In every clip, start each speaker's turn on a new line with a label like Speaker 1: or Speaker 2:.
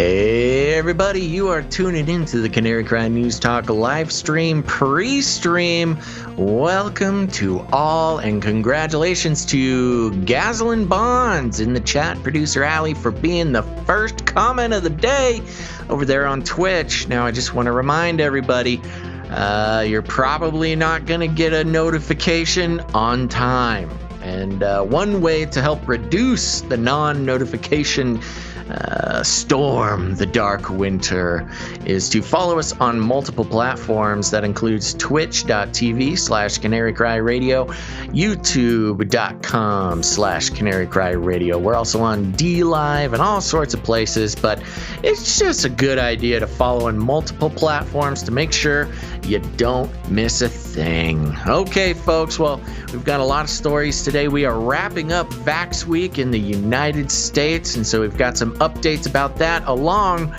Speaker 1: Hey everybody, you are tuning into the Canary Cry News Talk live stream pre-stream. Welcome to all and congratulations to Gazlin Bonds in the chat, producer Allie, for being the first comment of the day over there on Twitch. Now I just want to remind everybody, you're probably not going to get a notification on time. And one way to help reduce the non-notification storm, the dark winter, is to follow us on multiple platforms. That includes twitch.tv/canarycryradio, youtube.com/canarycryradio. We're also on DLive and all sorts of places, but it's just a good idea to follow on multiple platforms to make sure you don't miss a thing. Okay, folks, well, we've got a lot of stories today. We are wrapping up VAX week in the United States, and so we've got some updates about that along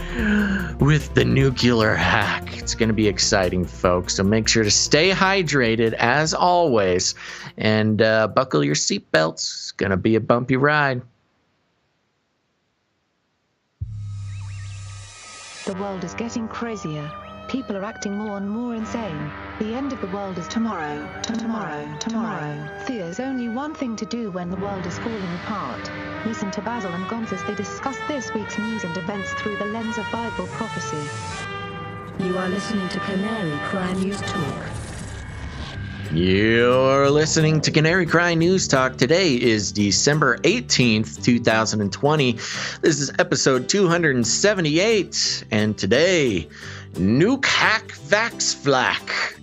Speaker 1: with the nuclear hack. It's going to be exciting, folks, so make sure to stay hydrated as always, and buckle your seatbelts. It's going to be a bumpy ride.
Speaker 2: The world is getting crazier. People are acting more and more insane. The end of the world is tomorrow. Tomorrow. There's only one thing to do when the world is falling apart. Listen to Basil and Gonz as they discuss this week's news and events through the lens of Bible prophecy.
Speaker 3: You are listening to Canary Cry News Talk.
Speaker 1: You're listening to Canary Cry News Talk. Today is December 18th, 2020. This is episode 278, and today, NUKE hack VAX FLAK.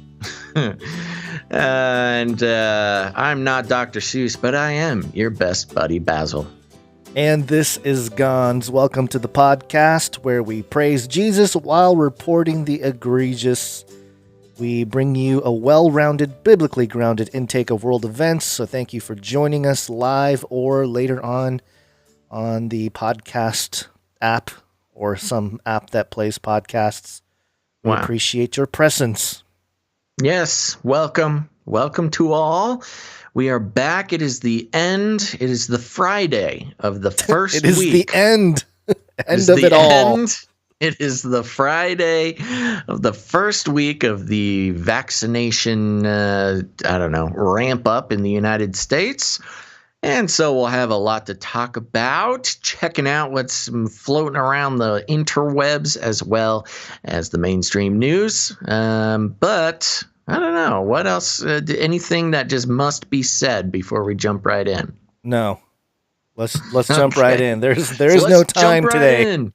Speaker 1: And I'm not Dr. Seuss, but I am your best buddy, Basil.
Speaker 4: And this is Gonz. Welcome to the podcast where we praise Jesus while reporting the egregious. We bring you a well-rounded, biblically grounded intake of world events. So thank you for joining us live or later on the podcast app or some app that plays podcasts. We appreciate your presence.
Speaker 1: Yes, welcome. Welcome to all. We are back. It is the end. It is the Friday of the first week.
Speaker 4: It is the end. End of it all.
Speaker 1: It is the Friday of the first week of the vaccination, ramp up in the United States. And so we'll have a lot to talk about, checking out what's floating around the interwebs as well as the mainstream news. But I don't know. What else? Anything that just must be said before we jump right in?
Speaker 4: No. Let's jump right in. There's no time today.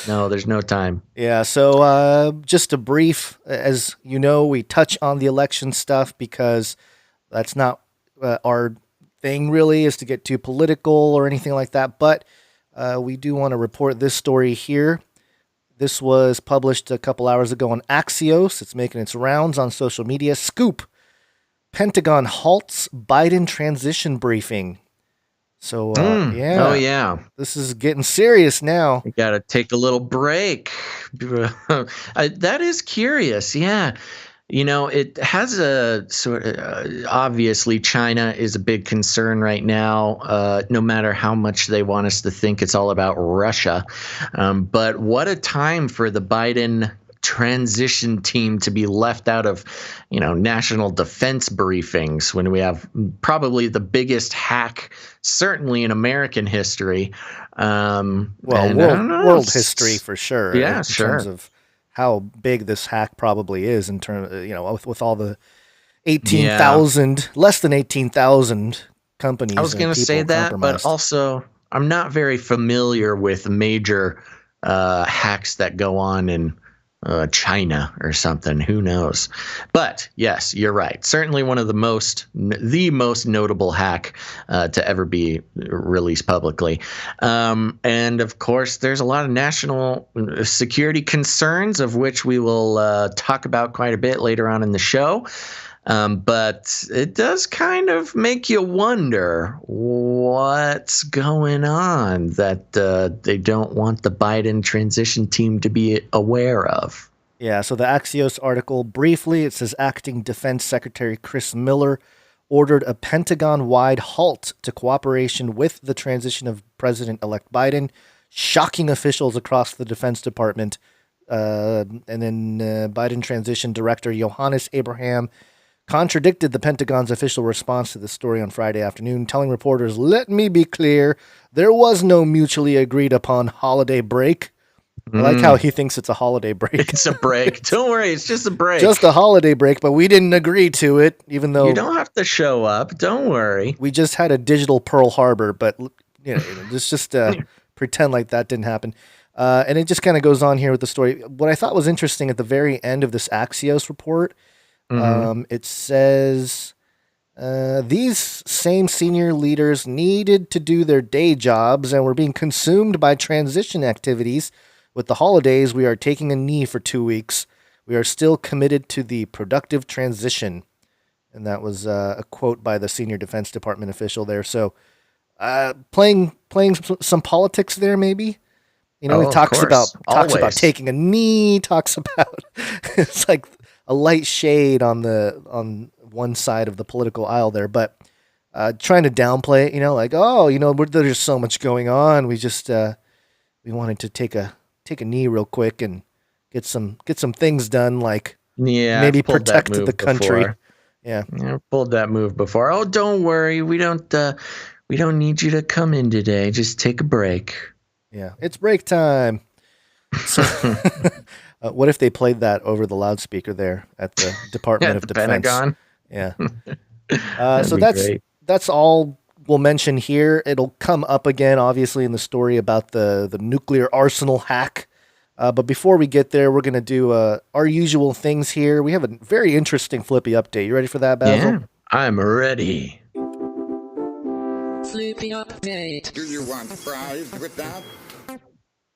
Speaker 1: No, there's no time.
Speaker 4: Yeah, so just a brief, as you know, we touch on the election stuff because that's not our thing really, is to get too political or anything like that, but we do want to report this story here. This was published a couple hours ago on Axios. It's making its rounds on social media. Scoop: Pentagon halts Biden transition briefing. So, yeah.
Speaker 1: Oh, yeah.
Speaker 4: This is getting serious now.
Speaker 1: We got to take a little break. That is curious, yeah. You know, it has a sort of, obviously China is a big concern right now, no matter how much they want us to think it's all about Russia. But what a time for the Biden transition team to be left out of, national defense briefings when we have probably the biggest hack, certainly in American history.
Speaker 4: World history for sure.
Speaker 1: Yeah,
Speaker 4: in terms of how big this hack probably is in terms of, with all the 18,000, less than 18,000 companies.
Speaker 1: I was going to say that, but also I'm not very familiar with major hacks that go on in China or something. Who knows? But yes, you're right. Certainly one of the most notable hack to ever be released publicly. And of course, there's a lot of national security concerns, of which we will talk about quite a bit later on in the show. But it does kind of make you wonder what's going on that they don't want the Biden transition team to be aware of.
Speaker 4: Yeah, so the Axios article, briefly, it says Acting Defense Secretary Chris Miller ordered a Pentagon-wide halt to cooperation with the transition of President-elect Biden shocking officials across the Defense Department. And then Biden transition director Johannes Abraham contradicted the Pentagon's official response to the story on Friday afternoon, telling reporters, "Let me be clear, there was no mutually agreed upon holiday break." I like how he thinks it's a holiday break.
Speaker 1: It's a break. Don't worry, it's just a break.
Speaker 4: Just a holiday break, but we didn't agree to it, even though...
Speaker 1: You don't have to show up. Don't worry.
Speaker 4: We just had a digital Pearl Harbor, but just pretend like that didn't happen. And it just kind of goes on here with the story. What I thought was interesting at the very end of this Axios report, it says these same senior leaders needed to do their day jobs and were being consumed by transition activities. With the holidays, we are taking a knee for 2 weeks. We are still committed to the productive transition. And that was a quote by the senior Defense Department official there. So playing some politics there, maybe. He talks about taking a knee, talks about it's like a light shade on one side of the political aisle there, but trying to downplay it, there's so much going on. We just we wanted to take a knee real quick and get some things done, like maybe protect the country.
Speaker 1: Before. Yeah, pulled that move before. Oh, don't worry, we don't need you to come in today. Just take a break.
Speaker 4: Yeah, it's break time. So, what if they played that over the loudspeaker there at the Department of Defense?
Speaker 1: Pentagon.
Speaker 4: Yeah. So that's all we'll mention here. It'll come up again, obviously, in the story about the nuclear arsenal hack. But before we get there, we're going to do our usual things here. We have a very interesting Flippy update. You ready for that, Basil?
Speaker 1: Yeah, I'm ready.
Speaker 5: Flippy update.
Speaker 6: Do you want fries with that?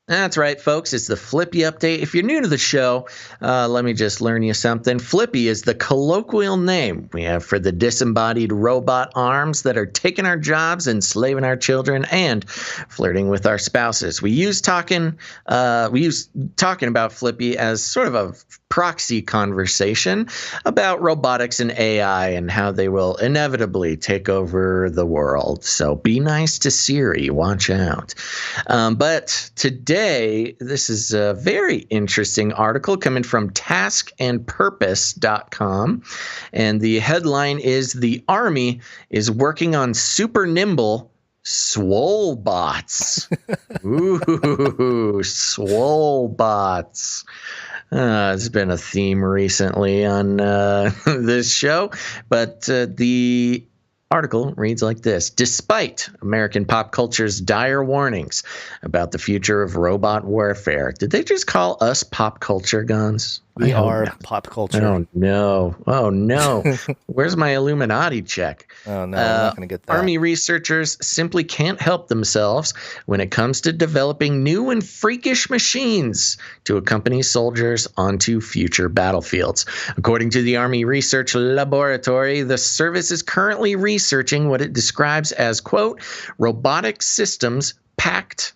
Speaker 1: That's right, folks. It's the Flippy update. If you're new to the show, let me just learn you something. Flippy is the colloquial name we have for the disembodied robot arms that are taking our jobs, enslaving our children, and flirting with our spouses. We use talking about Flippy as sort of a proxy conversation about robotics and AI and how they will inevitably take over the world. So be nice to Siri. Watch out. But today, this is a very interesting article coming from taskandpurpose.com. And the headline is, "The Army is working on super nimble swole bots." Ooh, swole bots. It's been a theme recently on this show, but the article reads like this: "Despite American pop culture's dire warnings about the future of robot warfare," did they just call us pop culture, Guns?
Speaker 4: We are pop culture.
Speaker 1: Oh no! Where's my Illuminati check?
Speaker 4: Oh no, I'm not going to get that.
Speaker 1: Army researchers simply can't help themselves when it comes to developing new and freakish machines to accompany soldiers onto future battlefields. According to the Army Research Laboratory, the service is currently researching what it describes as, quote, robotic systems packed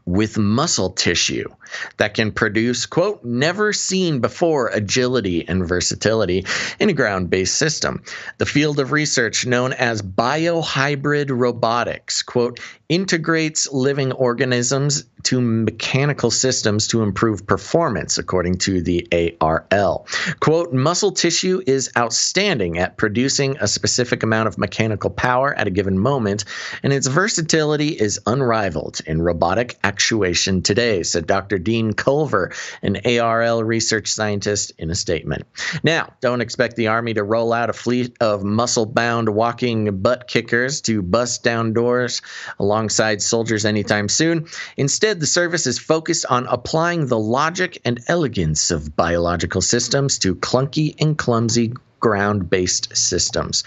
Speaker 1: with muscle tissue that can produce, quote, never seen before agility and versatility in a ground-based system. The field of research known as biohybrid robotics, quote, integrates living organisms to mechanical systems to improve performance, according to the ARL. Quote, muscle tissue is outstanding at producing a specific amount of mechanical power at a given moment, and its versatility is unrivaled in robotic actuation today, said Dr. Dean Culver, an ARL research scientist, in a statement. Now, don't expect the Army to roll out a fleet of muscle-bound walking butt kickers to bust down doors alongside soldiers anytime soon. Instead, the service is focused on applying the logic and elegance of biological systems to clunky and clumsy ground-based systems.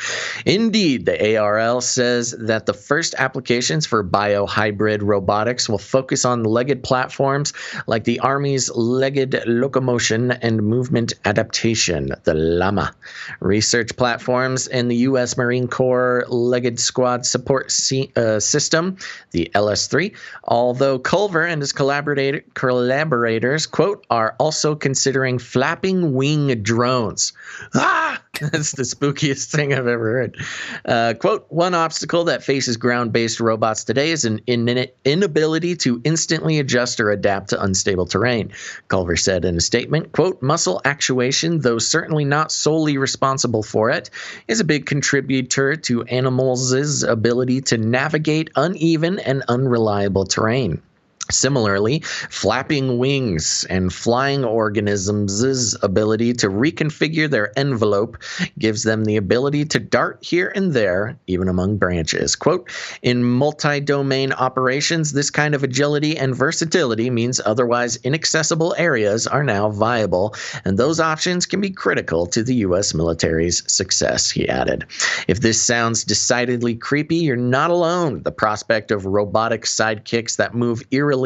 Speaker 1: Indeed, the ARL says that the first applications for biohybrid robotics will focus on legged platforms like the Army's Legged Locomotion and Movement Adaptation, the LLAMA, research platforms in the U.S. Marine Corps Legged Squad Support System, the LS-3, although Culver and his collaborators, quote, are also considering flapping wing drones. Ah! That's the spookiest thing I've ever heard. Quote, one obstacle that faces ground-based robots today is an inability to instantly adjust or adapt to unstable terrain, Culver said in a statement. Quote, muscle actuation, though certainly not solely responsible for it, is a big contributor to animals' ability to navigate uneven and unreliable terrain. Similarly, flapping wings and flying organisms' ability to reconfigure their envelope gives them the ability to dart here and there, even among branches. Quote, in multi-domain operations, this kind of agility and versatility means otherwise inaccessible areas are now viable, and those options can be critical to the U.S. military's success, he added. If this sounds decidedly creepy, you're not alone. The prospect of robotic sidekicks that move eerily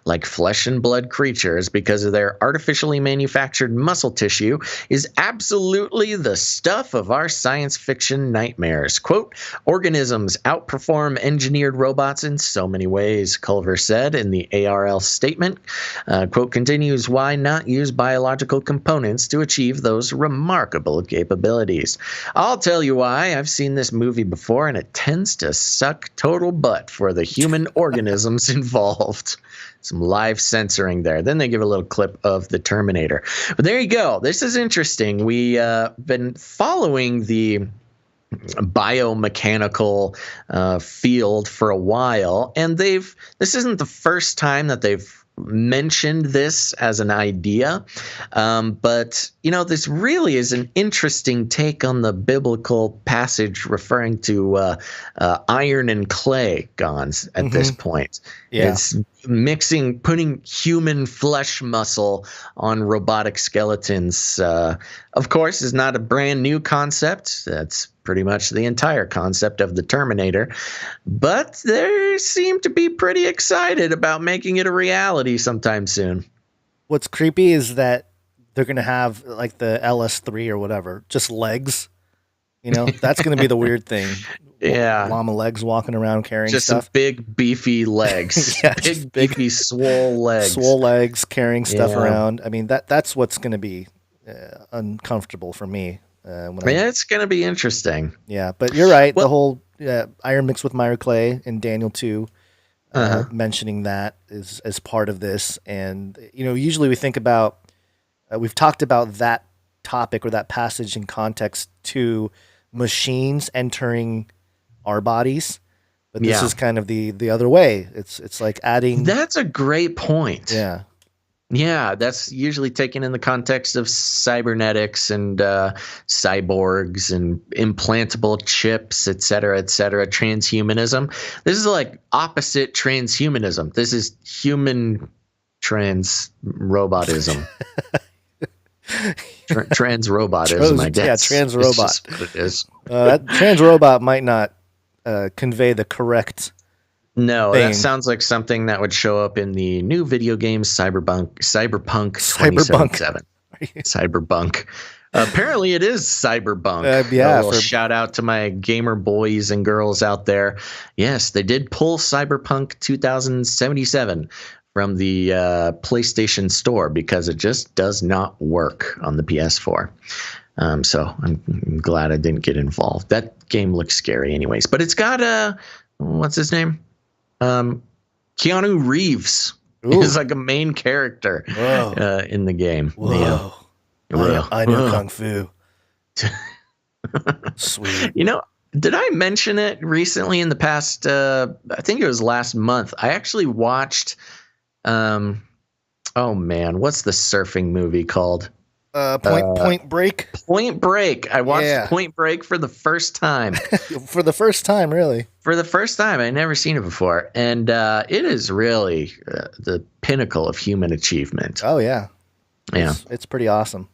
Speaker 1: like flesh and blood creatures because of their artificially manufactured muscle tissue is absolutely the stuff of our science fiction nightmares. Quote, organisms outperform engineered robots in so many ways, Culver said in the ARL statement. Quote, continues, why not use biological components to achieve those remarkable capabilities? I'll tell you why. I've seen this movie before, and it tends to suck total butt for the human organisms involved. Some live censoring there. Then they give a little clip of the Terminator. But there you go. This is interesting. We've been following the biomechanical field for a while, and this isn't the first time that they've mentioned this as an idea, but this really is an interesting take on the biblical passage referring to iron and clay, Gons, at this point. Yeah. It's putting human flesh muscle on robotic skeletons, of course, is not a brand new concept. That's pretty much the entire concept of the Terminator, but they seem to be pretty excited about making it a reality sometime soon.
Speaker 4: What's creepy is that they're going to have like the LS3 or whatever, just legs. That's going to be the weird thing.
Speaker 1: Yeah.
Speaker 4: Llama legs walking around carrying
Speaker 1: just
Speaker 4: stuff.
Speaker 1: Some big, beefy legs.
Speaker 4: Yeah,
Speaker 1: big, beefy, swole legs.
Speaker 4: Swole legs carrying stuff around. I mean, that's what's going to be uncomfortable for me.
Speaker 1: It's going to be interesting.
Speaker 4: Yeah, but you're right. The whole iron mixed with Myra Clay in Daniel 2, mentioning that is as part of this. And, usually we think about, we've talked about that topic or that passage in context to machines entering our bodies. But this is kind of the other way. It's like adding.
Speaker 1: That's a great point.
Speaker 4: Yeah.
Speaker 1: Yeah, that's usually taken in the context of cybernetics and cyborgs and implantable chips, et cetera, transhumanism. This is like opposite transhumanism. This is human trans robotism. Trans robotism, I guess.
Speaker 4: Yeah, trans robot.
Speaker 1: What it is.
Speaker 4: That trans robot might not convey the correct.
Speaker 1: No, that sounds like something that would show up in the new video game Cyberpunk 2077. Cyberpunk. Apparently it is Cyberpunk.
Speaker 4: Yeah.
Speaker 1: A little shout out to my gamer boys and girls out there. Yes, they did pull Cyberpunk 2077 from the PlayStation Store because it just does not work on the PS4. So I'm glad I didn't get involved. That game looks scary anyways. But it's got what's his name? Keanu Reeves is like a main character in the game.
Speaker 4: Whoa.
Speaker 1: Yeah.
Speaker 4: I know Kung Fu. Sweet.
Speaker 1: Did I mention it recently in the past? I think it was last month. I actually watched, what's the surfing movie called?
Speaker 4: Point Break.
Speaker 1: Point Break. I watched Point Break for the first time.
Speaker 4: For the first time, really.
Speaker 1: For the first time. I'd never seen it before. And it is really the pinnacle of human achievement.
Speaker 4: Oh, yeah.
Speaker 1: Yeah.
Speaker 4: It's pretty awesome.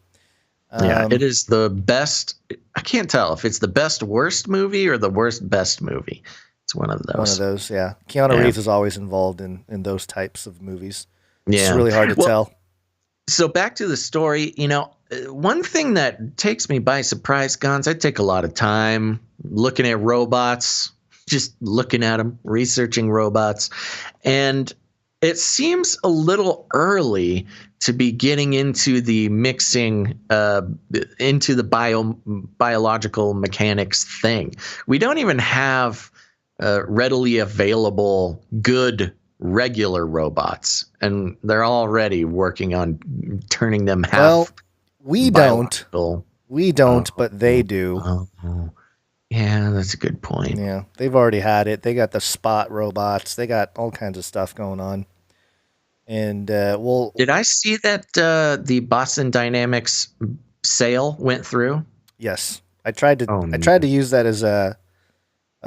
Speaker 1: It is the best. I can't tell if it's the best worst movie or the worst best movie. It's one of those.
Speaker 4: One of those, yeah. Keanu Reeves is always involved in those types of movies.
Speaker 1: Yeah.
Speaker 4: It's really hard to tell.
Speaker 1: So back to the story, one thing that takes me by surprise, Gons, I take a lot of time looking at robots, just looking at them, researching robots. And it seems a little early to be getting into the mixing into the biological mechanics thing. We don't even have readily available good regular robots, and they're already working on turning them half.
Speaker 4: Well, we don't, but they do.
Speaker 1: Yeah, that's a good point.
Speaker 4: Yeah, they've already had it. They got the spot robots. They got all kinds of stuff going on. And
Speaker 1: did I see that the Boston Dynamics sale went through?
Speaker 4: Yes, I tried to use that as a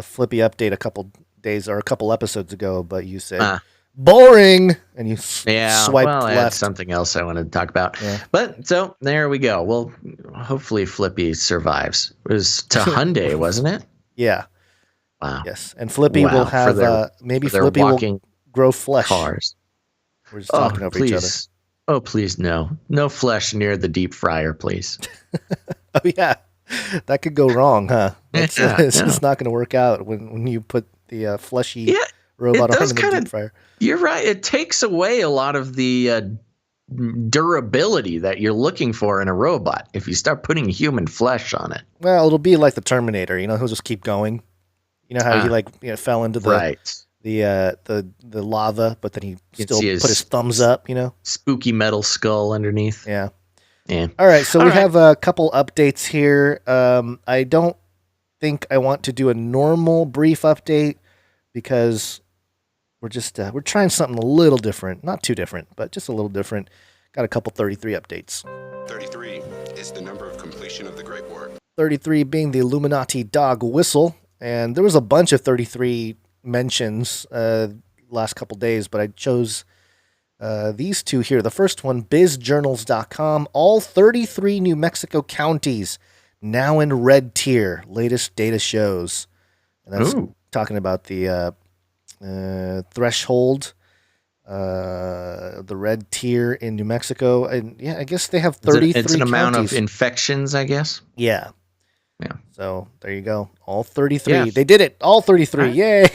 Speaker 4: Flippy update a couple days or a couple episodes ago, but you said boring, and you swiped left.
Speaker 1: I had something else I wanted to talk about. Yeah. But so there we go. Well, hopefully Flippy survives. It was to Hyundai, wasn't it?
Speaker 4: Yeah.
Speaker 1: Wow.
Speaker 4: Yes, and Flippy will have maybe Flippy will grow flesh.
Speaker 1: Cars.
Speaker 4: We're just talking over each other.
Speaker 1: Oh, please, no flesh near the deep fryer, please.
Speaker 4: Oh yeah, that could go wrong, huh? It's not going to work out when you put the fleshy robot on the deep fryer.
Speaker 1: You're right. It takes away a lot of the durability that you're looking for in a robot if you start putting human flesh on it.
Speaker 4: Well, it'll be like the Terminator. He'll just keep going. You know how he fell into the the lava, but then he still put his thumbs up.
Speaker 1: Spooky metal skull underneath.
Speaker 4: Yeah. All right, so we have a couple updates here. I don't think I want to do a normal brief update because we're just we're trying something a little different. Not too different, but just a little different. Got a couple 33 updates.
Speaker 5: 33 is the number of completion of the Great War.
Speaker 4: 33 being the Illuminati dog whistle, and there was a bunch of 33 mentions last couple days, but I chose these two here. The first one, bizjournals.com. All 33 New Mexico counties now in red tier. Latest data shows. And that's talking about the threshold, the red tier in New Mexico. And yeah, I guess they have 33
Speaker 1: It's an
Speaker 4: counties.
Speaker 1: amount of infections, I guess.
Speaker 4: Yeah.
Speaker 1: Yeah.
Speaker 4: So there you go. All 33. Yeah. They did it. All 33. Right. Yay.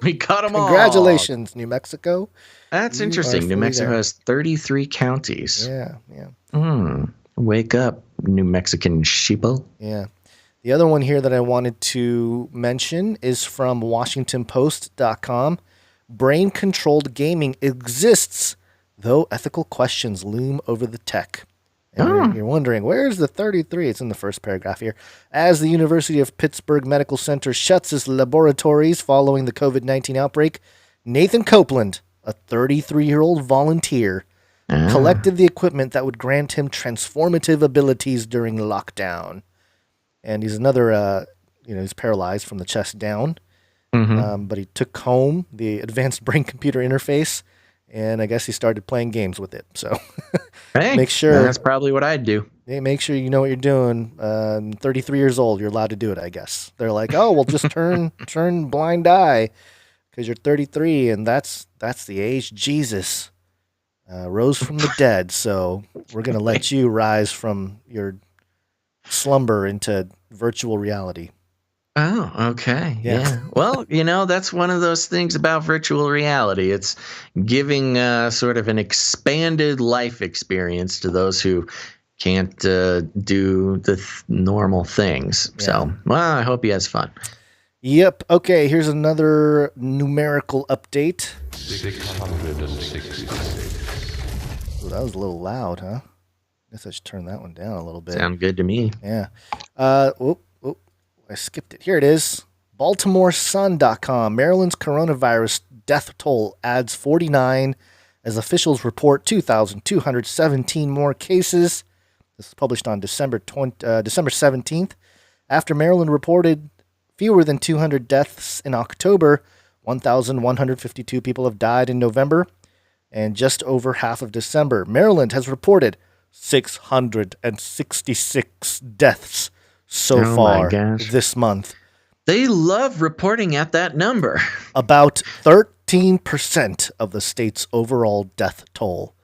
Speaker 1: We got them all.
Speaker 4: Congratulations, New Mexico.
Speaker 1: That's interesting. New Mexico has 33 counties.
Speaker 4: Yeah.
Speaker 1: Wake up, New Mexican sheeple.
Speaker 4: Yeah. The other one here that I wanted to mention is from WashingtonPost.com. Brain-controlled gaming exists, though ethical questions loom over the tech. And you're wondering, where's the 33? It's in the first paragraph here. As the University of Pittsburgh Medical Center shuts its laboratories following the COVID-19 outbreak, Nathan Copeland, a 33-year-old volunteer, collected the equipment that would grant him transformative abilities during lockdown. And he's another, he's paralyzed from the chest down. But he took home the advanced brain-computer interface, and I guess he started playing games with it. So make sure.
Speaker 1: That's probably what I'd do.
Speaker 4: Make sure you know what you're doing. 33 years old, you're allowed to do it, I guess. They're like, oh, well, just turn blind eye because you're 33, and that's the age Jesus rose from the dead. So we're going to let you rise from your slumber into virtual reality.
Speaker 1: Oh, okay. Yeah. Well, that's one of those things about virtual reality. It's giving sort of an expanded life experience to those who can't do the normal things. Yeah. So, well, I hope he has fun.
Speaker 4: Yep. Okay, here's another numerical update.
Speaker 7: 660.
Speaker 4: Ooh, that was a little loud, huh? Guess I should turn that one down a little bit.
Speaker 1: Sound good to me.
Speaker 4: Yeah. I skipped it. Here it is. BaltimoreSun.com. Maryland's coronavirus death toll adds 49 as officials report 2,217 more cases. This is published on December 17th. After Maryland reported fewer than 200 deaths in October, 1,152 people have died in November, and just over half of December. Maryland has reported 666 deaths so far this month.
Speaker 1: They love reporting at that number.
Speaker 4: About 13% of the state's overall death toll.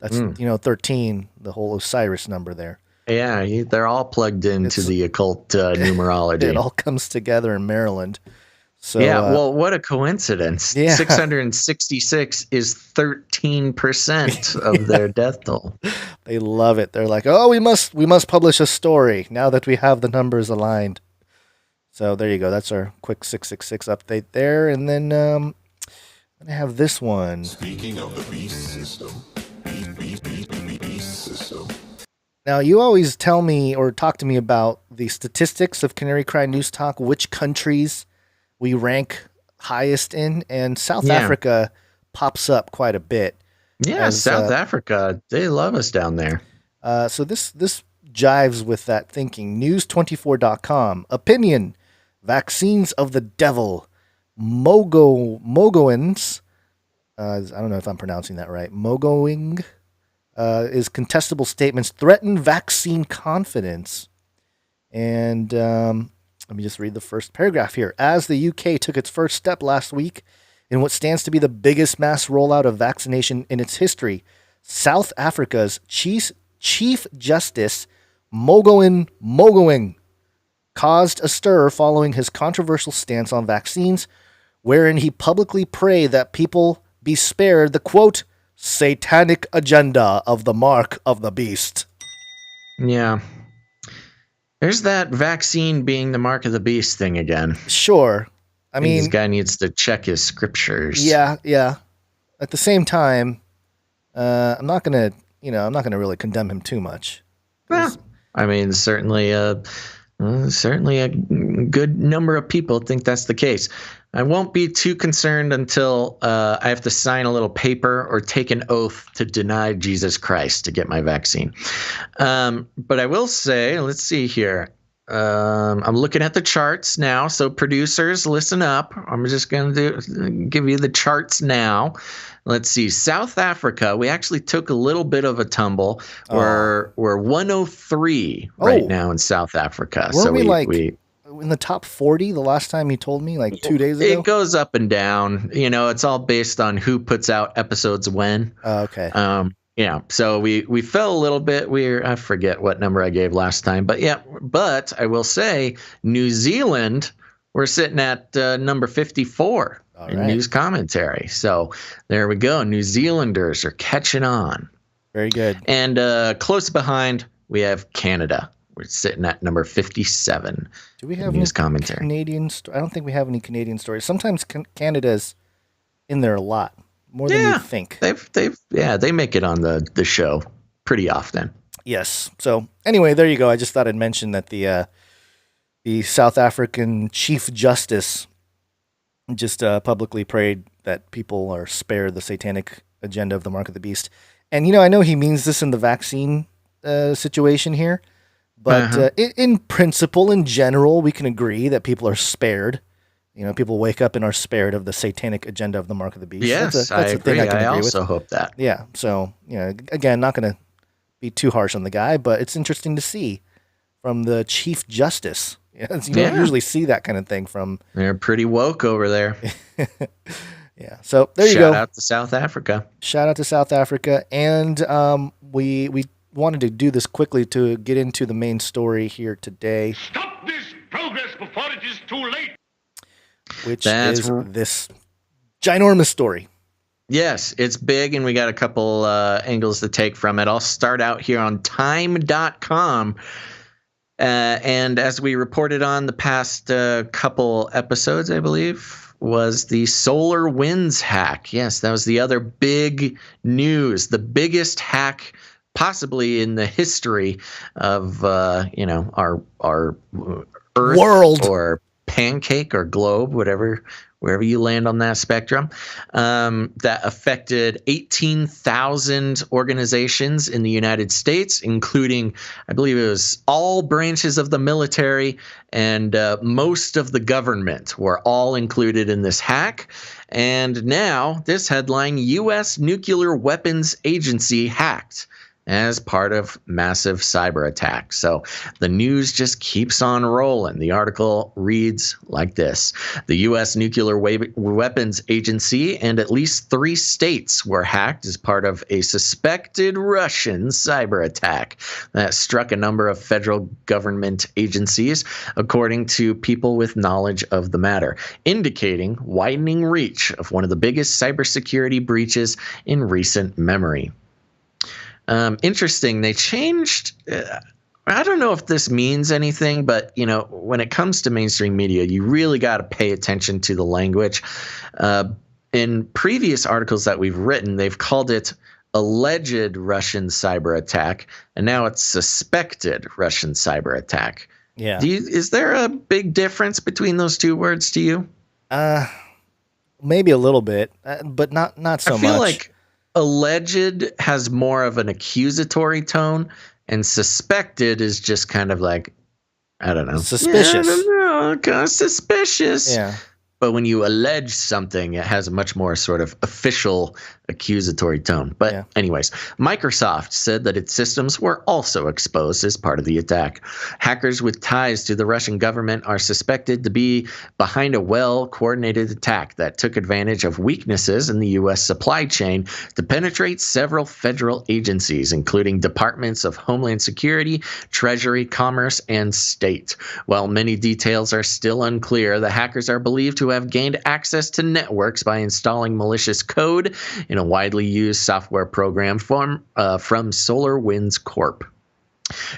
Speaker 4: That's 13, the whole Osiris number there.
Speaker 1: Yeah, they're all plugged into the occult numerology.
Speaker 4: It all comes together in Maryland. So
Speaker 1: yeah, well, what a coincidence.
Speaker 4: Yeah.
Speaker 1: 666 is 13% of their death toll.
Speaker 4: They love it. They're like, oh, we must publish a story now that we have the numbers aligned. So there you go. That's our quick 666 update there. And then I have this one.
Speaker 5: Speaking of the beast system, beast system.
Speaker 4: Now, you always tell me or talk to me about the statistics of Canary Cry News Talk, which countries we rank highest in, and South Africa pops up quite a bit.
Speaker 1: Yeah, South Africa, they love us down there.
Speaker 4: So this jives with that thinking. News24.com. Opinion. Vaccines of the devil. Mogoins. I don't know if I'm pronouncing that right. Mogoing. Is contestable statements threaten vaccine confidence. And let me just read the first paragraph here. As the UK took its first step last week in what stands to be the biggest mass rollout of vaccination in its history, South Africa's Chief Justice Mogoeng caused a stir following his controversial stance on vaccines, wherein he publicly prayed that people be spared the, quote, satanic agenda of the mark of the beast.
Speaker 1: Yeah. There's that vaccine being the mark of the beast thing again.
Speaker 4: Sure. I mean,
Speaker 1: this guy needs to check his scriptures.
Speaker 4: Yeah. At the same time, I'm not gonna really condemn him too much.
Speaker 1: Well, I mean, certainly a good number of people think that's the case. I won't be too concerned until I have to sign a little paper or take an oath to deny Jesus Christ to get my vaccine. But I will say, let's see here. I'm looking at the charts now. So producers, listen up. I'm just going to give you the charts now. Let's see. South Africa, we actually took a little bit of a tumble. We're 103 right now in South Africa.
Speaker 4: Weren't we in the top 40 the last time you told me, like 2 days ago?
Speaker 1: It goes up and down. You know, it's all based on who puts out episodes when.
Speaker 4: Okay.
Speaker 1: Yeah, so we fell a little bit. I forget what number I gave last time, but I will say New Zealand, we're sitting at number 54 in news commentary. So there we go. New Zealanders are catching on.
Speaker 4: Very good. And
Speaker 1: close behind, we have Canada. We're sitting at number 57.
Speaker 4: Do we have
Speaker 1: news commentary?
Speaker 4: Canadian? I don't think we have any Canadian stories. Sometimes Canada's in there a lot. More than you think.
Speaker 1: They make it on the show pretty often.
Speaker 4: Yes. So anyway, there you go. I just thought I'd mention that the South African Chief Justice just publicly prayed that people are spared the satanic agenda of the mark of the beast. And I know he means this in the vaccine situation here, but in principle, in general, we can agree that people are spared. People wake up and are spared of the satanic agenda of the mark of the beast.
Speaker 1: Yes,
Speaker 4: that's
Speaker 1: I agree. I
Speaker 4: agree
Speaker 1: also
Speaker 4: with.
Speaker 1: hope that.
Speaker 4: Yeah. So, again, not going to be too harsh on the guy, but it's interesting to see from the Chief Justice. You don't usually see that kind of thing from.
Speaker 1: They're pretty woke over there.
Speaker 4: Yeah. So there you go.
Speaker 1: Shout out to South Africa.
Speaker 4: Shout out to South Africa. And we wanted to do this quickly to get into the main story here today.
Speaker 8: Stop this progress before it is too late.
Speaker 4: Which is this ginormous story.
Speaker 1: Yes, it's big, and we got a couple angles to take from it. I'll start out here on time.com. And as we reported on the past couple episodes, I believe, was the Solar Winds hack. Yes, that was the other big news, the biggest hack possibly in the history of, our Earth
Speaker 4: world
Speaker 1: or pancake or globe, wherever you land on that spectrum, that affected 18,000 organizations in the United States, including, I believe it was all branches of the military and most of the government were all included in this hack. And now this headline, U.S. Nuclear Weapons Agency hacked. as part of massive cyber attacks. So the news just keeps on rolling. The article reads like this. The U.S. Nuclear Weapons Agency and at least 3 states were hacked as part of a suspected Russian cyber attack that struck a number of federal government agencies, according to people with knowledge of the matter, indicating widening reach of one of the biggest cybersecurity breaches in recent memory. Interesting. They changed. I don't know if this means anything, but when it comes to mainstream media, you really got to pay attention to the language. In previous articles that we've written, they've called it alleged Russian cyber attack, and now it's suspected Russian cyber attack.
Speaker 4: Yeah.
Speaker 1: Is there a big difference between those two words to you?
Speaker 4: Maybe a little bit, but not so much.
Speaker 1: I feel like alleged has more of an accusatory tone, and suspected is just kind of like, I don't know.
Speaker 4: Suspicious.
Speaker 1: Yeah, I don't know, kind of suspicious.
Speaker 4: Yeah.
Speaker 1: But when you allege something, it has a much more sort of official accusatory tone. But anyways, Microsoft said that its systems were also exposed as part of the attack. Hackers with ties to the Russian government are suspected to be behind a well-coordinated attack that took advantage of weaknesses in the U.S. supply chain to penetrate several federal agencies, including departments of Homeland Security, Treasury, Commerce, and State. While many details are still unclear, the hackers are believed to have gained access to networks by installing malicious code in a widely used software program from SolarWinds Corp,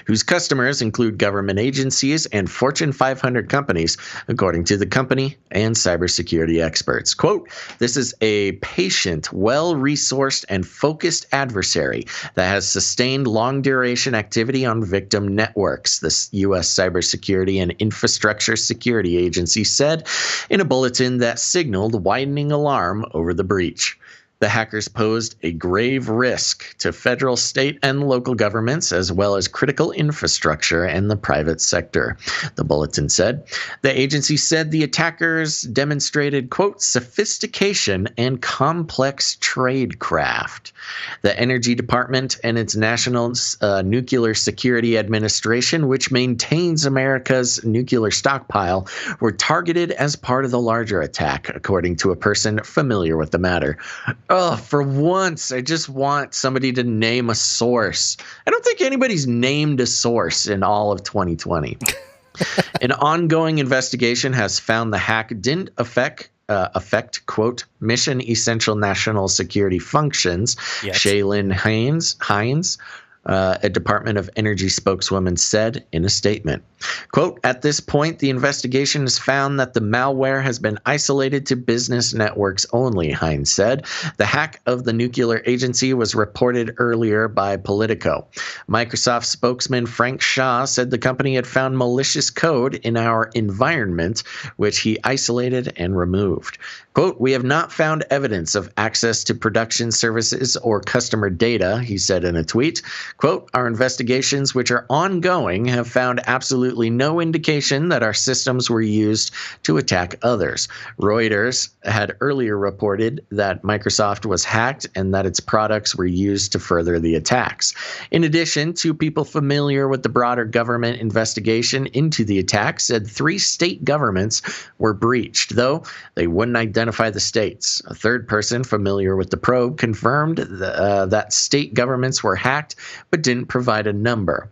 Speaker 1: whose customers include government agencies and Fortune 500 companies, according to the company and cybersecurity experts. Quote, "This is a patient, well-resourced, and focused adversary that has sustained long-duration activity on victim networks," the U.S. Cybersecurity and Infrastructure Security Agency said in a bulletin that signaled widening alarm over the breach. The hackers posed a grave risk to federal, state, and local governments, as well as critical infrastructure and the private sector, the bulletin said. The agency said the attackers demonstrated, quote, "sophistication and complex tradecraft." The Energy Department and its National Nuclear Security Administration, which maintains America's nuclear stockpile, were targeted as part of the larger attack, according to a person familiar with the matter. Oh, for once, I just want somebody to name a source. I don't think anybody's named a source in all of 2020. An ongoing investigation has found the hack didn't affect, quote, mission essential national security functions,
Speaker 4: Yes.
Speaker 1: Shaylin Hines, a Department of Energy spokeswoman said in a statement. Quote, "At this point, the investigation has found that the malware has been isolated to business networks only," Hines said. The hack of the nuclear agency was reported earlier by Politico. Microsoft spokesman Frank Shaw said the company had found malicious code in our environment, which he isolated and removed. Quote, "We have not found evidence of access to production services or customer data," he said in a tweet. Quote, "Our investigations, which are ongoing, have found absolutely no indication that our systems were used to attack others." Reuters had earlier reported that Microsoft was hacked and that its products were used to further the attacks. In addition, 2 people familiar with the broader government investigation into the attack said 3 state governments were breached, though they wouldn't identify the states. A third person familiar with the probe confirmed that state governments were hacked, but didn't provide a number.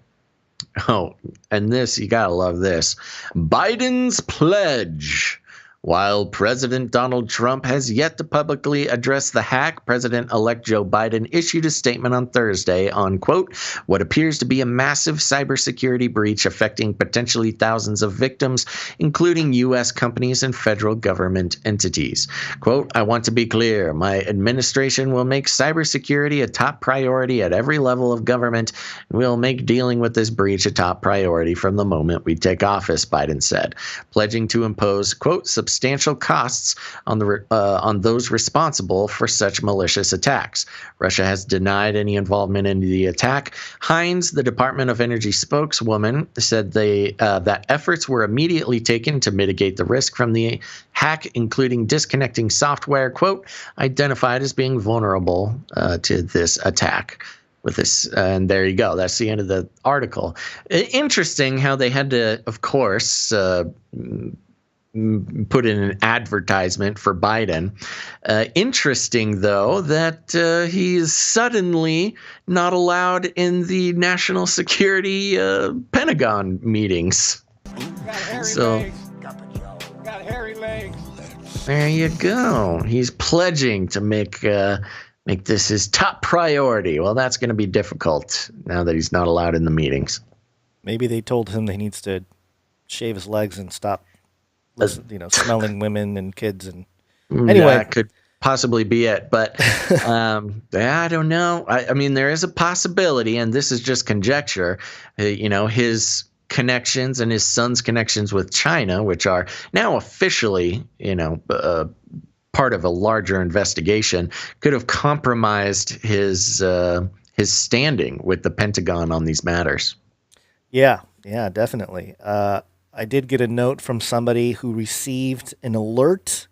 Speaker 1: Oh, and this, you gotta love this. Biden's pledge. While President Donald Trump has yet to publicly address the hack, President-elect Joe Biden issued a statement on Thursday on, quote, "what appears to be a massive cybersecurity breach affecting potentially thousands of victims, including U.S. companies and federal government entities. Quote, "I want to be clear. My administration will make cybersecurity a top priority at every level of government, and we'll make dealing with this breach a top priority from the moment we take office," Biden said, pledging to impose, quote, "substantial costs on those responsible for such malicious attacks." Russia has denied any involvement in the attack. Hines, the Department of Energy spokeswoman, said that efforts were immediately taken to mitigate the risk from the hack, including disconnecting software, quote, "identified as being vulnerable to this attack." with this. And there you go. That's the end of the article. Interesting how they had to, of course, put in an advertisement for Biden. Interesting, though, that he's suddenly not allowed in the national security Pentagon meetings. So,
Speaker 9: got hairy legs.
Speaker 1: There you go. He's pledging to make this his top priority. Well, that's going to be difficult now that he's not allowed in the meetings.
Speaker 4: Maybe they told him that he needs to shave his legs and stop, smelling women and kids. And anyway,
Speaker 1: that could possibly be it. But I don't know. I mean, there is a possibility, and this is just conjecture. His connections and his son's connections with China, which are now officially, part of a larger investigation, could have compromised his standing with the Pentagon on these matters.
Speaker 4: Yeah, definitely. I did get a note from somebody who received an alert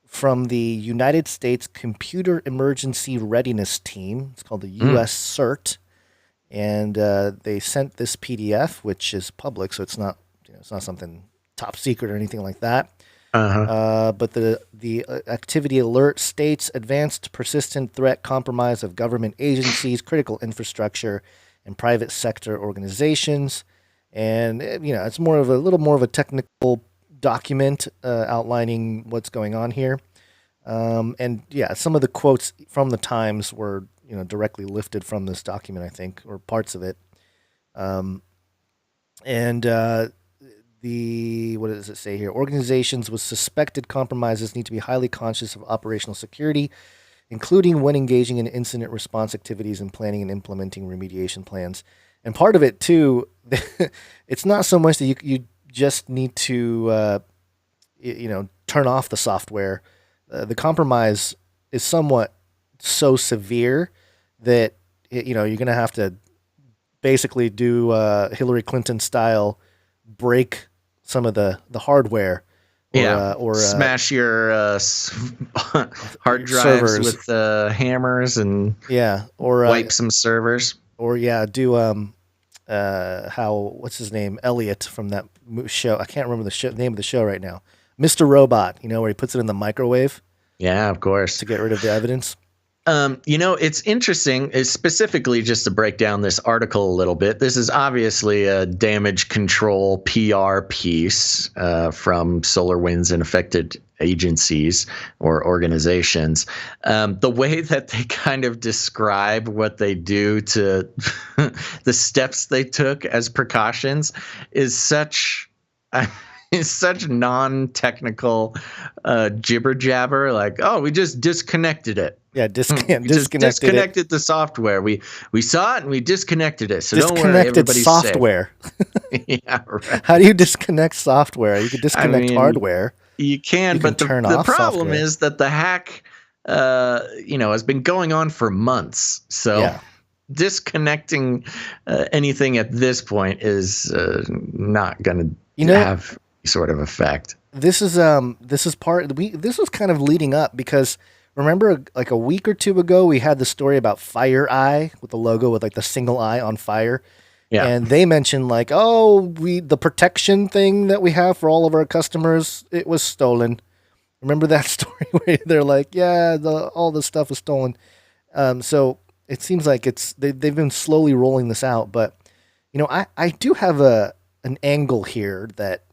Speaker 4: from the United States Computer Emergency Readiness Team. It's called the U.S. CERT. And they sent this PDF, which is public, so it's not something top secret or anything like that. But the activity alert states advanced persistent threat compromise of government agencies, critical infrastructure, and private sector organizations. And it's a little more of a technical document outlining what's going on here. And some of the quotes from the Times were directly lifted from this document, I think, or parts of it. What does it say here? Organizations with suspected compromises need to be highly conscious of operational security, including when engaging in incident response activities and planning and implementing remediation plans. And part of it, too, it's not so much that you just need to, turn off the software. The compromise is somewhat so severe that, you're going to have to basically do Hillary Clinton style break some of the hardware. Or
Speaker 1: smash your hard drives servers with hammers and
Speaker 4: or
Speaker 1: wipe some servers.
Speaker 4: Or do what's his name, Elliot from that show? I can't remember the name of the show right now. Mr. Robot, where he puts it in the microwave.
Speaker 1: Yeah, of course,
Speaker 4: to get rid of the evidence.
Speaker 1: It's interesting, specifically just to break down this article a little bit. This is obviously a damage control PR piece from SolarWinds and affected agencies or organizations. The way that they kind of describe what they do to the steps they took as precautions is such non-technical jibber jabber. Like, oh, we just disconnected it.
Speaker 4: Yeah,
Speaker 1: disconnected the software. We saw it and we disconnected it. So don't worry, everybody's
Speaker 4: software.
Speaker 1: Safe. Yeah, right.
Speaker 4: How do you disconnect software? You can disconnect hardware.
Speaker 1: You can, but the problem is that the hack, has been going on for months. So disconnecting anything at this point is not going to have any sort of effect.
Speaker 4: This was kind of leading up because remember like a week or two ago we had the story about FireEye with the logo with like the single eye on fire. Yeah. And they mentioned like, the protection thing that we have for all of our customers, it was stolen. Remember that story where they're like, all the stuff was stolen. So it seems like they've been slowly rolling this out, but I do have an angle here that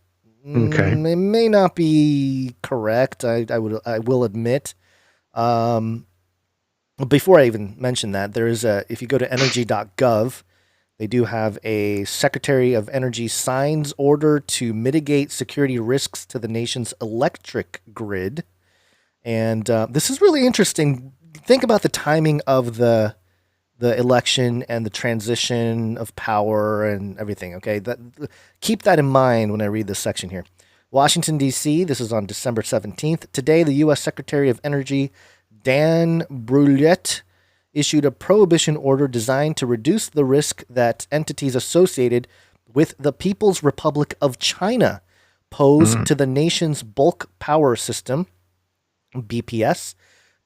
Speaker 4: may not be correct. I will admit. Before I even mention that, there is if you go to energy.gov, they do have a Secretary of Energy signs order to mitigate security risks to the nation's electric grid. And this is really interesting. Think about the timing of the election and the transition of power and everything, okay? Keep that in mind when I read this section here. Washington, D.C., this is on December 17th. Today, the U.S. Secretary of Energy, Dan Brouillette, issued a prohibition order designed to reduce the risk that entities associated with the People's Republic of China pose to the nation's bulk power system, BPS.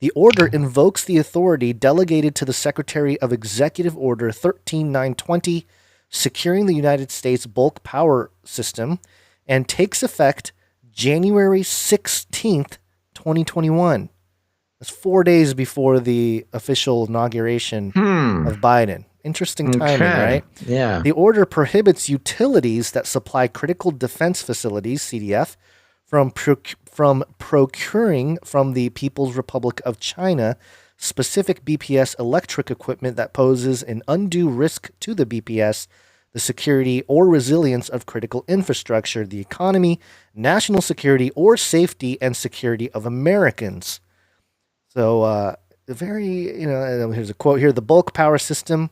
Speaker 4: The order invokes the authority delegated to the Secretary of Executive Order 13920, securing the United States bulk power system, and takes effect January 16th, 2021. That's 4 days before the official inauguration of Biden. Interesting timing, right?
Speaker 1: Yeah.
Speaker 4: The order prohibits utilities that supply critical defense facilities, CDF, from procuring from the People's Republic of China specific BPS electric equipment that poses an undue risk to the BPS, the security or resilience of critical infrastructure, the economy, national security, or safety and security of Americans. So, here's a quote here. The bulk power system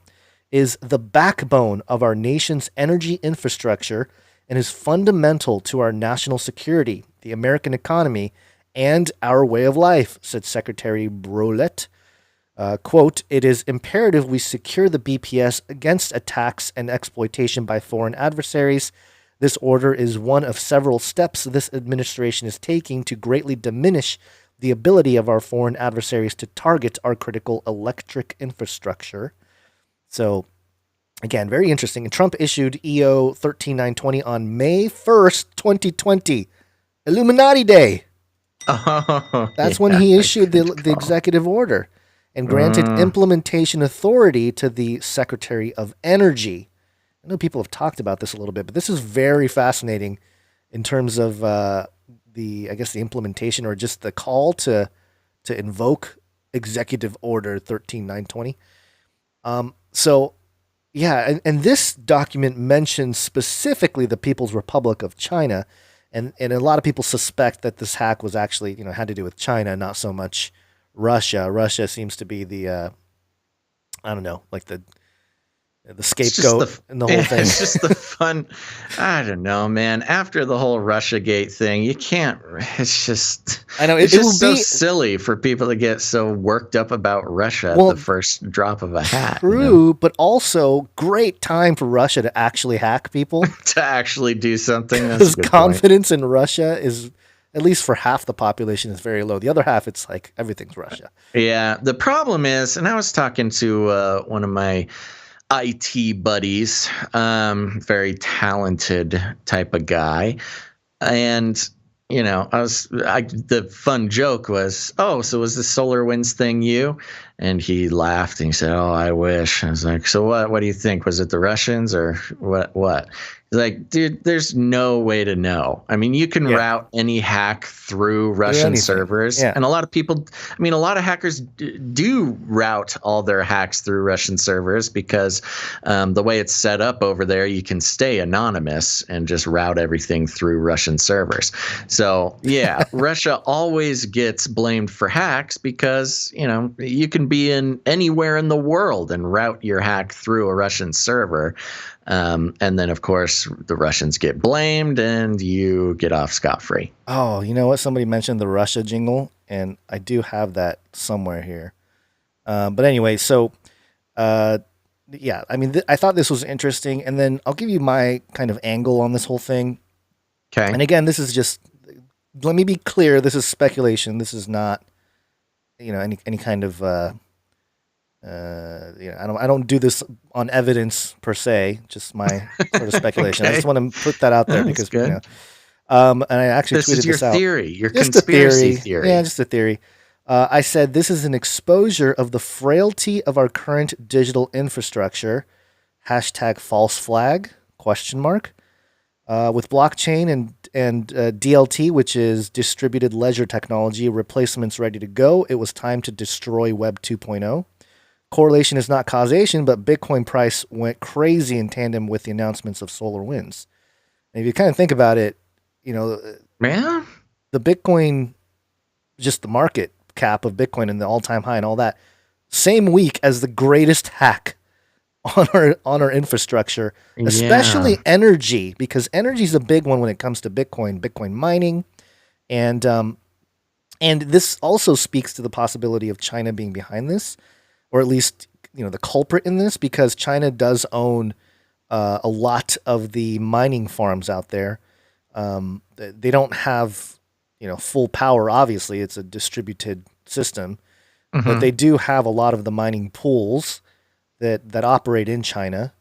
Speaker 4: is the backbone of our nation's energy infrastructure and is fundamental to our national security, the American economy, and our way of life, said Secretary Brolet. Quote, it is imperative we secure the BPS against attacks and exploitation by foreign adversaries. This order is one of several steps this administration is taking to greatly diminish the ability of our foreign adversaries to target our critical electric infrastructure. So, again, very interesting. And Trump issued EO 13920 on May 1st, 2020. Illuminati Day. That's when he issued the executive order and granted implementation authority to the Secretary of Energy. I know people have talked about this a little bit, but this is very fascinating in terms of the implementation or just the call to invoke Executive Order 13920. So, yeah, and this document mentions specifically the People's Republic of China, and a lot of people suspect that this hack was actually, had to do with China, not so much Russia. Russia seems to be the, the scapegoat and the whole thing.
Speaker 1: It's just the fun. I don't know, man. After the whole Russiagate thing, you can't. It's just.
Speaker 4: I know
Speaker 1: it's just so silly for people to get so worked up about Russia at the first drop of a hat.
Speaker 4: True, but also great time for Russia to actually hack people.
Speaker 1: To actually do something.
Speaker 4: Because confidence in Russia is, at least for half the population, is very low. The other half, it's like everything's Russia.
Speaker 1: Yeah. The problem is, and I was talking to one of my IT buddies, very talented type of guy. And, the fun joke was, oh, so was the SolarWinds thing you? And he laughed and he said, oh, I wish. I was like, so what do you think? Was it the Russians or what? He's like, dude, there's no way to know. I mean, you can route any hack through Russian servers. Yeah. And a lot of hackers do route all their hacks through Russian servers because the way it's set up over there, you can stay anonymous and just route everything through Russian servers. So, yeah, Russia always gets blamed for hacks because, you can be in anywhere in the world and route your hack through a Russian server. And then, of course, the Russians get blamed and you get off scot-free.
Speaker 4: Oh, you know what? Somebody mentioned the Russia jingle, and I do have that somewhere here. But anyway, so, I thought this was interesting. And then I'll give you my kind of angle on this whole thing.
Speaker 1: Okay.
Speaker 4: And again, this is just, let me be clear, this is speculation. This is not, any kind of... I don't do this on evidence per se, just my sort of speculation. Okay. I just want to put that out there because, and I actually tweeted this out.
Speaker 1: This is your theory, your conspiracy theory.
Speaker 4: Yeah, just a theory. I said this is an exposure of the frailty of our current digital infrastructure. #false flag ? With blockchain and DLT, which is distributed ledger technology, replacements ready to go, it was time to destroy Web 2.0. Correlation is not causation, but Bitcoin price went crazy in tandem with the announcements of SolarWinds. And if you kind of think about it, the Bitcoin, just the market cap of Bitcoin and the all-time high and all that, same week as the greatest hack on our infrastructure, especially energy, because energy is a big one when it comes to Bitcoin mining, and this also speaks to the possibility of China being behind this. Or at least, the culprit in this, because China does own a lot of the mining farms out there. They don't have, full power, obviously. It's a distributed system. but they do have a lot of the mining pools that operate in China.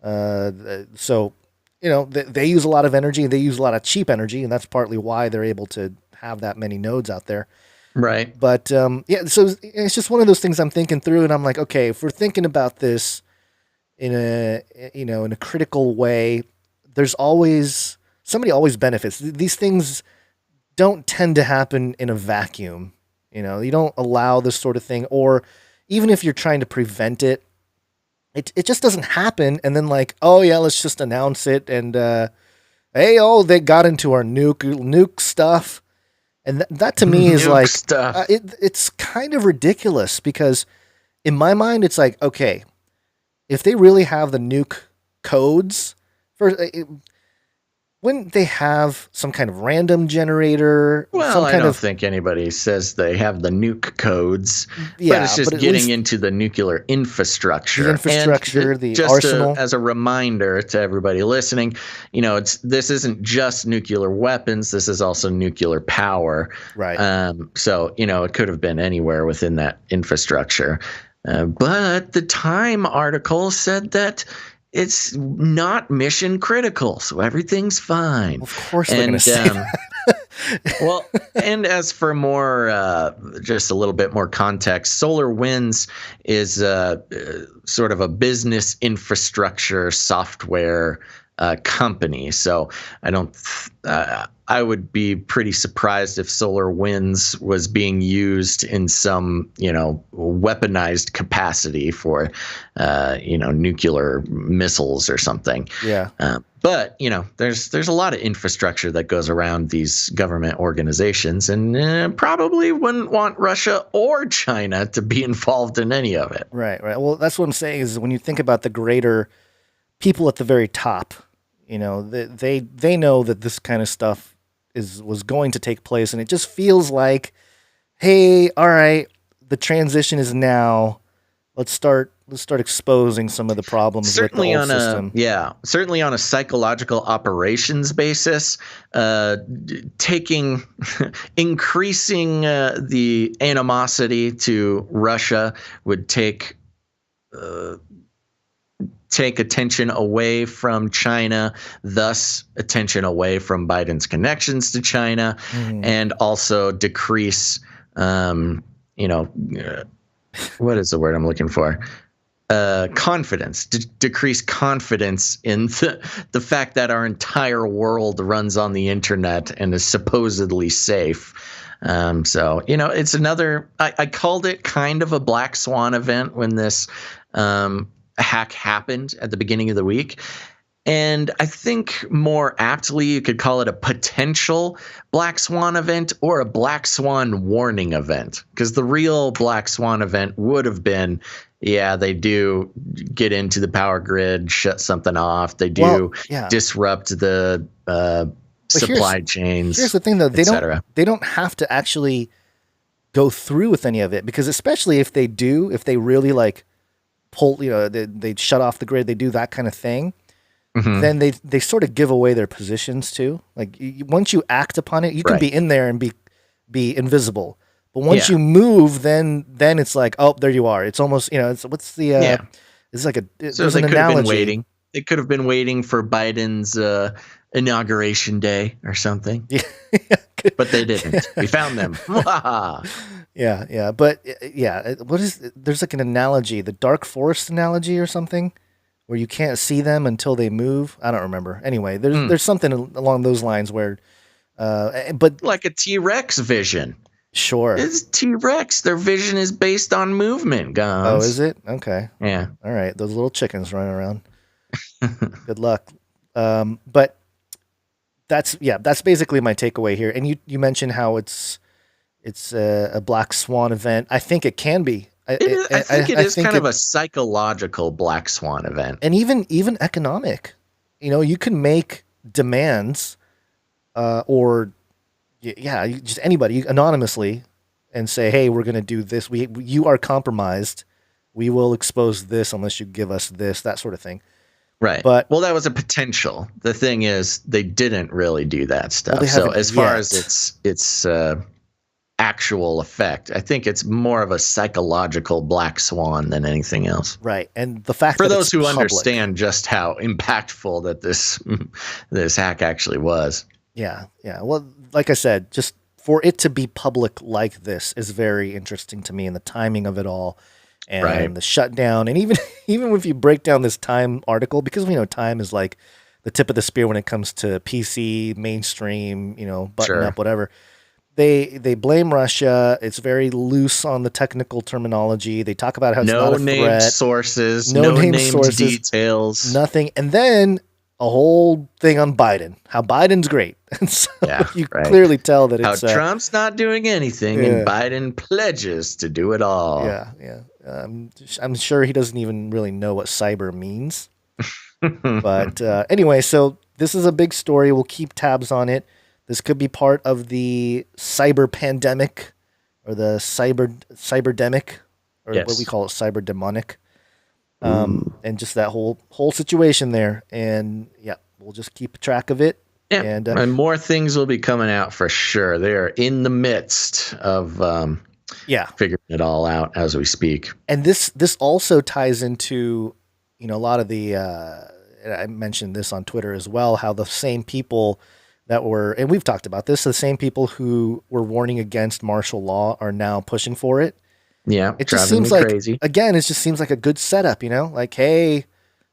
Speaker 4: So, they use a lot of energy. They use a lot of cheap energy, and that's partly why they're able to have that many nodes out there.
Speaker 1: Right.
Speaker 4: But so it's just one of those things I'm thinking through, and I'm like, okay, if we're thinking about this in a critical way, somebody always benefits. These things don't tend to happen in a vacuum. You don't allow this sort of thing, or even if you're trying to prevent it, it just doesn't happen. And then oh yeah, let's just announce it. And hey, they got into our nuke stuff. And that to me is it's kind of ridiculous, because in my mind, it's like, okay, if they really have the nuke codes, wouldn't they have some kind of random generator?
Speaker 1: Well, I don't think anybody says they have the nuke codes, but it's just getting into the nuclear infrastructure.
Speaker 4: The infrastructure,
Speaker 1: and
Speaker 4: the arsenal.
Speaker 1: As a reminder to everybody listening, this isn't just nuclear weapons. This is also nuclear power.
Speaker 4: Right.
Speaker 1: So, it could have been anywhere within that infrastructure. But the Time article said that it's not mission critical, so everything's fine.
Speaker 4: Of course they're going to say that.
Speaker 1: Well, and as for more, just a little bit more context, SolarWinds is sort of a business infrastructure software company. So I would be pretty surprised if SolarWinds was being used in some, weaponized capacity for, nuclear missiles or something.
Speaker 4: Yeah.
Speaker 1: But, there's a lot of infrastructure that goes around these government organizations, and probably wouldn't want Russia or China to be involved in any of it.
Speaker 4: Right. Well, that's what I'm saying is when you think about the greater people at the very top, they know that this kind of stuff was going to take place, and it just feels like, hey, all right, the transition is now. Let's start exposing some of the problems with the old system.
Speaker 1: Certainly on a psychological operations basis, increasing the animosity to Russia would take attention away from China, thus attention away from Biden's connections to China, and also decrease, what is the word I'm looking for? Confidence, decrease confidence in the fact that our entire world runs on the internet and is supposedly safe. So, it's another, I called it kind of a black swan event when this hack happened at the beginning of the week. And I think more aptly, you could call it a potential black swan event or a black swan warning event, because the real black swan event would have been, they do get into the power grid, shut something off. They do disrupt the supply chains. Here's
Speaker 4: the thing, though. They don't have to actually go through with any of it, because especially if they really pull, they shut off the grid, they do that kind of thing. Then they sort of give away their positions too. Once you act upon it, you can be in there and be invisible. But once you move, then it's like, oh, there you are. It's almost, it's what's the it's like
Speaker 1: so they could have been waiting. They could have been waiting for Biden's inauguration day or something. But they didn't. We found them.
Speaker 4: Yeah. But what is there's an analogy, the dark forest analogy or something, where you can't see them until they move. I don't remember. Anyway, there's something along those lines where, but
Speaker 1: like a T-Rex vision.
Speaker 4: Sure.
Speaker 1: It's T-Rex. Their vision is based on movement, guys.
Speaker 4: Oh, is it? Okay.
Speaker 1: Yeah.
Speaker 4: All right. Those little chickens running around. Good luck. But that's basically my takeaway here. And you mentioned how it's a black swan event. I think it can be.
Speaker 1: I think it is kind of a psychological black swan event,
Speaker 4: and even economic. You can make demands, or just anybody anonymously, and say, "Hey, we're going to do this. You are compromised. We will expose this unless you give us this," that sort of thing.
Speaker 1: Right. But that was a potential. The thing is, they didn't really do that stuff. So as far as it's actual effect. I think it's more of a psychological black swan than anything else.
Speaker 4: Right. And the fact
Speaker 1: for
Speaker 4: that
Speaker 1: those
Speaker 4: it's
Speaker 1: who
Speaker 4: public,
Speaker 1: understand just how impactful that this hack actually was.
Speaker 4: Yeah. Well, like I said, just for it to be public like this is very interesting to me, and the timing of it all, and the shutdown, and even if you break down this Time article, because we know Time is like the tip of the spear when it comes to PC mainstream, button up, whatever. They blame Russia. It's very loose on the technical terminology. They talk about how it's not a threat.
Speaker 1: No named sources, no named details,
Speaker 4: nothing. And then a whole thing on Biden, how Biden's great. And so you clearly tell that it's
Speaker 1: how Trump's not doing anything and Biden pledges to do it all.
Speaker 4: Yeah. I'm sure he doesn't even really know what cyber means. But anyway, so this is a big story. We'll keep tabs on it. This could be part of the cyber pandemic, or the cyberdemic, or what we call it, cyber demonic, and just that whole situation there. And we'll just keep track of it.
Speaker 1: Yeah,
Speaker 4: and
Speaker 1: more things will be coming out for sure. They are in the midst of figuring it all out as we speak.
Speaker 4: And this also ties into a lot of the. I mentioned this on Twitter as well. How the same people that were, and we've talked about this, the same people who were warning against martial law are now pushing for it.
Speaker 1: Yeah,
Speaker 4: it just seems like crazy. Again, it just seems like a good setup, like, hey,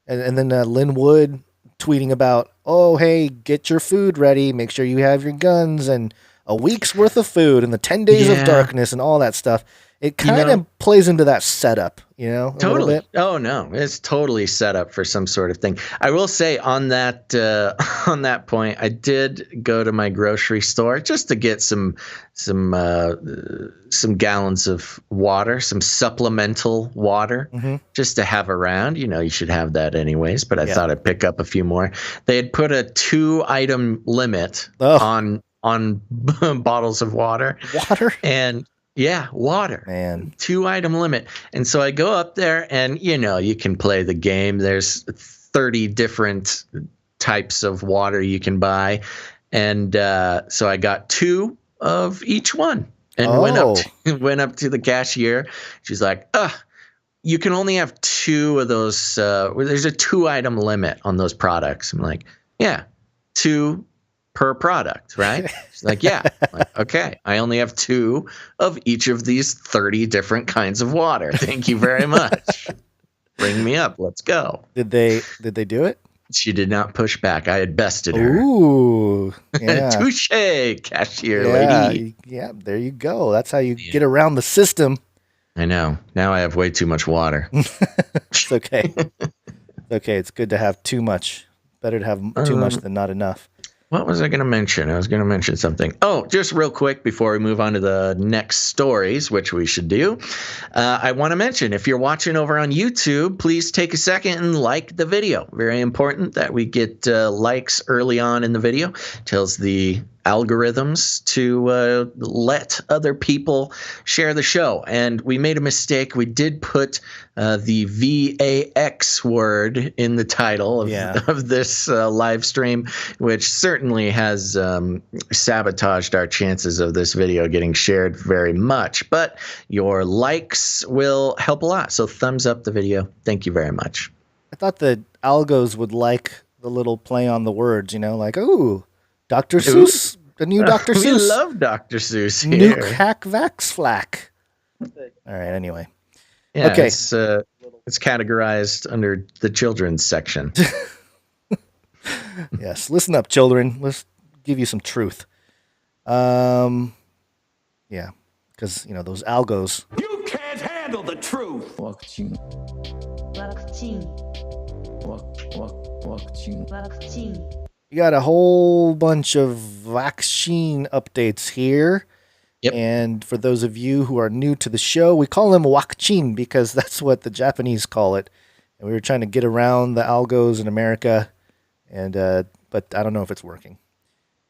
Speaker 4: and then Lynn Wood tweeting about, oh, hey, get your food ready, make sure you have your guns and a week's worth of food and the 10 days of darkness and all that stuff. It kind of plays into that setup, a little bit.
Speaker 1: Oh no, it's totally set up for some sort of thing. I will say on that point, I did go to my grocery store just to get some gallons of water, some supplemental water, just to have around. You should have that anyways, but I thought I'd pick up a few more. They had put a 2-item limit on bottles of water. And water.
Speaker 4: Man.
Speaker 1: 2-item limit. And so I go up there and, you can play the game. There's 30 different types of water you can buy. And so I got 2 of each one and went up to the cashier. She's like, you can only have 2 of those. There's a 2-item limit on those products. I'm like, 2 per product, right? She's like, yeah. I'm like, okay, I only have 2 of each of these 30 different kinds of water. Thank you very much. Bring me up. Let's go.
Speaker 4: Did they do it?
Speaker 1: She did not push back. I had bested her.
Speaker 4: Ooh. Yeah.
Speaker 1: Touche, cashier lady.
Speaker 4: Yeah, there you go. That's how you get around the system.
Speaker 1: I know. Now I have way too much water.
Speaker 4: It's okay. It's good to have too much. Better to have too much than not enough.
Speaker 1: What was I going to mention? I was going to mention something. Oh, just real quick before we move on to the next stories, which we should do. I want to mention, if you're watching over on YouTube, please take a second and like the video. Very important that we get likes early on in the video. Tells the algorithms to let other people share the show. And we made a mistake. We did put the VAX word in the title of this live stream, which certainly has sabotaged our chances of this video getting shared very much. But your likes will help a lot. So thumbs up the video. Thank you very much.
Speaker 4: I thought the algos would like the little play on the words, like, ooh, Dr. Seuss, the new Dr. Seuss.
Speaker 1: We love Dr. Seuss here.
Speaker 4: NUKE, hack, VAX, FLAK. All right, anyway.
Speaker 1: Yeah,
Speaker 4: okay.
Speaker 1: It's categorized under the children's section.
Speaker 4: Yes, listen up, children. Let's give you some truth. Yeah, because, those algos.
Speaker 9: You can't handle the truth.
Speaker 4: We got a whole bunch of vaccine updates here.
Speaker 1: Yep.
Speaker 4: And for those of you who are new to the show, we call them wakchin because that's what the Japanese call it. And we were trying to get around the algos in America, and but I don't know if it's working.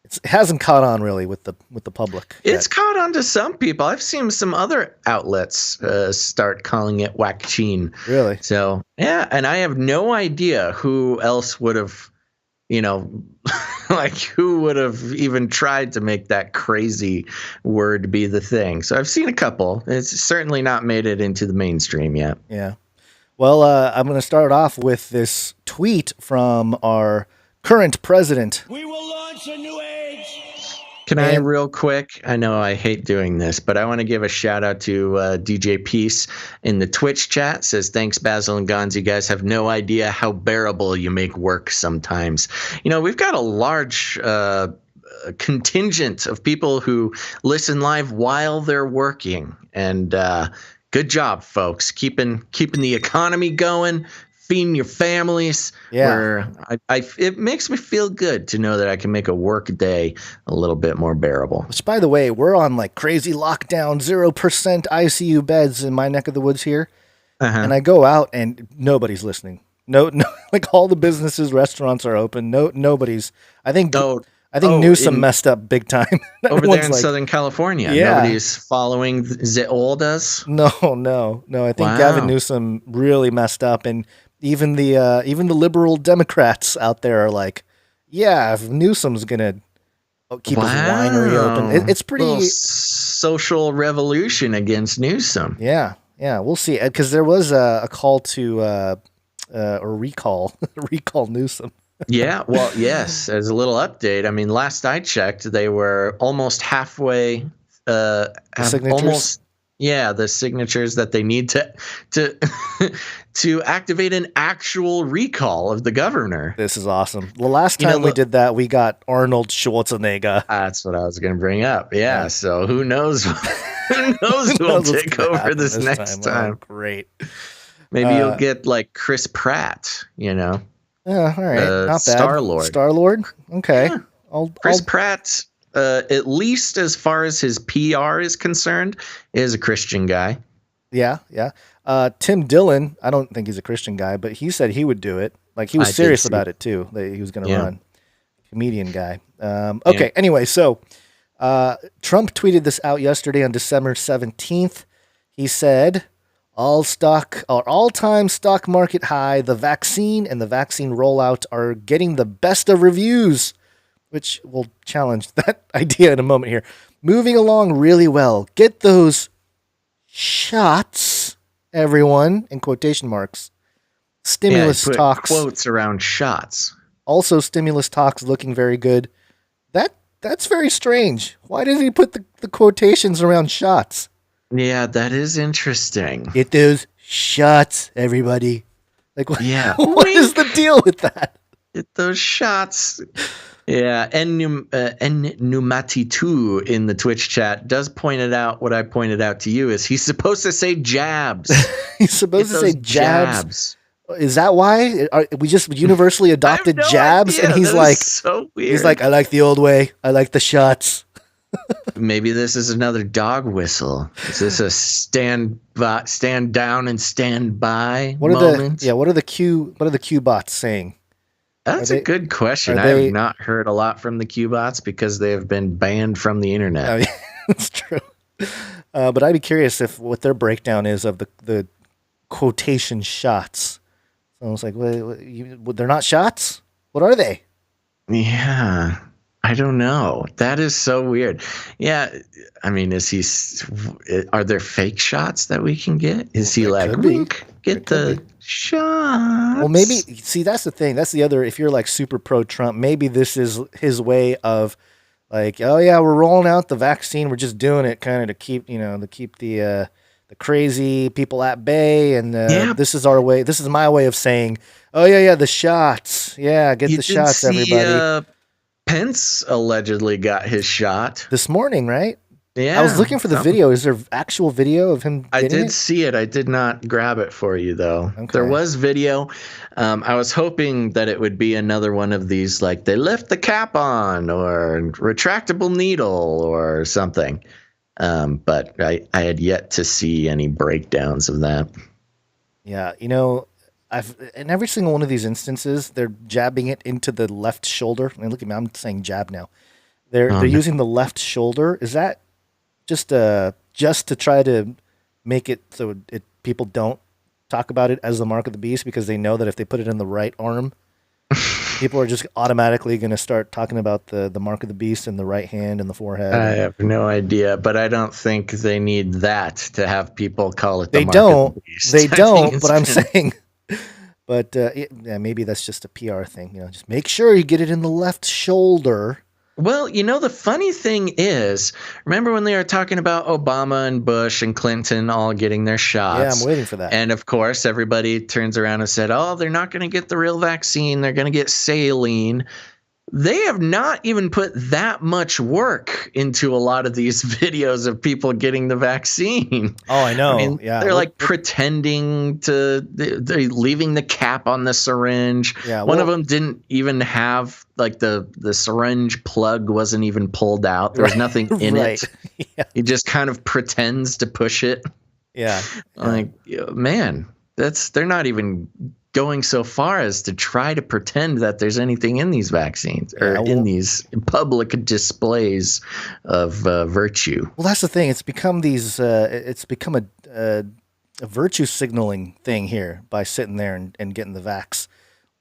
Speaker 4: It hasn't caught on really with the public.
Speaker 1: It's caught on to some people. I've seen some other outlets start calling it wakchin.
Speaker 4: Really?
Speaker 1: So yeah, and I have no idea who else would have like who would have even tried to make that crazy word be the thing? So I've seen a couple. It's certainly not made it into the mainstream yet.
Speaker 4: Yeah. Well, I'm going to start off with this tweet from our current president.
Speaker 9: We will launch a new age.
Speaker 1: Can I real quick? I know I hate doing this, but I want to give a shout out to DJ Peace in the Twitch chat. Says, thanks, Basil and Gonz. You guys have no idea how bearable you make work sometimes. We've got a large contingent of people who listen live while they're working. And good job, folks. Keeping the economy going. Feeding your families.
Speaker 4: Yeah.
Speaker 1: It makes me feel good to know that I can make a work day a little bit more bearable.
Speaker 4: Which, by the way, we're on like crazy lockdown, 0% ICU beds in my neck of the woods here. And I go out and nobody's listening. No, like all the businesses, restaurants are open. Nobody's. I think Newsom messed up big time.
Speaker 1: Over there in Southern California, nobody's following the orders.
Speaker 4: No. I think Gavin Newsom really messed up, and even the liberal Democrats out there are like, yeah, if Newsom's gonna keep his winery open, it's pretty
Speaker 1: social revolution against Newsom.
Speaker 4: Yeah, we'll see, because there was a call to or recall Newsom.
Speaker 1: Yeah, well, yes. As a little update, I mean, last I checked, they were almost halfway.
Speaker 4: Signatures?
Speaker 1: The signatures that they need to activate an actual recall of the governor.
Speaker 4: This is awesome. The last time we did that, we got Arnold Schwarzenegger.
Speaker 1: That's what I was going to bring up. Yeah. So who knows? Who knows who will take over this next time?
Speaker 4: Oh, great.
Speaker 1: Maybe you'll get like Chris Pratt.
Speaker 4: Yeah, all right. Not bad.
Speaker 1: Star-Lord.
Speaker 4: Okay.
Speaker 1: Yeah. Chris Pratt, at least as far as his PR is concerned, is a Christian guy.
Speaker 4: Yeah. Tim Dillon, I don't think he's a Christian guy, but he said he would do it. Like, he was serious about it, too, that he was going to run. Comedian guy. Anyway, so Trump tweeted this out yesterday on December 17th. He said, all-time stock market high, the vaccine and the vaccine rollout are getting the best of reviews, which we'll challenge that idea in a moment here. Moving along really well. Get those shots, everyone, in quotation marks. Stimulus talks.
Speaker 1: Quotes around shots.
Speaker 4: Also, stimulus talks looking very good. That's very strange. Why did he put the quotations around shots?
Speaker 1: Yeah, that is interesting.
Speaker 4: Get those shots, everybody. Like, what is the deal with that?
Speaker 1: Get those shots. Yeah, and Numati2 in the Twitch chat does point it out. What I pointed out to you is he's supposed to say jabs.
Speaker 4: He's supposed to say jabs. Is that why we just universally adopted jabs?
Speaker 1: Idea.
Speaker 4: And he's
Speaker 1: like, so weird.
Speaker 4: He's like, I like the old way. I like the shots.
Speaker 1: Maybe this is another dog whistle. Is this a stand down and stand by moment?
Speaker 4: What are the Q bots saying?
Speaker 1: That's a good question. I have not heard a lot from the Q bots because they have been banned from the internet.
Speaker 4: Oh, yeah, that's true. But I'd be curious what their breakdown is of the quotation shots. So I was like, they're not shots? What are they?
Speaker 1: Yeah. I don't know. That is so weird. Yeah, I mean, are there fake shots that we can get? Is he like, get the shots?
Speaker 4: Well, maybe, see, that's the thing. That's the other, if you're like super pro Trump, maybe this is his way of like, oh yeah, we're rolling out the vaccine. We're just doing it kind of to keep the crazy people at bay. And this is our way. This is my way of saying, oh yeah, the shots. Yeah, get the shots, everybody.
Speaker 1: Pence allegedly got his shot
Speaker 4: this morning, right?
Speaker 1: Yeah.
Speaker 4: I was looking for the video. Is there actual video of him getting it?
Speaker 1: I did see it. I did not grab it for you, though. Okay. There was video. I was hoping that it would be another one of these, like they lift the cap on or retractable needle or something. But I had yet to see any breakdowns of that.
Speaker 4: Yeah, in every single one of these instances, they're jabbing it into the left shoulder. I mean, look at me, I'm saying jab now. They're using the left shoulder. Is that just to try to make it so people don't talk about it as the mark of the beast because they know that if they put it in the right arm, People are just automatically going to start talking about the mark of the beast in the right hand and the forehead.
Speaker 1: I have no idea, but I don't think they need that to have people call it the
Speaker 4: They
Speaker 1: mark
Speaker 4: don't.
Speaker 1: of the beast.
Speaker 4: They
Speaker 1: I think
Speaker 4: don't.
Speaker 1: it's
Speaker 4: But I'm
Speaker 1: been-
Speaker 4: saying. But yeah, maybe that's just a PR thing. Just make sure you get it in the left shoulder.
Speaker 1: Well, the funny thing is, remember when they were talking about Obama and Bush and Clinton all getting their shots?
Speaker 4: Yeah, I'm waiting for that.
Speaker 1: And of course, everybody turns around and said, oh, they're not going to get the real vaccine. They're going to get saline. They have not even put that much work into a lot of these videos of people getting the vaccine.
Speaker 4: Oh, I know.
Speaker 1: I mean,
Speaker 4: Yeah,
Speaker 1: they're like pretending they're leaving the cap on the syringe.
Speaker 4: Yeah,
Speaker 1: One of them didn't even have like the syringe plug wasn't even pulled out. There was nothing in
Speaker 4: right.
Speaker 1: it.
Speaker 4: Yeah.
Speaker 1: He just kind of pretends to push it.
Speaker 4: Yeah.
Speaker 1: Like, man, they're not even going so far as to try to pretend that there's anything in these vaccines or in these public displays of virtue.
Speaker 4: Well, that's the thing. It's become a virtue signaling thing here by sitting there and getting the vax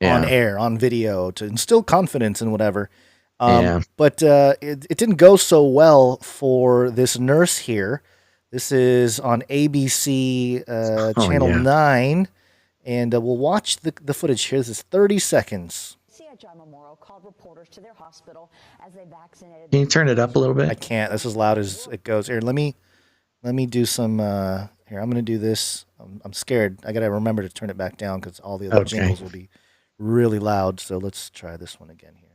Speaker 4: on air, on video to instill confidence and whatever. But it didn't go so well for this nurse here. This is on ABC Channel 9. And we'll watch the footage here. This is 30 seconds.
Speaker 10: CHI Memorial called reporters to their hospital as they vaccinated.
Speaker 1: Can you turn it up a little bit?
Speaker 4: I can't. That's as loud as it goes. Here, let me do some. Here, I'm going to do this. I'm scared. I got to remember to turn it back down because all the other jingles will be really loud. So let's try this one again here.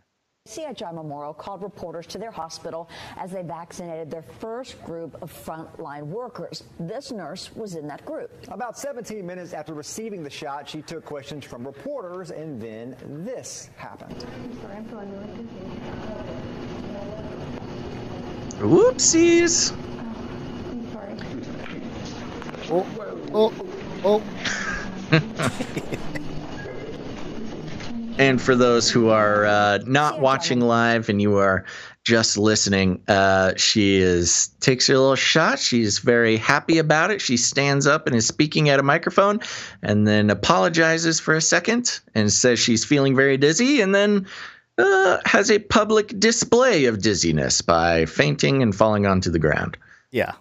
Speaker 10: CHI Memorial called reporters to their hospital as they vaccinated their first group of frontline workers. This nurse was in that group.
Speaker 11: About 17 minutes after receiving the shot, she took questions from reporters, and then this happened.
Speaker 1: Whoopsies.
Speaker 4: Oh.
Speaker 1: And for those who are not watching live and you are just listening, she takes her little shot. She's very happy about it. She stands up and is speaking at a microphone and then apologizes for a second and says she's feeling very dizzy and then has a public display of dizziness by fainting and falling onto the ground.
Speaker 4: Yeah.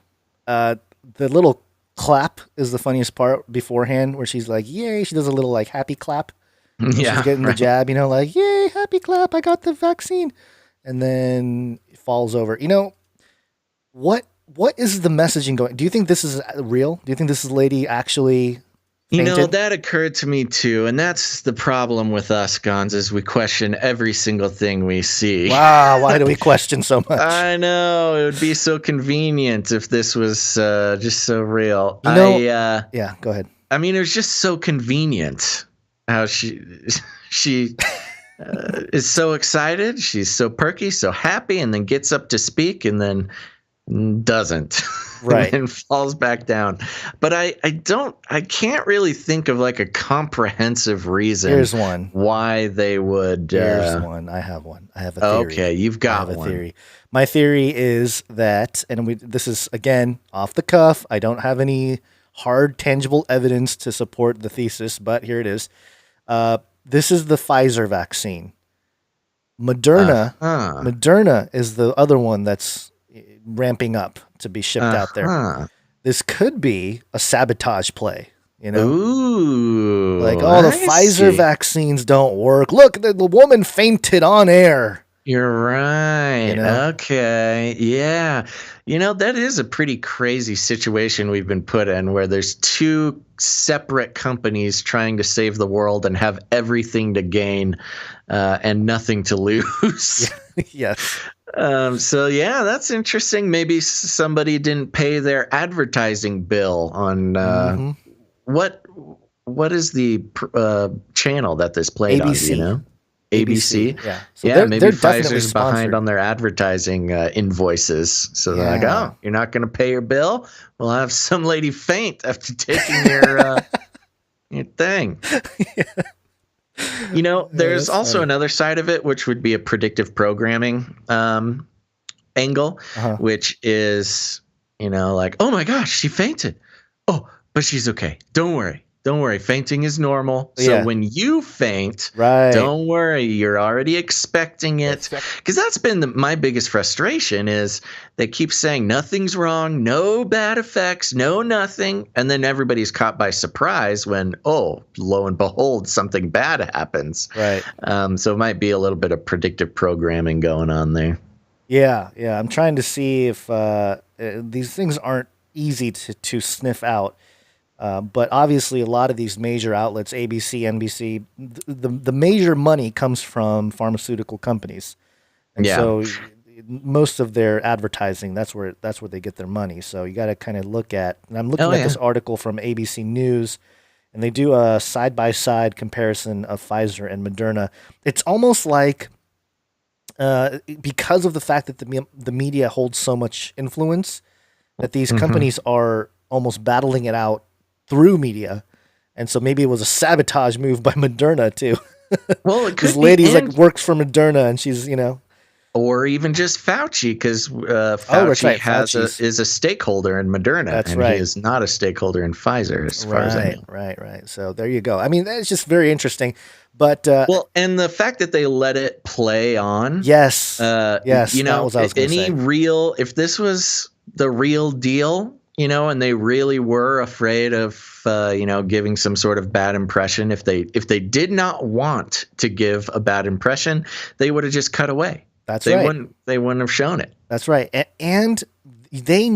Speaker 4: The little clap is the funniest part beforehand where she's like, yay. She does a little like happy clap.
Speaker 1: Yeah,
Speaker 4: she's getting the jab, like, yay, happy clap, I got the vaccine. And then it falls over. What is the messaging going? Do you think this is real? Do you think this lady actually fainted?
Speaker 1: That occurred to me too. And that's the problem with us, Gons, is we question every single thing we see.
Speaker 4: Wow, why do we question so much?
Speaker 1: I know. It would be so convenient if this was just so real.
Speaker 4: Yeah, go ahead.
Speaker 1: I mean, it was just so convenient. How she is so excited. She's so perky, so happy, and then gets up to speak and then doesn't.
Speaker 4: Right.
Speaker 1: And falls back down. But I can't really think of like a comprehensive reason.
Speaker 4: Here's one.
Speaker 1: Why they would.
Speaker 4: Here's one. I have one. I have a theory.
Speaker 1: Okay, you've got
Speaker 4: one.
Speaker 1: one.
Speaker 4: Theory. My theory is that, and this is, again, off the cuff. I don't have any hard, tangible evidence to support the thesis, but here it is. This is the Pfizer vaccine. Moderna is the other one that's ramping up to be shipped out there. This could be a sabotage play.
Speaker 1: Ooh,
Speaker 4: like, the Pfizer vaccines don't work. Look, the woman fainted on air.
Speaker 1: You're right. Okay. Yeah. That is a pretty crazy situation we've been put in where there's two separate companies trying to save the world and have everything to gain and nothing to lose.
Speaker 4: Yes.
Speaker 1: So, yeah, that's interesting. Maybe somebody didn't pay their advertising bill on what is the channel that this played
Speaker 4: ABC.
Speaker 1: on, ABC.
Speaker 4: Yeah. So
Speaker 1: Maybe
Speaker 4: they're
Speaker 1: Pfizer's behind on their advertising invoices. So they're like, oh, you're not going to pay your bill? We'll have some lady faint after taking your thing. There's also another side of it, which would be a predictive programming angle, which is, like, oh my gosh, she fainted. Oh, but she's okay. Don't worry. don't worry, fainting is normal. So when you faint, don't worry, you're already expecting it. Because that's been my biggest frustration is they keep saying nothing's wrong, no bad effects, no nothing. And then everybody's caught by surprise when, oh, lo and behold, something bad happens.
Speaker 4: Right.
Speaker 1: So it might be a little bit of predictive programming going on there.
Speaker 4: Yeah. I'm trying to see if these things aren't easy to sniff out. But obviously, a lot of these major outlets, ABC, NBC, the major money comes from pharmaceutical companies, and so most of their advertising that's where they get their money. So you got to kind of look at. And I'm looking at this article from ABC News, and they do a side-by-side comparison of Pfizer and Moderna. It's almost like because of the fact that the media holds so much influence, that these companies are almost battling it out through media, and so maybe it was a sabotage move by Moderna too.
Speaker 1: Well, it could
Speaker 4: this lady's like works for Moderna, and she's
Speaker 1: or even just Fauci, because Fauci is a stakeholder in Moderna, and he is not a stakeholder in Pfizer, as far as I know.
Speaker 4: Right. So there you go. I mean, that's just very interesting. But
Speaker 1: and the fact that they let it play on,
Speaker 4: yes,
Speaker 1: you know, if this was the real deal. You know, and they really were afraid of, giving some sort of bad impression. If they did not want to give a bad impression, they would have just cut away.
Speaker 4: That's right.
Speaker 1: They wouldn't have shown it.
Speaker 4: That's right. And they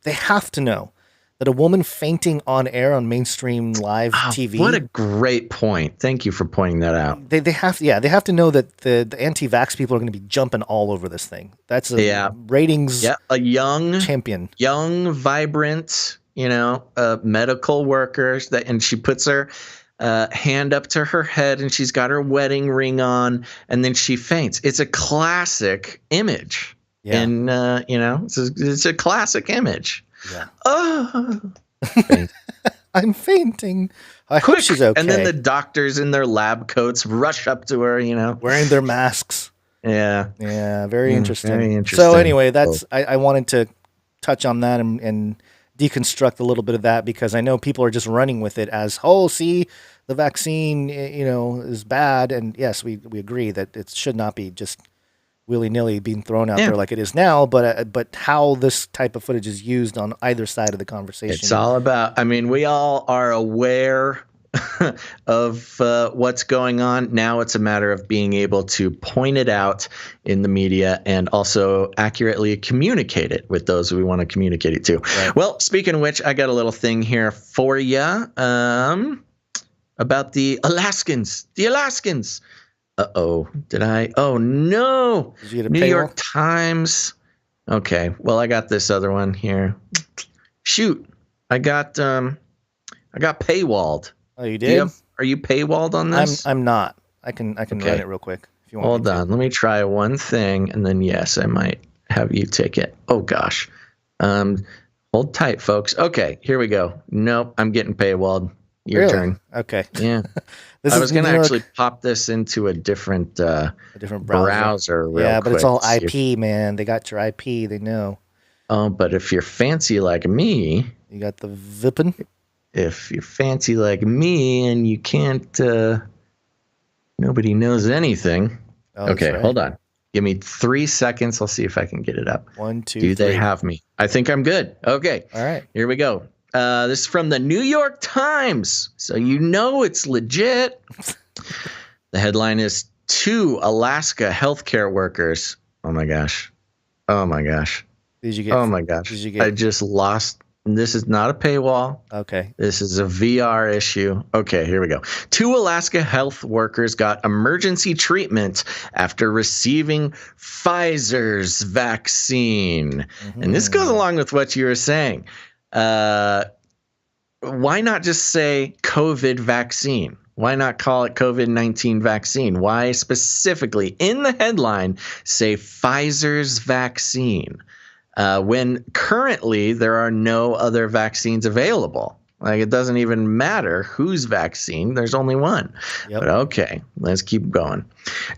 Speaker 4: have to know that a woman fainting on air on mainstream live TV.
Speaker 1: What a great point. Thank you for pointing that out.
Speaker 4: They have to know that the anti-vax people are going to be jumping all over this thing. That's a ratings
Speaker 1: a young
Speaker 4: champion.
Speaker 1: Young, vibrant, medical workers and she puts her hand up to her head and she's got her wedding ring on and then she faints. It's a classic image. Yeah. And it's a classic image.
Speaker 4: Yeah.
Speaker 1: Oh,
Speaker 4: I'm fainting. I hope she's okay.
Speaker 1: And then the doctors in their lab coats rush up to her,
Speaker 4: wearing their masks.
Speaker 1: Yeah.
Speaker 4: Yeah. Very interesting.
Speaker 1: Very interesting.
Speaker 4: So anyway, I wanted to touch on that and deconstruct a little bit of that because I know people are just running with it as, see, the vaccine, is bad. And yes, we agree that it should not be just willy-nilly being thrown out there like it is now, but how this type of footage is used on either side of the conversation.
Speaker 1: It's all about, we all are aware of what's going on. Now it's a matter of being able to point it out in the media and also accurately communicate it with those we want to communicate it to. Right. Well, speaking of which, I got a little thing here for you about the Alaskans. The Alaskans. Uh-oh. Did I? Oh, no.
Speaker 4: Did you get a
Speaker 1: New York Times. Okay. Well, I got this other one here. Shoot. I got paywalled.
Speaker 4: Oh, you did?
Speaker 1: Are you paywalled on this?
Speaker 4: I'm not. I can run it real quick if you want.
Speaker 1: Hold on. Let me try one thing, and then, yes, I might have you take it. Oh, gosh. Hold tight, folks. Okay. Here we go. Nope. I'm getting paywalled. Your turn.
Speaker 4: Okay.
Speaker 1: Yeah. I was going to actually pop this into a different browser real
Speaker 4: quick. But it's all IP,
Speaker 1: if,
Speaker 4: man. They got your IP. They know.
Speaker 1: Oh, but if you're fancy like me.
Speaker 4: You got the VPN?
Speaker 1: If you're fancy like me and you can't, nobody knows anything.
Speaker 4: Oh,
Speaker 1: okay, hold on. Give me 3 seconds. I'll see if I can get it up.
Speaker 4: 1, 2, 3.
Speaker 1: Do they have me? I think I'm good. Okay.
Speaker 4: All right.
Speaker 1: Here we go. This is from the New York Times, so it's legit. The headline is 2 Alaska healthcare workers. Oh my gosh.
Speaker 4: Did you get?
Speaker 1: Oh my gosh. I just lost. This is not a paywall.
Speaker 4: Okay.
Speaker 1: This is a VR issue. Okay, here we go. 2 Alaska health workers got emergency treatment after receiving Pfizer's vaccine. Mm-hmm. And this goes along with what you were saying. Why not just say COVID vaccine? Why not call it COVID-19 vaccine? Why specifically in the headline say Pfizer's vaccine when currently there are no other vaccines available? Like, it doesn't even matter whose vaccine. There's only one. But okay, let's keep going.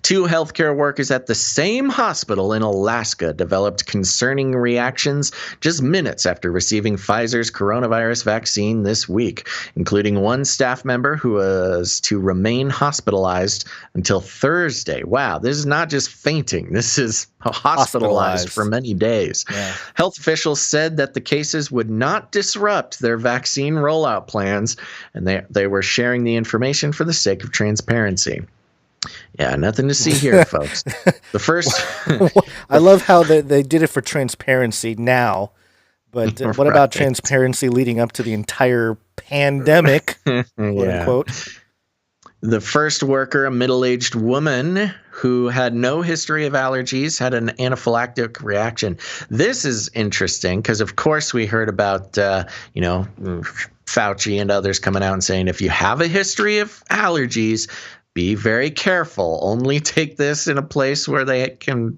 Speaker 1: 2 healthcare workers at the same hospital in Alaska developed concerning reactions just minutes after receiving Pfizer's coronavirus vaccine this week, including one staff member who was to remain hospitalized until Thursday. Wow, this is not just fainting. This is hospitalized for many days. Yeah. Health officials said that the cases would not disrupt their vaccine rollout plans, and they were sharing the information for the sake of transparency. Yeah, nothing to see here, folks. The first...
Speaker 4: I love how they did it for transparency now, but what about transparency leading up to the entire pandemic, quote unquote?
Speaker 1: The first worker, a middle-aged woman who had no history of allergies, had an anaphylactic reaction. This is interesting because, of course, we heard about, Fauci and others coming out and saying, if you have a history of allergies, be very careful. Only take this in a place where they can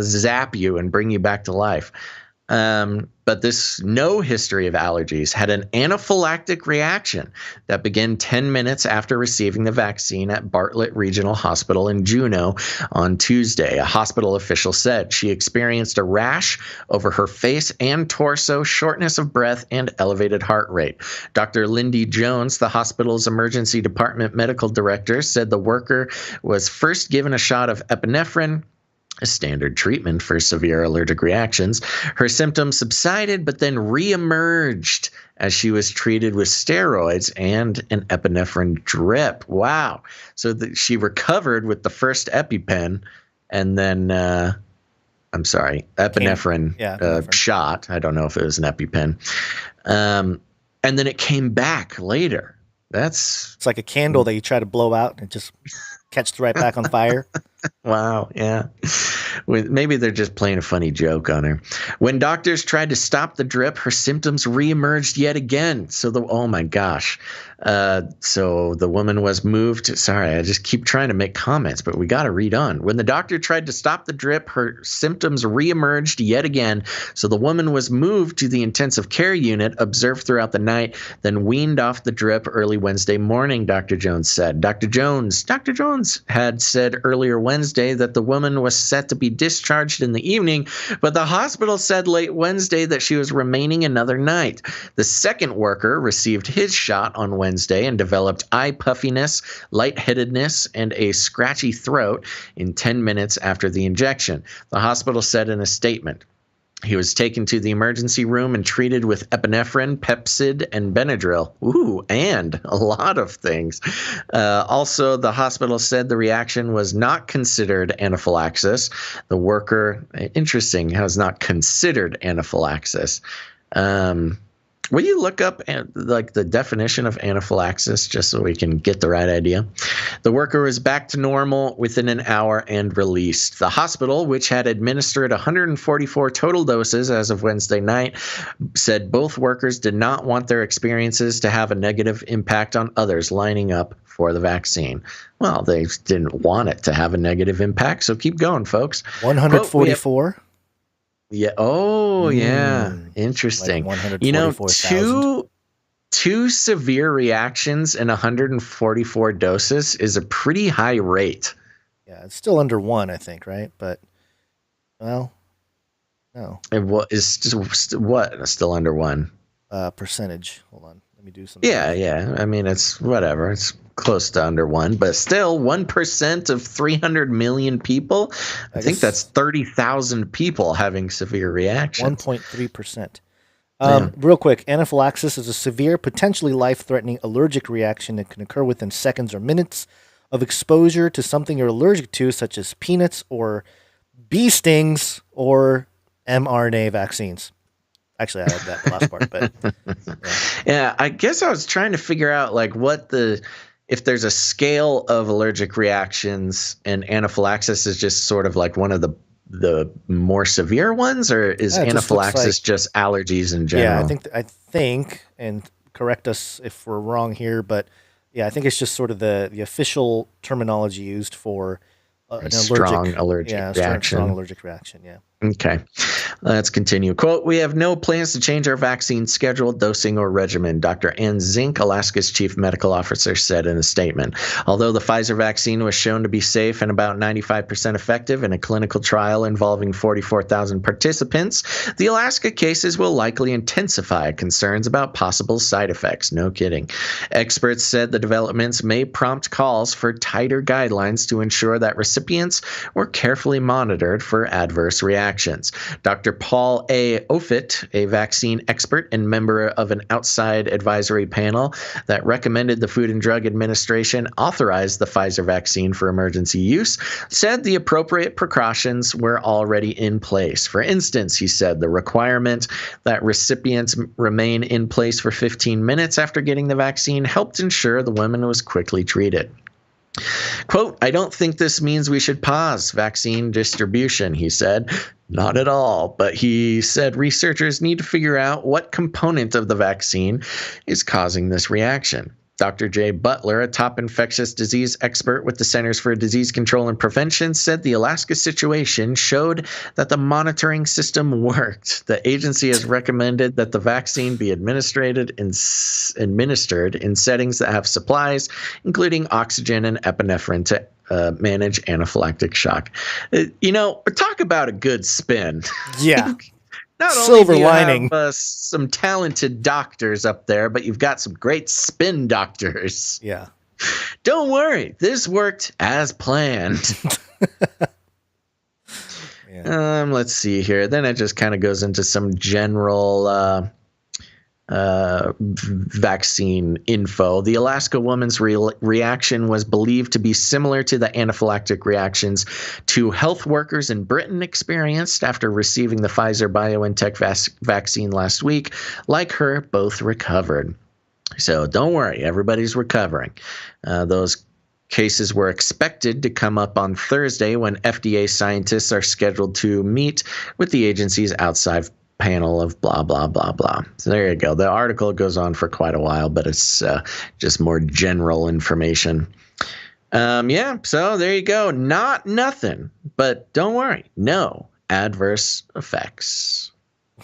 Speaker 1: zap you and bring you back to life. But this no history of allergies had an anaphylactic reaction that began 10 minutes after receiving the vaccine at Bartlett Regional Hospital in Juneau on Tuesday. A hospital official said she experienced a rash over her face and torso, shortness of breath, and elevated heart rate. Dr. Lindy Jones, the hospital's emergency department medical director, said the worker was first given a shot of epinephrine, a standard treatment for severe allergic reactions. Her symptoms subsided, but then reemerged as she was treated with steroids and an epinephrine drip. Wow. So she recovered with the first EpiPen and then, epinephrine shot. I don't know if it was an EpiPen. And then it came back later. It's
Speaker 4: like a candle that you try to blow out and it just catches right back on fire.
Speaker 1: Wow, yeah. Maybe they're just playing a funny joke on her. When doctors tried to stop the drip, her symptoms reemerged yet again. Oh my gosh. So the woman was moved. Sorry, I just keep trying to make comments, but we got to read on. When the doctor tried to stop the drip, her symptoms reemerged yet again. So the woman was moved to the intensive care unit, observed throughout the night, then weaned off the drip early Wednesday morning, Dr. Jones said. Dr. Jones had said earlier Wednesday that the woman was set to be discharged in the evening, but the hospital said late Wednesday that she was remaining another night. The second worker received his shot on Wednesday and developed eye puffiness, lightheadedness, and a scratchy throat in 10 minutes after the injection. The hospital said in a statement. He was taken to the emergency room and treated with epinephrine, Pepcid, and Benadryl. Ooh, and a lot of things. Also, the hospital said the reaction was not considered anaphylaxis. The worker, interesting, has not considered anaphylaxis. Will you look up the definition of anaphylaxis just so we can get the right idea? The worker was back to normal within an hour and released. The hospital, which had administered 144 total doses as of Wednesday night, said both workers did not want their experiences to have a negative impact on others lining up for the vaccine. Well, they didn't want it to have a negative impact, so keep going, folks.
Speaker 4: 144?
Speaker 1: Yeah. Oh, yeah. Interesting.
Speaker 4: Like
Speaker 1: two severe reactions in 144 doses is a pretty high rate.
Speaker 4: Yeah, it's still under 1, I think, right? But, well, no.
Speaker 1: It's still under 1?
Speaker 4: Percentage. Hold on. Let me do some.
Speaker 1: Yeah. I mean, it's whatever. It's close to under 1, but still 1% of 300 million people. I think that's 30,000 people having severe reactions.
Speaker 4: 1.3%. Real quick, anaphylaxis is a severe, potentially life-threatening allergic reaction that can occur within seconds or minutes of exposure to something you're allergic to, such as peanuts or bee stings or mRNA vaccines. Actually, I had that last part, but
Speaker 1: yeah, I guess I was trying to figure out if there's a scale of allergic reactions and anaphylaxis is just sort of like one of the more severe ones, or is anaphylaxis just allergies in general?
Speaker 4: Yeah, I think, and correct us if we're wrong here, but yeah, I think it's just sort of the official terminology used for an
Speaker 1: strong allergic reaction.
Speaker 4: Strong allergic reaction. Yeah.
Speaker 1: Okay, let's continue. Quote, we have no plans to change our vaccine schedule, dosing, or regimen, Dr. Ann Zink, Alaska's chief medical officer, said in a statement. Although the Pfizer vaccine was shown to be safe and about 95% effective in a clinical trial involving 44,000 participants, the Alaska cases will likely intensify concerns about possible side effects. No kidding. Experts said the developments may prompt calls for tighter guidelines to ensure that recipients were carefully monitored for adverse reactions. Dr. Paul A. Offit, a vaccine expert and member of an outside advisory panel that recommended the Food and Drug Administration authorize the Pfizer vaccine for emergency use, said the appropriate precautions were already in place. For instance, he said the requirement that recipients remain in place for 15 minutes after getting the vaccine helped ensure the woman was quickly treated. Quote, I don't think this means we should pause vaccine distribution, he said. Not at all. But he said researchers need to figure out what component of the vaccine is causing this reaction. Dr. Jay Butler, a top infectious disease expert with the Centers for Disease Control and Prevention, said the Alaska situation showed that the monitoring system worked. The agency has recommended that the vaccine be administered in settings that have supplies, including oxygen and epinephrine, to manage anaphylactic shock. Talk about a good spin.
Speaker 4: Yeah.
Speaker 1: Not
Speaker 4: Silver
Speaker 1: only do you
Speaker 4: lining.
Speaker 1: have some talented doctors up there, but you've got some great spin doctors.
Speaker 4: Yeah.
Speaker 1: Don't worry, this worked as planned.
Speaker 4: Yeah.
Speaker 1: Let's see here. Then it just kind of goes into some general vaccine info. The Alaska woman's reaction was believed to be similar to the anaphylactic reactions to health workers in Britain experienced after receiving the Pfizer-BioNTech vaccine last week. Like her, both recovered. So don't worry, everybody's recovering. Those cases were expected to come up on Thursday when FDA scientists are scheduled to meet with the agency's outside panel of blah, blah, blah, blah. So there you go. The article goes on for quite a while, but it's just more general information. So there you go. Nothing, but don't worry. No adverse effects.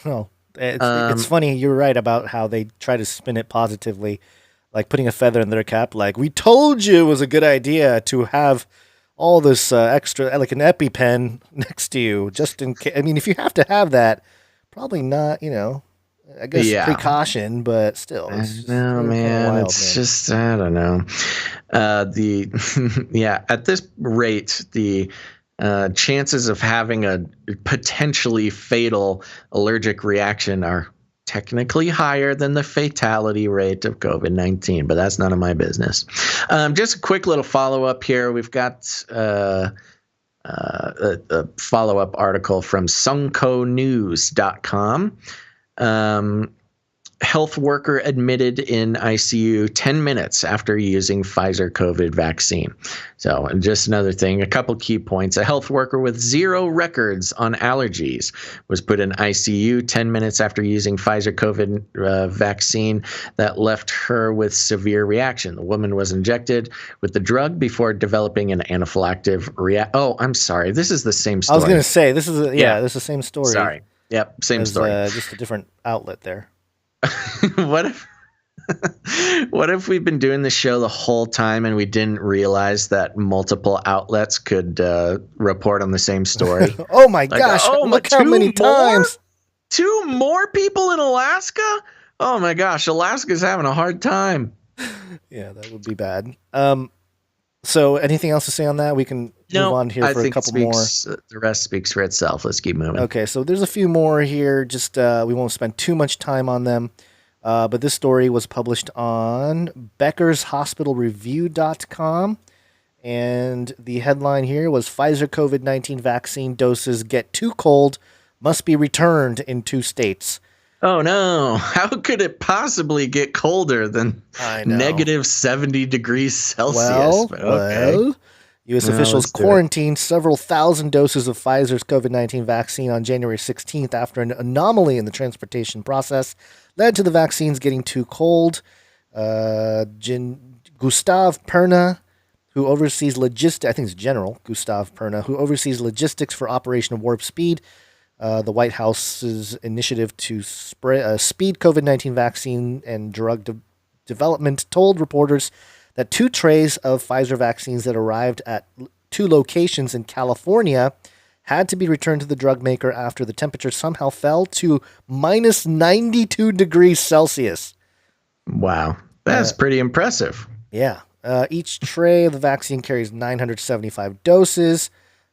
Speaker 4: Well, it's funny. You're right about how they try to spin it positively, like putting a feather in their cap. Like, we told you it was a good idea to have all this extra, like an EpiPen next to you, just in case. I mean, if you have to have that, probably not, I guess precaution, but still.
Speaker 1: No, man, it's just, I don't know. At this rate, the chances of having a potentially fatal allergic reaction are technically higher than the fatality rate of COVID-19, but that's none of my business. Just a quick little follow-up here. We've got a follow-up article from sunconews.com. Health worker admitted in ICU 10 minutes after using Pfizer COVID vaccine. So just another thing, a couple key points. A health worker with 0 records on allergies was put in ICU 10 minutes after using Pfizer COVID vaccine that left her with severe reaction. The woman was injected with the drug before developing an anaphylactic reaction. Oh, I'm sorry. This is the same story.
Speaker 4: I was going to say, this is this is the same story.
Speaker 1: Sorry. Yep, same story.
Speaker 4: Just a different outlet there.
Speaker 1: What if we've been doing this show the whole time and we didn't realize that multiple outlets could report on the same story?
Speaker 4: Oh my gosh! Look how many times.
Speaker 1: 2 more people in Alaska? Oh my gosh! Alaska's having a hard time.
Speaker 4: Yeah, that would be bad. So anything else to say on that? We can move on here for a couple more.
Speaker 1: The rest speaks for itself. Let's keep moving.
Speaker 4: Okay, so there's a few more here. Just we won't spend too much time on them. But this story was published on BeckersHospitalReview.com. And the headline here was Pfizer COVID-19 vaccine doses get too cold, must be returned in 2 states.
Speaker 1: Oh, no. How could it possibly get colder than negative 70 degrees Celsius?
Speaker 4: Well, U.S. officials quarantined several thousand doses of Pfizer's COVID-19 vaccine on January 16th after an anomaly in the transportation process led to the vaccines getting too cold. Gustav Perna, who oversees logistics, I think it's General Gustav Perna, who oversees logistics for Operation Warp Speed, the White House's initiative to speed COVID-19 vaccine and drug development told reporters that 2 trays of Pfizer vaccines that arrived at 2 locations in California had to be returned to the drug maker after the temperature somehow fell to minus 92 degrees Celsius.
Speaker 1: Wow. That's pretty impressive.
Speaker 4: Yeah. Each tray of the vaccine carries 975 doses.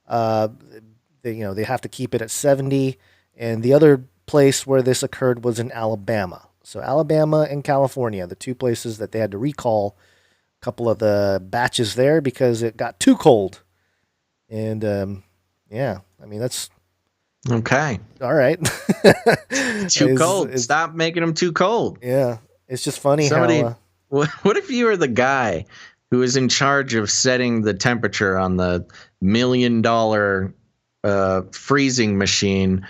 Speaker 4: They have to keep it at 70. And the other place where this occurred was in Alabama. So Alabama and California, the 2 places that they had to recall a couple of the batches there because it got too cold. And that's
Speaker 1: okay.
Speaker 4: All right.
Speaker 1: Too cold. Stop making them too cold.
Speaker 4: Yeah. It's just funny
Speaker 1: what if you were the guy who was in charge of setting the temperature on the $1 million freezing machine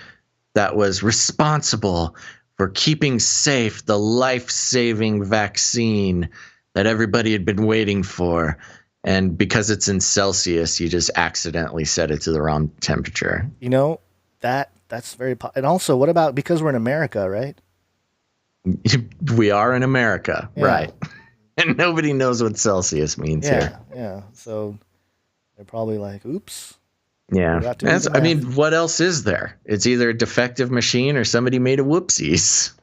Speaker 1: that was responsible for keeping safe the life-saving vaccine that everybody had been waiting for. And because it's in Celsius, you just accidentally set it to the wrong temperature.
Speaker 4: That's very and also, what about because we're in America, right?
Speaker 1: We are in America, right? And nobody knows what Celsius means here.
Speaker 4: Yeah. So they're probably like, oops.
Speaker 1: Yeah. What else is there? It's either a defective machine or somebody made a whoopsies.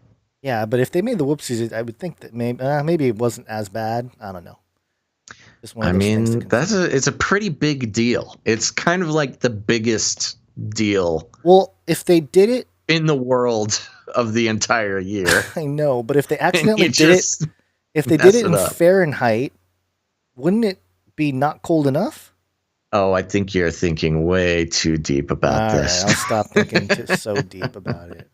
Speaker 4: Yeah, but if they made the whoopsies, I would think that maybe it wasn't as bad. I don't know.
Speaker 1: It's a pretty big deal. It's kind of like the biggest deal.
Speaker 4: Well, if they did it
Speaker 1: in the world of the entire year.
Speaker 4: I know, but if they accidentally did it in Fahrenheit, wouldn't it be not cold enough?
Speaker 1: Oh, I think you're thinking way too deep about this.
Speaker 4: Right, I'll stop thinking so deep about it.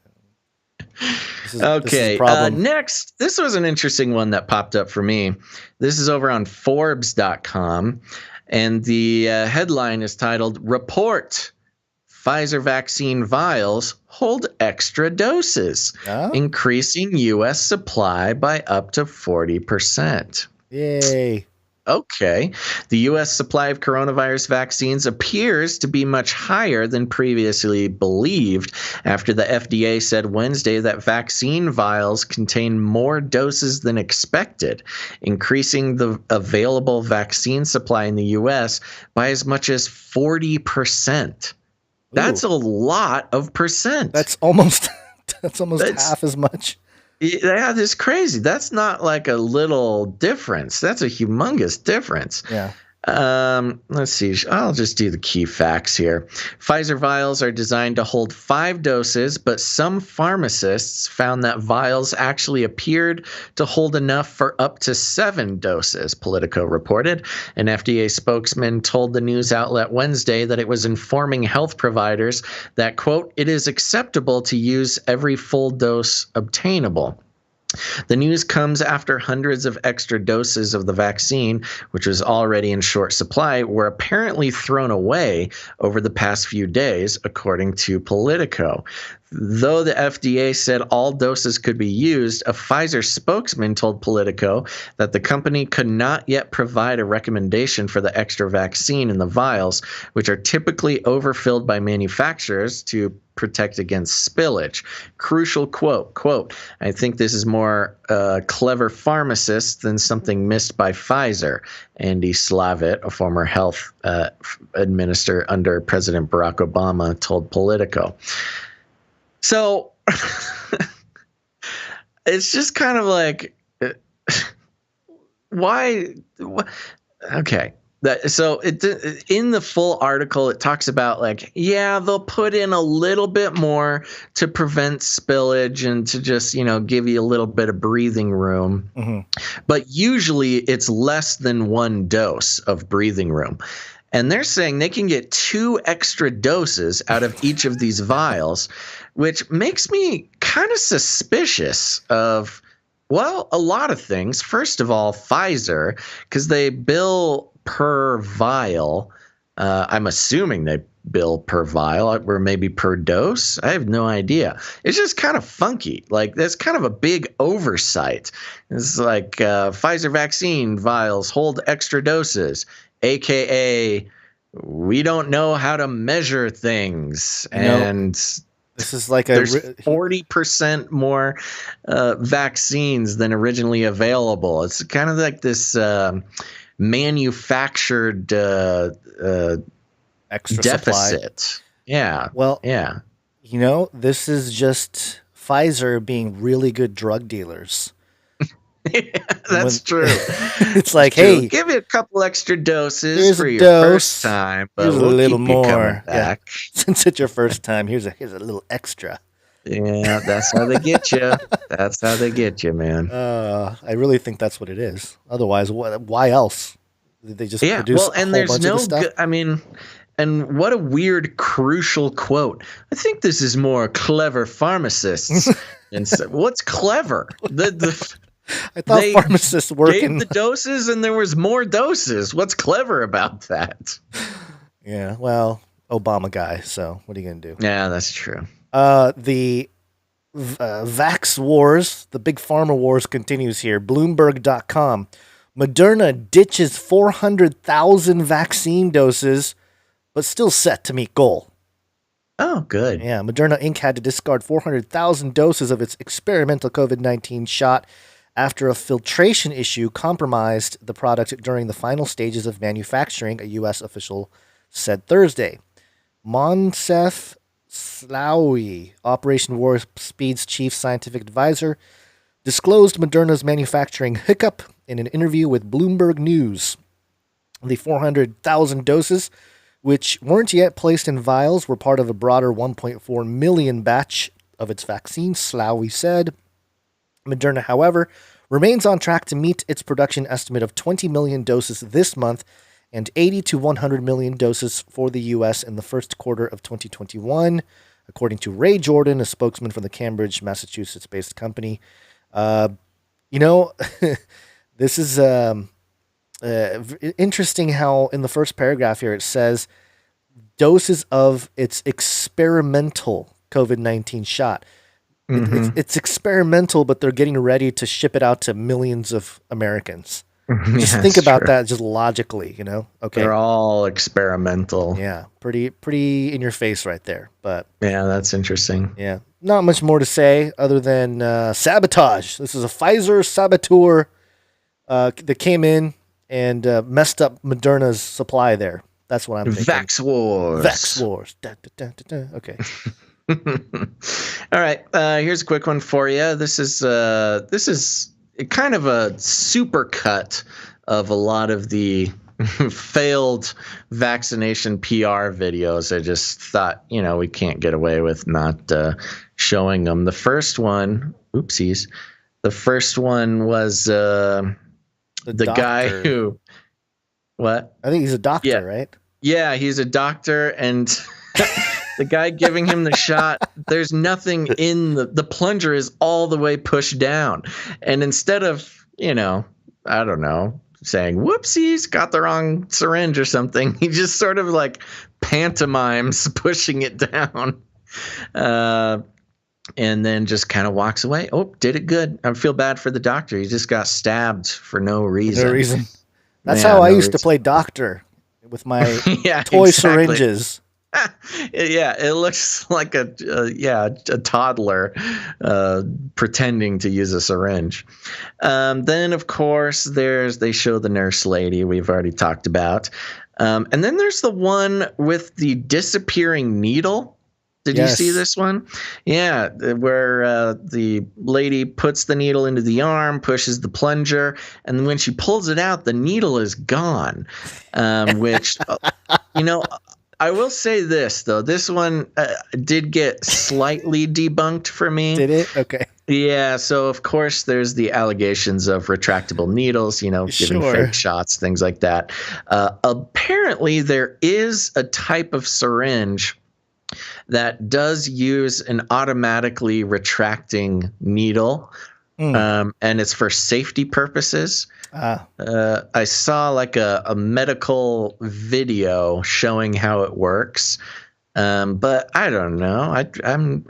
Speaker 1: Okay, next, this was an interesting one that popped up for me. This is over on Forbes.com, and the headline is titled, Report, Pfizer vaccine vials hold extra doses, increasing U.S. supply by up to 40%.
Speaker 4: Yay.
Speaker 1: Okay. The U.S. supply of coronavirus vaccines appears to be much higher than previously believed after the FDA said Wednesday that vaccine vials contain more doses than expected, increasing the available vaccine supply in the U.S. by as much as 40%. That's a lot of percent.
Speaker 4: That's almost half as much.
Speaker 1: Yeah, that's crazy. That's not like a little difference. That's a humongous difference.
Speaker 4: Yeah.
Speaker 1: Let's see. I'll just do the key facts here. Pfizer vials are designed to hold 5 doses, but some pharmacists found that vials actually appeared to hold enough for up to 7 doses, Politico reported. An FDA spokesman told the news outlet Wednesday that it was informing health providers that, quote, it is acceptable to use every full dose obtainable. The news comes after hundreds of extra doses of the vaccine, which was already in short supply, were apparently thrown away over the past few days, according to Politico. Though the FDA said all doses could be used, a Pfizer spokesman told Politico that the company could not yet provide a recommendation for the extra vaccine in the vials, which are typically overfilled by manufacturers to protect against spillage. Crucial quote, I think this is more clever pharmacists than something missed by Pfizer. Andy Slavitt, a former health administrator under President Barack Obama, told Politico. So it's just kind of like, why? Okay. So in the full article, it talks about like, yeah, they'll put in a little bit more to prevent spillage and to just, give you a little bit of breathing room.
Speaker 4: Mm-hmm.
Speaker 1: But usually it's less than 1 dose of breathing room. And they're saying they can get 2 extra doses out of each of these vials, which makes me kind of suspicious of, well, a lot of things. First of all, Pfizer, because they bill per vial. I'm assuming they bill per vial or maybe per dose. I have no idea. It's just kind of funky. Like, that's kind of a big oversight. It's like Pfizer vaccine vials hold extra doses, AKA we don't know how to measure things. And
Speaker 4: This is like
Speaker 1: there's 40% more vaccines than originally available. It's kind of like this manufactured
Speaker 4: extra
Speaker 1: deficit.
Speaker 4: Supply.
Speaker 1: Yeah.
Speaker 4: Well,
Speaker 1: yeah.
Speaker 4: This is just Pfizer being really good drug dealers.
Speaker 1: Yeah, that's true.
Speaker 4: It's like, hey,
Speaker 1: give me a couple extra doses for your first time, but
Speaker 4: here's
Speaker 1: we'll
Speaker 4: a little
Speaker 1: keep
Speaker 4: more.
Speaker 1: You coming back.
Speaker 4: Yeah. Since it's your first time, here's a little extra.
Speaker 1: Yeah, that's how they get you. That's how they get you, man.
Speaker 4: I really think that's what it is. Otherwise, why else? Did they just produce a whole bunch of this stuff?
Speaker 1: And what a weird, crucial quote. I think this is more clever pharmacists. And so, what's clever?
Speaker 4: I thought pharmacists
Speaker 1: gave the doses and there was more doses. What's clever about that?
Speaker 4: Yeah, well, Obama guy. So what are you going to do?
Speaker 1: Yeah, that's true.
Speaker 4: The VAX wars, the big pharma wars continues here. Bloomberg.com. Moderna ditches 400,000 vaccine doses, but still set to meet goal.
Speaker 1: Oh, good.
Speaker 4: Yeah, Moderna Inc. had to discard 400,000 doses of its experimental COVID-19 shot after a filtration issue compromised the product during the final stages of manufacturing, a U.S. official said Thursday. Monsef Slaoui, Operation Warp Speed's chief scientific advisor, disclosed Moderna's manufacturing hiccup in an interview with Bloomberg News. The 400,000 doses, which weren't yet placed in vials, were part of a broader 1.4 million batch of its vaccine, Slaoui said. Moderna, however, remains on track to meet its production estimate of 20 million doses this month and 80 to 100 million doses for the U.S. in the first quarter of 2021, according to Ray Jordan, a spokesman for the Cambridge, Massachusetts-based company. This is interesting how in the first paragraph here it says doses of its experimental COVID-19 shot. Mm-hmm. It's experimental, but they're getting ready to ship it out to millions of Americans. Just think about that just logically, Okay.
Speaker 1: They're all experimental.
Speaker 4: Yeah. Pretty in your face right there. But
Speaker 1: yeah, that's interesting.
Speaker 4: Yeah. Not much more to say other than sabotage. This is a Pfizer saboteur that came in and messed up Moderna's supply there. That's what I'm thinking.
Speaker 1: Vax Wars.
Speaker 4: Vax Wars. Da, da, da, da, da. Okay.
Speaker 1: All right. Here's a quick one for you. This is kind of a super cut of a lot of the failed vaccination PR videos. I just thought, we can't get away with not showing them. The first one, oopsies. The first one was the guy who, what?
Speaker 4: I think he's a doctor, right?
Speaker 1: Yeah, he's a doctor, and the guy giving him the shot, there's nothing in the plunger is all the way pushed down. And instead of, I don't know, saying, whoopsies, got the wrong syringe or something, he just sort of like pantomimes pushing it down. And then just kind of walks away. Oh, did it good. I feel bad for the doctor. He just got stabbed for no reason.
Speaker 4: No reason. That's how I used to play doctor with my toy syringes.
Speaker 1: Yeah, it looks like a toddler pretending to use a syringe. Then, of course, they show the nurse lady we've already talked about. And then there's the one with the disappearing needle. Did you see this one? Yeah, where the lady puts the needle into the arm, pushes the plunger, and when she pulls it out, the needle is gone. Which, I will say this, though. This one did get slightly debunked for me.
Speaker 4: Did it? Okay.
Speaker 1: Yeah, so of course there's the allegations of retractable needles, giving fake shots, things like that. Apparently there is a type of syringe that does use an automatically retracting needle, and it's for safety purposes. I saw like a medical video showing how it works, but I don't know.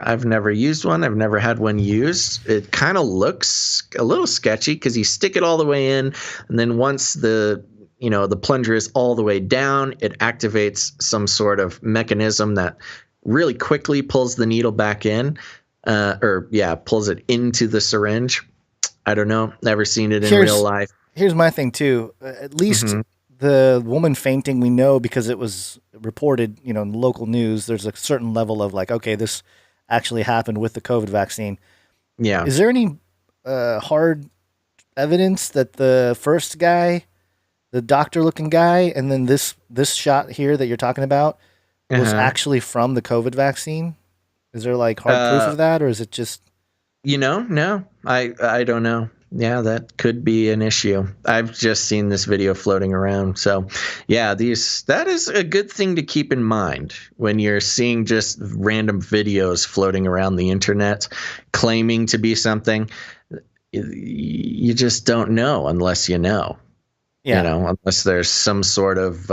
Speaker 1: I've never used one. I've never had one used. It kind of looks a little sketchy because you stick it all the way in, and then once the the plunger is all the way down. It activates some sort of mechanism that really quickly pulls the needle back in, pulls it into the syringe. I don't know. Never seen it in real life.
Speaker 4: Here's my thing too. At least the woman fainting, we know because it was reported, in the local news. There's a certain level of like, okay, this actually happened with the COVID vaccine.
Speaker 1: Yeah.
Speaker 4: Is there any hard evidence that the first guy, the doctor-looking guy, and then this shot here that you're talking about was actually from the COVID vaccine? Is there like hard proof of that, or is it just?
Speaker 1: No, I don't know. Yeah, that could be an issue. I've just seen this video floating around. So, yeah, that is a good thing to keep in mind when you're seeing just random videos floating around the internet claiming to be something. You just don't know unless you know. Yeah. Unless there's some sort of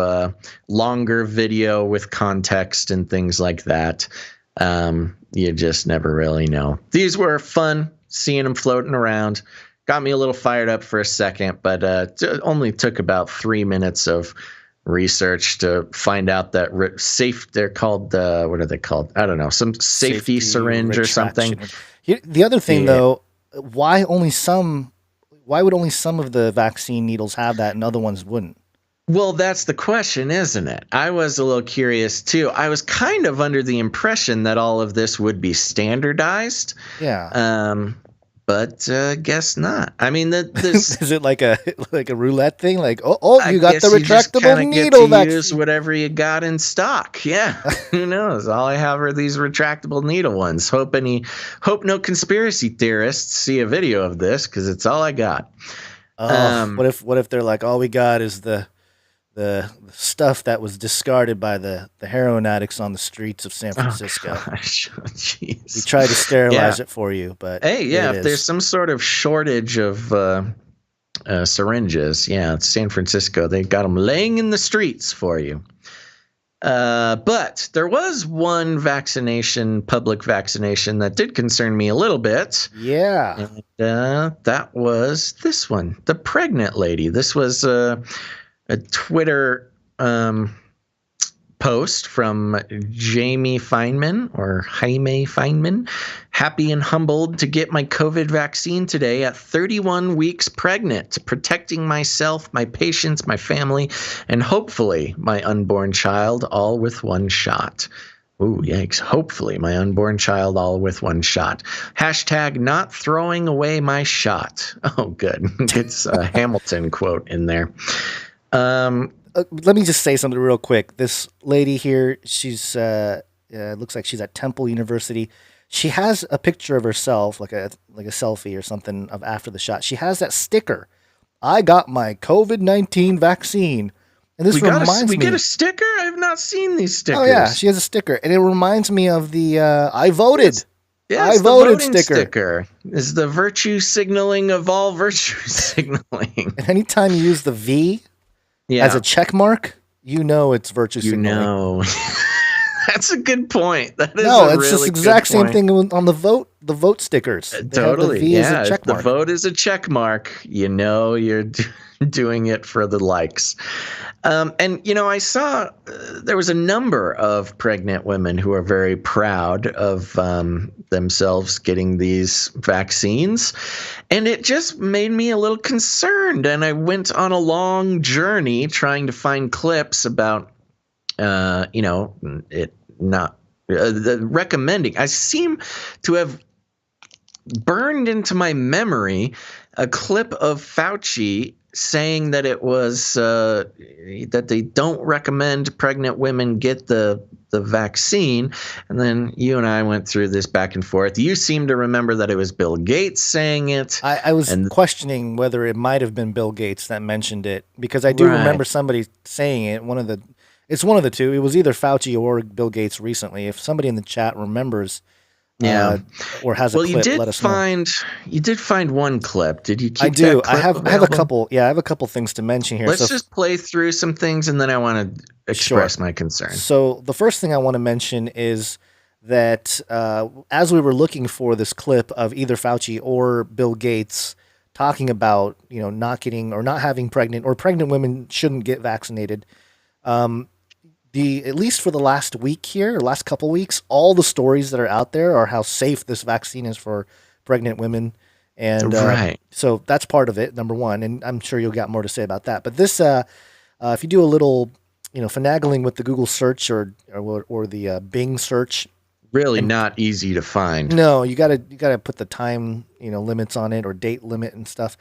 Speaker 1: longer video with context and things like that. You just never really know. These were fun, seeing them floating around. Got me a little fired up for a second, but it only took about 3 minutes of research to find out that they're called, what are they called? I don't know, some safety syringe or something.
Speaker 4: The other thing, though, why would only some of the vaccine needles have that and other ones wouldn't?
Speaker 1: Well, that's the question, isn't it? I was a little curious, too. I was kind of under the impression that all of this would be standardized.
Speaker 4: Yeah.
Speaker 1: But guess not. I mean,
Speaker 4: is it like a roulette thing? Like, you got the retractable
Speaker 1: needle vaccine. Use whatever you got in stock. Yeah, who knows? All I have are these retractable needle ones. Hope no conspiracy theorists see a video of this because it's all I got.
Speaker 4: What if they're like, all we got is the stuff that was discarded by the heroin addicts on the streets of San Francisco.
Speaker 1: Oh, gosh. Jeez.
Speaker 4: We tried to sterilize it for you, but
Speaker 1: hey, yeah, if there's some sort of shortage of syringes, it's San Francisco. They got them laying in the streets for you. But there was one public vaccination that did concern me a little bit.
Speaker 4: Yeah.
Speaker 1: And that was this one, the pregnant lady. This was a Twitter post from Jaime Feynman. Happy and humbled to get my COVID vaccine today at 31 weeks pregnant, protecting myself, my patients, my family, and hopefully my unborn child all with one shot. Ooh, yikes. Hopefully my unborn child all with one shot. Hashtag not throwing away my shot. Oh, good. It's a Hamilton quote in there.
Speaker 4: Let me just say something real quick. This lady here, she's looks like she's at Temple University. She has a picture of herself, like a selfie or something of after the shot. She has that sticker. I got my COVID-19 vaccine. And this reminds me.
Speaker 1: We get a sticker? I have not seen these stickers.
Speaker 4: Oh yeah, she has a sticker, and it reminds me of the I voted.
Speaker 1: I voted sticker. Is the virtue signaling of all virtue signaling.
Speaker 4: And anytime you use the V as a check mark, it's virtue signaling.
Speaker 1: That's a good point. That is
Speaker 4: it's this exact same thing on the vote stickers.
Speaker 1: Totally.
Speaker 4: The V as a check mark.
Speaker 1: The vote is a check mark. You're doing it for the likes. And I saw there was a number of pregnant women who are very proud of themselves getting these vaccines. And it just made me a little concerned. And I went on a long journey trying to find clips about, it not recommending. I seem to have burned into my memory a clip of Fauci saying that it was that they don't recommend pregnant women get the vaccine. And then you and I went through this back and forth. You seem to remember that it was Bill Gates saying it.
Speaker 4: I was questioning whether it might have been Bill Gates that mentioned it, because I do remember somebody saying it. It's one of the two. It was either Fauci or Bill Gates recently. If somebody in the chat remembers or has a clip, let us know.
Speaker 1: You did find one clip. Did you keep
Speaker 4: I do.
Speaker 1: That clip
Speaker 4: I have a couple. Yeah, I have a couple things to mention here.
Speaker 1: Let's just play through some things, and then I want to express my concern.
Speaker 4: So the first thing I want to mention is that as we were looking for this clip of either Fauci or Bill Gates talking about, not getting or not having pregnant women shouldn't get vaccinated. At least for the last week here, or last couple weeks, all the stories that are out there are how safe this vaccine is for pregnant women. And so that's part of it, number one. And I'm sure you'll got more to say about that. But this, if you do a little, finagling with the Google search or the Bing search,
Speaker 1: really not easy to find.
Speaker 4: No, you gotta put the time, limits on it or date limit and stuff.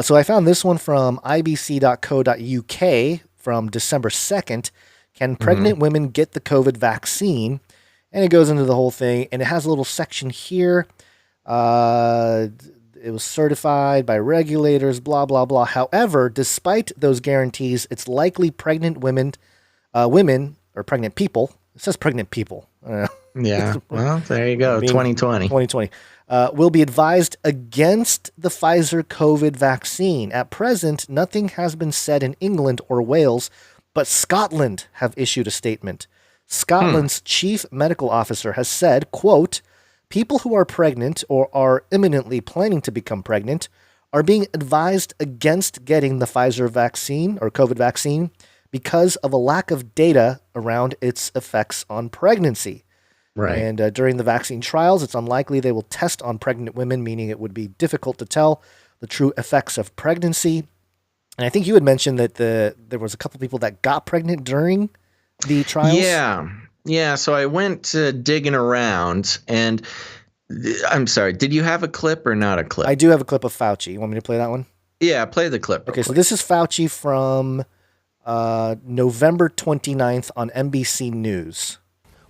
Speaker 4: So I found this one from ibc.co.uk from December 2nd. Can pregnant women get the COVID vaccine? And it goes into the whole thing, and it has a little section here. It was certified by regulators, blah, blah, blah. However, despite those guarantees, it's likely pregnant women or pregnant people. It says pregnant people.
Speaker 1: Yeah, well, there you go, 2020.
Speaker 4: Will be advised against the Pfizer COVID vaccine. At present, nothing has been said in England or Wales, but Scotland have issued a statement. Scotland's chief medical officer has said, quote, people who are pregnant or are imminently planning to become pregnant are being advised against getting the Pfizer vaccine or COVID vaccine because of a lack of data around its effects on pregnancy.
Speaker 1: Right.
Speaker 4: And during the vaccine trials, it's unlikely they will test on pregnant women, meaning it would be difficult to tell the true effects of pregnancy. And I think you had mentioned that there was a couple people that got pregnant during the trials.
Speaker 1: Yeah. So I went digging around, and I'm sorry, did you have a clip or not a clip?
Speaker 4: I do have a clip of Fauci. You want me to play that one?
Speaker 1: Yeah, play the clip.
Speaker 4: Okay, so this is Fauci from November 29th on NBC News.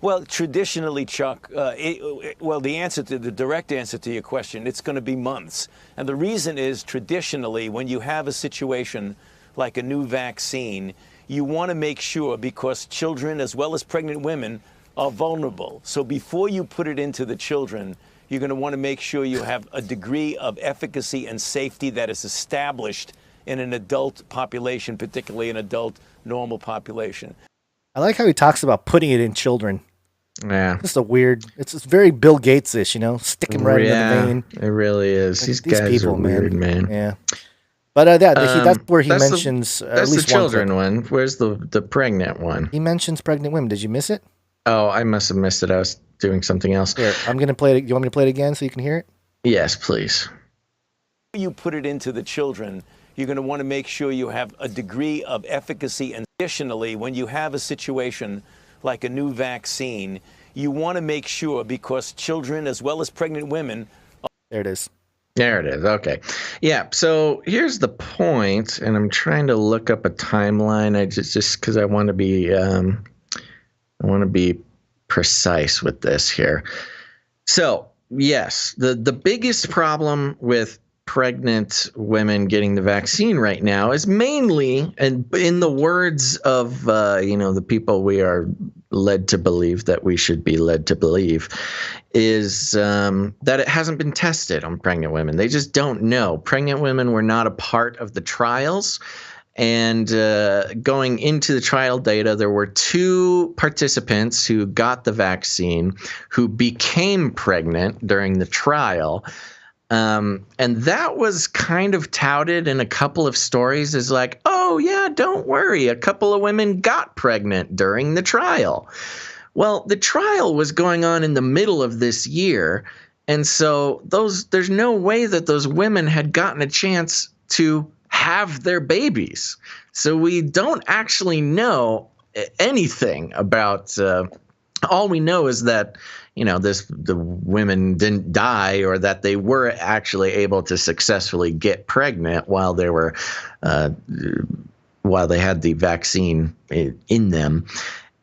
Speaker 12: Well, traditionally, Chuck, the direct answer to your question, it's going to be months. And the reason is traditionally, when you have a situation like a new vaccine, you want to make sure, because children as well as pregnant women are vulnerable. So before you put it into the children, you're going to want to make sure you have a degree of efficacy and safety that is established in an adult population, particularly an adult normal population.
Speaker 4: I like how he talks about putting it in children.
Speaker 1: Yeah.
Speaker 4: It's it's very Bill Gates-ish, stick him right into the vein.
Speaker 1: It really is. These guys people, are weird, man.
Speaker 4: Yeah. But that's where he mentions
Speaker 1: at least the children one. Where's the pregnant one?
Speaker 4: He mentions pregnant women. Did you miss it?
Speaker 1: Oh, I must have missed it. I was doing something else.
Speaker 4: Here, I'm going to play it. You want me to play it again so you can hear it?
Speaker 1: Yes, please.
Speaker 12: You put it into the children, you're going to want to make sure you have a degree of efficacy. And additionally, when you have a situation like a new vaccine, you want to make sure, because children as well as pregnant women.
Speaker 4: There it is.
Speaker 1: There it is. Okay. Yeah. So here's the point, and I'm trying to look up a timeline. I just because I want to be precise with this here. So yes, the biggest problem with pregnant women getting the vaccine right now is mainly, and in the words of the people we are led to believe that we should be led to believe, is that it hasn't been tested on pregnant women. They just don't know. Pregnant women were not a part of the trials. And going into the trial data, there were 2 participants who got the vaccine who became pregnant during the trial. And that was kind of touted in a couple of stories as like, oh, yeah, don't worry. A couple of women got pregnant during the trial. Well, the trial was going on in the middle of this year. And so there's no way that those women had gotten a chance to have their babies. So we don't actually know anything about all we know is that the women didn't die, or that they were actually able to successfully get pregnant while they were while they had the vaccine in them.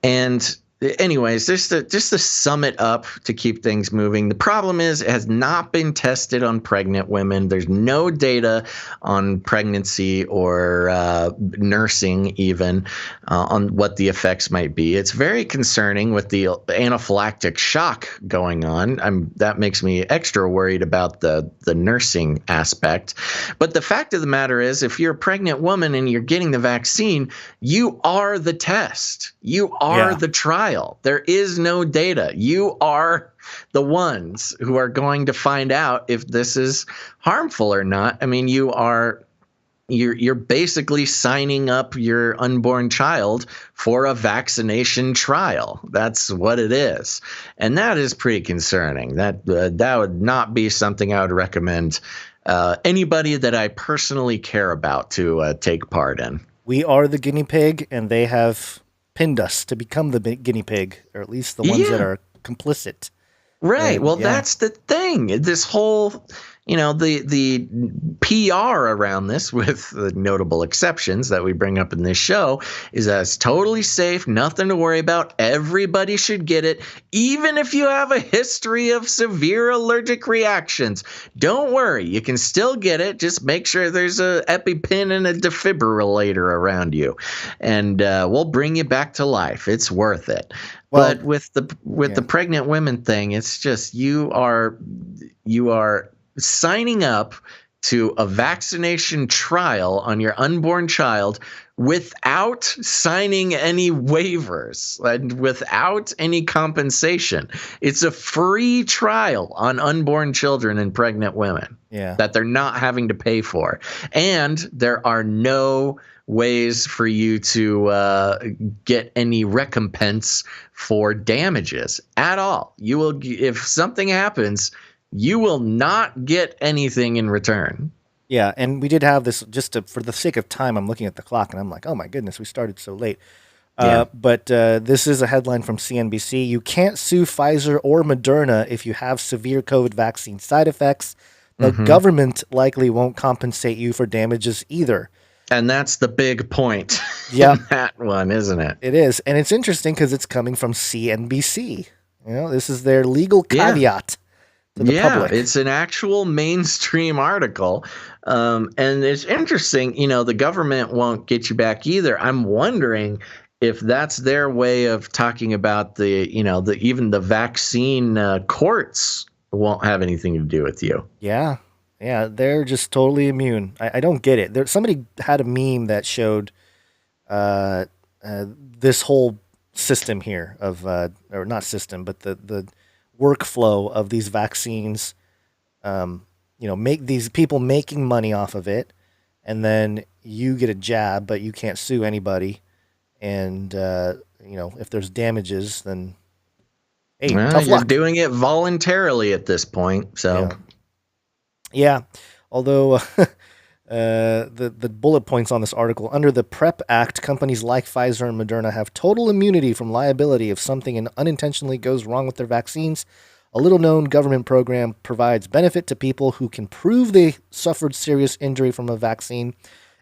Speaker 1: And anyways, just to sum it up, to keep things moving, the problem is it has not been tested on pregnant women. There's no data on pregnancy or nursing even on what the effects might be. It's very concerning with the anaphylactic shock going on. That makes me extra worried about the nursing aspect. But the fact of the matter is, if you're a pregnant woman and you're getting the vaccine, you are the test. You are the trial. trial. There is no data. You are the ones who are going to find out if this is harmful or not. I mean, you're basically signing up your unborn child for a vaccination trial. That's what it is. And that is pretty concerning. That would not be something I would recommend anybody that I personally care about to take part in.
Speaker 4: We are the guinea pig, and they have pinned us to become the guinea pig, or at least the ones that are complicit.
Speaker 1: Right. Well, that's the thing. This whole, the PR around this, with the notable exceptions that we bring up in this show, is that it's totally safe, nothing to worry about. Everybody should get it, even if you have a history of severe allergic reactions. Don't worry, you can still get it. Just make sure there's a EpiPen and a defibrillator around you, and we'll bring you back to life. It's worth it. Well, but with the pregnant women thing, it's just you are signing up to a vaccination trial on your unborn child without signing any waivers and without any compensation. It's a free trial on unborn children and pregnant women that they're not having to pay for. And there are no ways for you to get any recompense for damages at all. You will, if something happens, you will not get anything in return.
Speaker 4: Yeah, and we did have this, for the sake of time, I'm looking at the clock, and I'm like, oh my goodness, we started so late. But this is a headline from CNBC. You can't sue Pfizer or Moderna if you have severe COVID vaccine side effects. The government likely won't compensate you for damages either.
Speaker 1: And that's the big point in that one, isn't it?
Speaker 4: It is. And it's interesting because it's coming from CNBC. This is their legal caveat to the public.
Speaker 1: It's an actual mainstream article. And it's interesting, the government won't get you back either. I'm wondering if that's their way of talking about even the vaccine courts won't have anything to do with you.
Speaker 4: Yeah. Yeah, they're just totally immune. I don't get it. Somebody had a meme that showed this whole system here of, or not system, but the workflow of these vaccines. Make these people making money off of it, and then you get a jab, but you can't sue anybody. And if there's damages, then hey, tough
Speaker 1: you're
Speaker 4: luck.
Speaker 1: Doing it voluntarily at this point, so.
Speaker 4: Yeah, although the bullet points on this article, under the PrEP Act, companies like Pfizer and Moderna have total immunity from liability if something unintentionally goes wrong with their vaccines. A little-known government program provides benefit to people who can prove they suffered serious injury from a vaccine.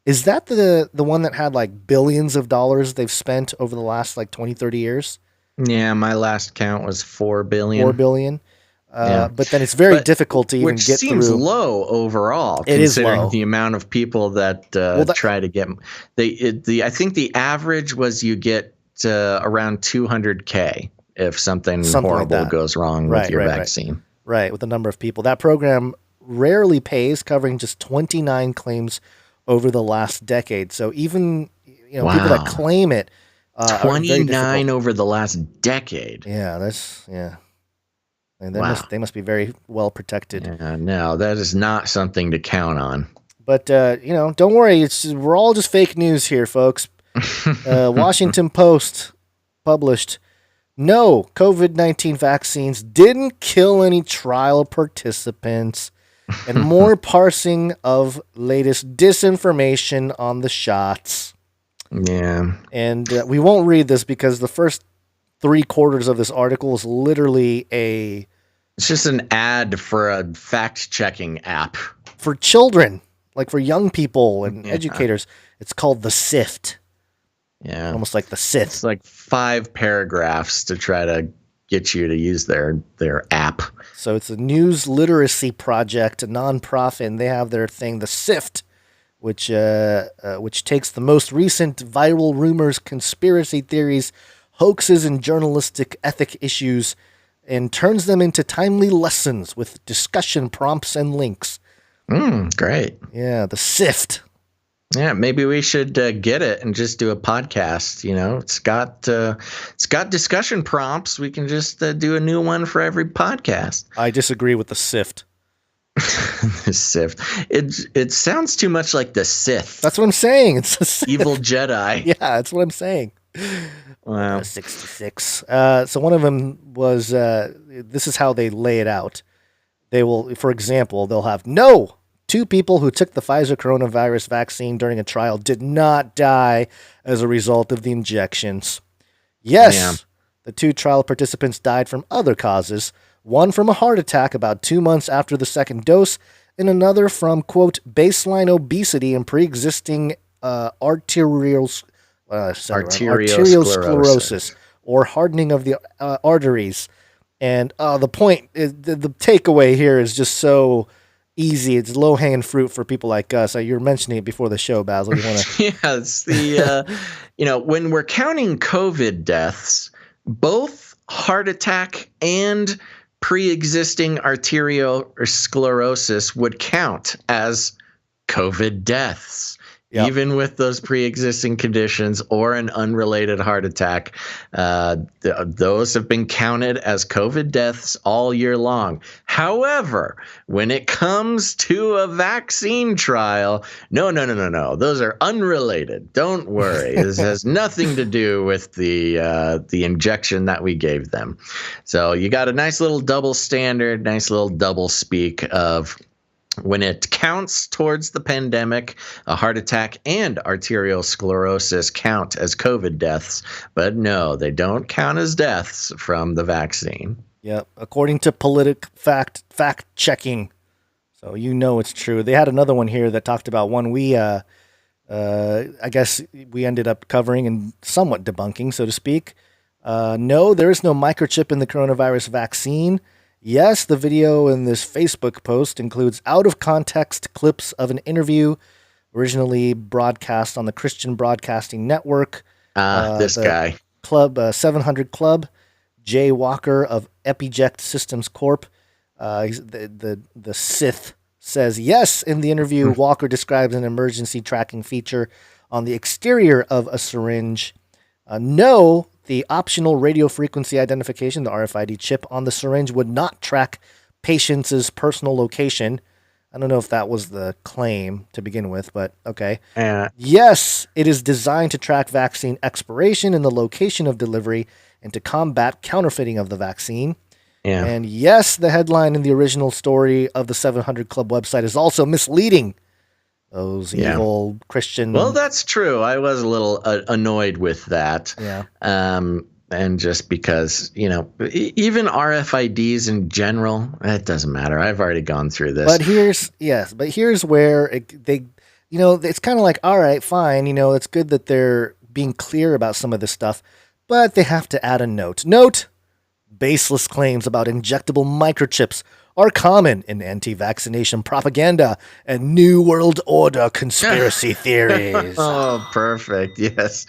Speaker 4: Is that the one that had like billions of dollars they've spent over the last 20, 30 years?
Speaker 1: Yeah, my last count was $4 billion.
Speaker 4: $4 billion. But then it's very difficult to even get through.
Speaker 1: Which seems low overall, considering the amount of people that try to get. I think the average was you get around 200K if something horrible goes wrong with your vaccine.
Speaker 4: Right, with the number of people. That program rarely pays, covering just 29 claims over the last decade. So even people that claim it,
Speaker 1: 29 over the last decade.
Speaker 4: Yeah, and they must be very well protected.
Speaker 1: Yeah, no, that is not something to count on.
Speaker 4: But don't worry, we're all just fake news here, folks. Washington Post published, no, COVID-19 vaccines didn't kill any trial participants, and more parsing of latest disinformation on the shots.
Speaker 1: Yeah.
Speaker 4: And we won't read this because the first 3/4 of this article is literally
Speaker 1: it's just an ad for a fact-checking app.
Speaker 4: For children, like for young people and educators. It's called The Sift.
Speaker 1: Yeah.
Speaker 4: Almost like The Sith.
Speaker 1: It's like 5 paragraphs to try to get you to use their app.
Speaker 4: So it's a news literacy project, a nonprofit, and they have their thing, The Sift, which takes the most recent viral rumors, conspiracy theories, hoaxes, and journalistic ethic issues and turns them into timely lessons with discussion prompts and links.
Speaker 1: Great.
Speaker 4: Yeah, The Sift.
Speaker 1: Yeah, maybe we should get it and just do a podcast. It's got discussion prompts. We can just do a new one for every podcast.
Speaker 4: I disagree with the SIFT.
Speaker 1: The SIFT. It sounds too much like the Sith.
Speaker 4: That's what I'm saying. It's a Sith.
Speaker 1: Evil Jedi.
Speaker 4: Yeah, that's what I'm saying.
Speaker 1: Wow.
Speaker 4: 66. So one of them was, this is how they lay it out. They will, for example, they'll have, no, 2 people who took the Pfizer coronavirus vaccine during a trial did not die as a result of the injections. Yes, the 2 trial participants died from other causes, one from a heart attack about 2 months after the second dose, and another from, quote, baseline obesity and pre-existing arteriosclerosis or hardening of the arteries. And the point is, the takeaway here is just so easy. It's low-hanging fruit for people like us. You were mentioning it before the show, Basil. You want to?
Speaker 1: Yeah, it's the when we're counting COVID deaths, both heart attack and pre-existing arteriosclerosis would count as COVID deaths. Yep. Even with those pre-existing conditions or an unrelated heart attack, those have been counted as COVID deaths all year long. However, when it comes to a vaccine trial, no. Those are unrelated. Don't worry. This has nothing to do with the injection that we gave them. So you got a nice little double standard, nice little double speak of when it counts towards the pandemic, a heart attack and arteriosclerosis count as COVID deaths, but no, they don't count as deaths from the vaccine.
Speaker 4: Yep, according to fact checking, so it's true. They had another one here that talked about one we, I guess we ended up covering and somewhat debunking, so to speak. No, there is no microchip in the coronavirus vaccine. Yes, the video in this Facebook post includes out-of-context clips of an interview originally broadcast on the Christian Broadcasting Network.
Speaker 1: This guy.
Speaker 4: 700 Club, Jay Walker of Epiject Systems Corp. The Sith says, yes, in the interview, Walker describes an emergency tracking feature on the exterior of a syringe. No, the optional radio frequency identification, the RFID chip on the syringe, would not track patients' personal location. I don't know if that was the claim to begin with, but okay. Yes, it is designed to track vaccine expiration and the location of delivery and to combat counterfeiting of the vaccine.
Speaker 1: Yeah.
Speaker 4: And yes, the headline in the original story of the 700 Club website is also misleading. Those evil Christian.
Speaker 1: Well, that's true. I was a little annoyed with that.
Speaker 4: Yeah.
Speaker 1: And just because, even RFIDs in general, it doesn't matter. I've already gone through this.
Speaker 4: But here's where it's kind of like, all right, fine. It's good that they're being clear about some of this stuff, but they have to add a note. Note, baseless claims about injectable microchips are common in anti-vaccination propaganda and New World Order conspiracy theories.
Speaker 1: Oh, perfect. Yes.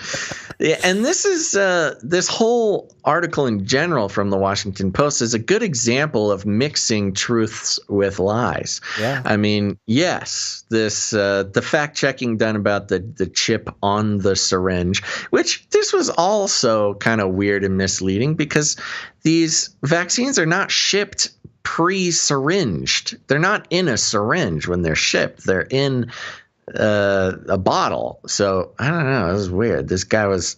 Speaker 1: Yeah, and this is this whole article in general from the Washington Post is a good example of mixing truths with lies.
Speaker 4: Yeah.
Speaker 1: I mean, yes, this the fact checking done about the chip on the syringe, which this was also kind of weird and misleading because these vaccines are not shipped pre-syringed. They're not in a syringe when they're shipped. They're in a bottle. So I don't know. It was weird. This guy was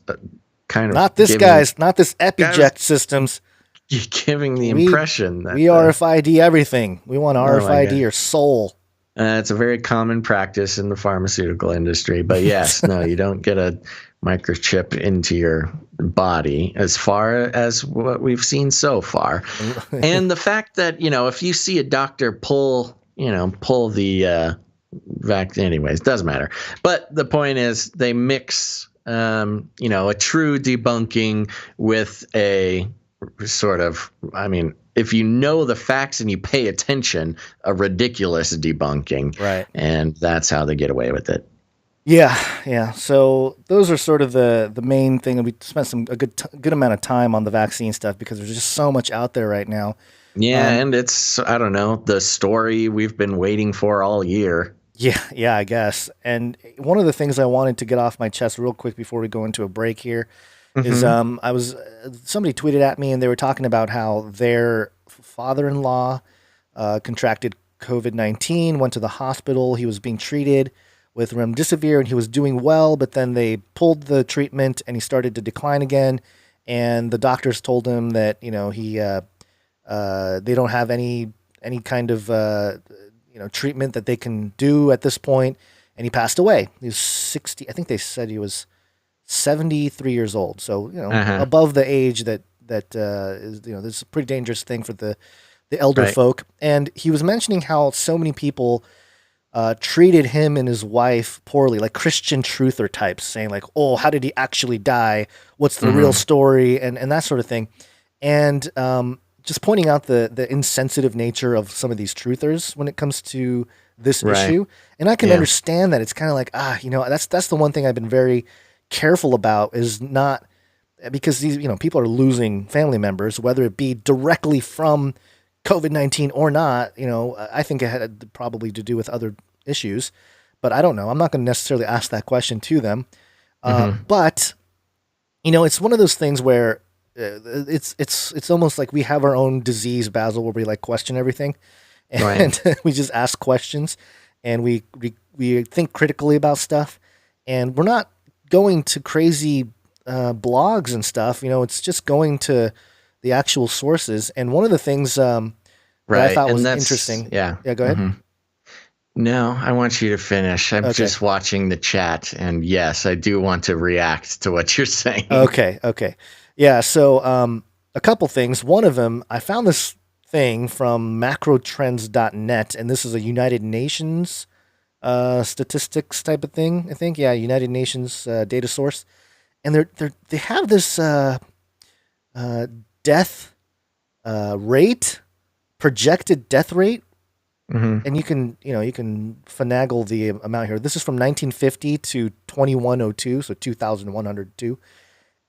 Speaker 1: kind of
Speaker 4: not this Epiject Systems
Speaker 1: giving the impression that
Speaker 4: we RFID everything. We want RFID your soul.
Speaker 1: It's a very common practice in the pharmaceutical industry. But yes, no, you don't get a microchip into your body as far as what we've seen so far. And the fact that, if you see a doctor pull the vaccine, anyways, doesn't matter. But the point is they mix, a true debunking with a sort of, if you know the facts and you pay attention, a ridiculous debunking.
Speaker 4: Right.
Speaker 1: And that's how they get away with it.
Speaker 4: Yeah. So those are sort of the main thing. And we spent a good amount of time on the vaccine stuff because there's just so much out there right now.
Speaker 1: Yeah, and it's, I don't know, the story we've been waiting for all year.
Speaker 4: Yeah, I guess. And one of the things I wanted to get off my chest real quick before we go into a break here is I was somebody tweeted at me and they were talking about how their father-in-law contracted COVID-19, went to the hospital. He was being treated with remdesivir and he was doing well, but then they pulled the treatment and he started to decline again. And the doctors told him that, he they don't have any kind of treatment that they can do at this point. And he passed away. He was 60. I think they said he was 73 years old. So above the age that is this is a pretty dangerous thing for the elder folk. And he was mentioning how so many people treated him and his wife poorly, like Christian truther types, saying like, "Oh, how did he actually die? What's the real story?" and that sort of thing. And just pointing out the insensitive nature of some of these truthers when it comes to this issue. And I can understand that. It's kind of like, that's the one thing I've been very careful about, is not because these, people are losing family members, whether it be directly from COVID-19 or not. I think it had probably to do with other issues, but I don't know. I'm not going to necessarily ask that question to them. But it's one of those things where it's almost like we have our own disease, Basil, where we like question everything, and we just ask questions, and we think critically about stuff, and we're not going to crazy blogs and stuff. It's just going to the actual sources. And one of the things that I thought was interesting. Yeah, go ahead.
Speaker 1: No, I want you to finish. I'm just watching the chat, and yes, I do want to react to what you're saying.
Speaker 4: Okay. Yeah, so a couple things. One of them, I found this thing from macrotrends.net, and this is a United Nations statistics type of thing, I think. Yeah, United Nations data source. And they have this death rate, projected death rate. And you can finagle the amount here. This is from 1950 to 2102, so 2102.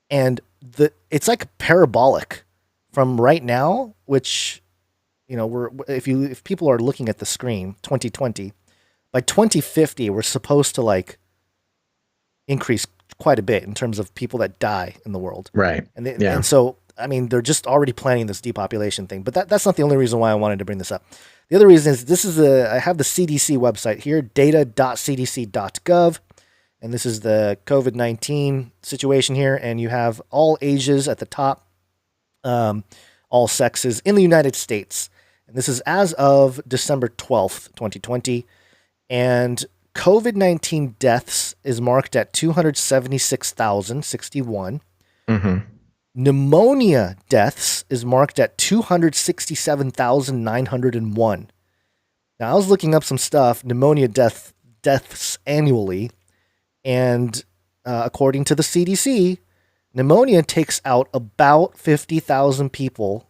Speaker 4: And it's like parabolic from right now, which, if people are looking at the screen, 2020, by 2050, we're supposed to like increase quite a bit in terms of people that die in the world.
Speaker 1: Right.
Speaker 4: And so, I mean, they're just already planning this depopulation thing, but that's not the only reason why I wanted to bring this up. The other reason is I have the CDC website here, data.cdc.gov. And this is the COVID-19 situation here. And you have all ages at the top, all sexes in the United States. And this is as of December 12th, 2020. And COVID-19 deaths is marked at 276,061. Pneumonia deaths is marked at 267,901. Now, I was looking up some stuff, pneumonia deaths annually. And according to the CDC, pneumonia takes out about 50,000 people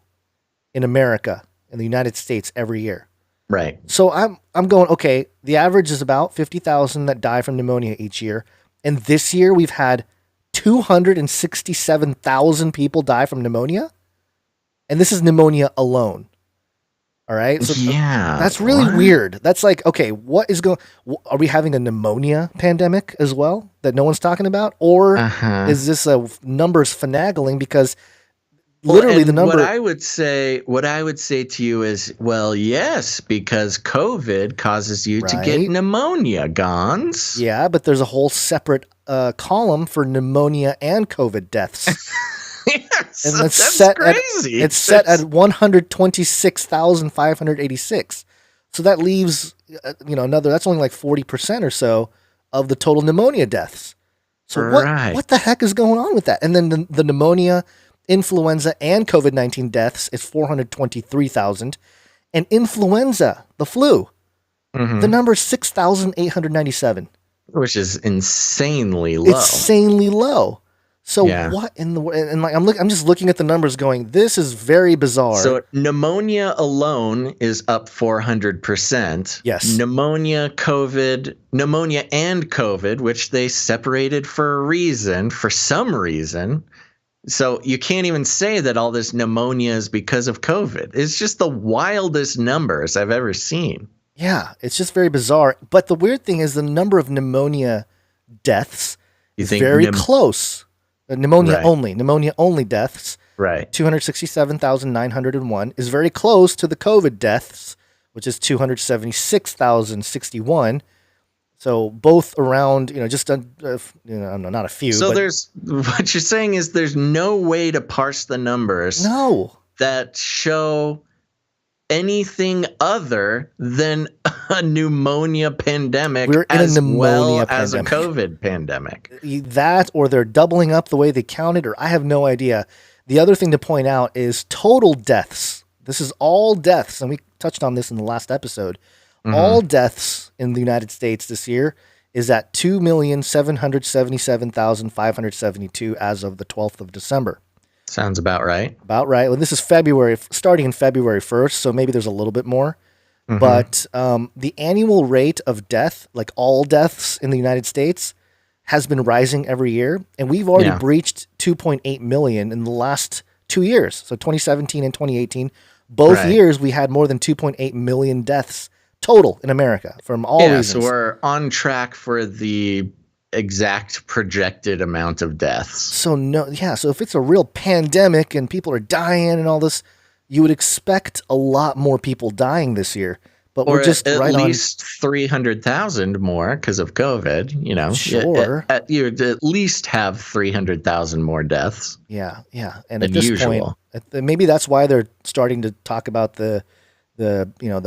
Speaker 4: in America, in the United States, every year.
Speaker 1: Right.
Speaker 4: So I'm going, okay, the average is about 50,000 that die from pneumonia each year. And this year we've had 267,000 people die from pneumonia. And this is pneumonia alone. All right. So that's really weird. That's like, okay, what is going, are we having a pneumonia pandemic as well that no one's talking about? Or is this a numbers finagling? Because literally the number.
Speaker 1: What I would say to you is, well, yes, because COVID causes you to get pneumonia, Gons.
Speaker 4: Yeah, but there's a whole separate column for pneumonia and COVID deaths.
Speaker 1: Yes,
Speaker 4: and
Speaker 1: that's crazy.
Speaker 4: It's set at 126,586. So that leaves, that's only like 40% or so of the total pneumonia deaths. So what the heck is going on with that? And then the pneumonia, influenza, and COVID-19 deaths is 423,000. And influenza, the flu, the number is 6,897.
Speaker 1: Which is insanely low.
Speaker 4: Insanely low. So what in the world? And like I'm just looking at the numbers, going, this is very bizarre.
Speaker 1: So pneumonia alone is up 400%.
Speaker 4: Yes.
Speaker 1: Pneumonia and COVID, which they separated for some reason. So you can't even say that all this pneumonia is because of COVID. It's just the wildest numbers I've ever seen.
Speaker 4: Yeah, it's just very bizarre. But the weird thing is the number of pneumonia deaths is very close. Pneumonia only deaths.
Speaker 1: Right.
Speaker 4: 267,901 is very close to the COVID deaths, which is 276,061. So both around, just not a few.
Speaker 1: So there's what you're saying is there's no way to parse the numbers.
Speaker 4: No.
Speaker 1: That show anything other than a pneumonia pandemic as well as a COVID pandemic.
Speaker 4: That, or they're doubling up the way they counted, or I have no idea. The other thing to point out is total deaths. This is all deaths, and we touched on this in the last episode. Mm-hmm. All deaths in the United States this year is at 2,777,572 as of the 12th of December.
Speaker 1: Sounds about right.
Speaker 4: About right. Well, this is February, starting in February 1st, so maybe there's a little bit more. Mm-hmm. But the annual rate of death, like all deaths in the United States, has been rising every year. And we've already breached 2.8 million in the last 2 years. So 2017 and 2018, both years we had more than 2.8 million deaths total in America from all reasons.
Speaker 1: So we're on track for the exact projected amount of deaths.
Speaker 4: So so if it's a real pandemic and people are dying and all this, you would expect a lot more people dying this year. But we're just
Speaker 1: at least 300,000 more because of COVID.
Speaker 4: Sure,
Speaker 1: you'd at least have 300,000 more deaths.
Speaker 4: Yeah, and at this point, maybe that's why they're starting to talk about the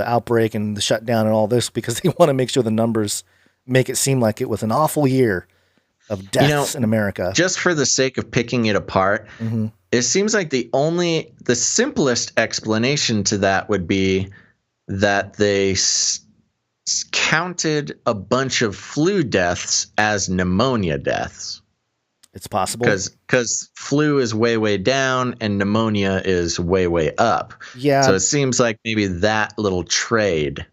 Speaker 4: outbreak and the shutdown and all this, because they want to make sure the numbers make it seem like it was an awful year of deaths in America.
Speaker 1: Just for the sake of picking it apart, it seems like the simplest explanation to that would be that they counted a bunch of flu deaths as pneumonia deaths.
Speaker 4: It's possible.
Speaker 1: Because flu is way, way down and pneumonia is way, way up.
Speaker 4: Yeah.
Speaker 1: So it seems like maybe that little trade.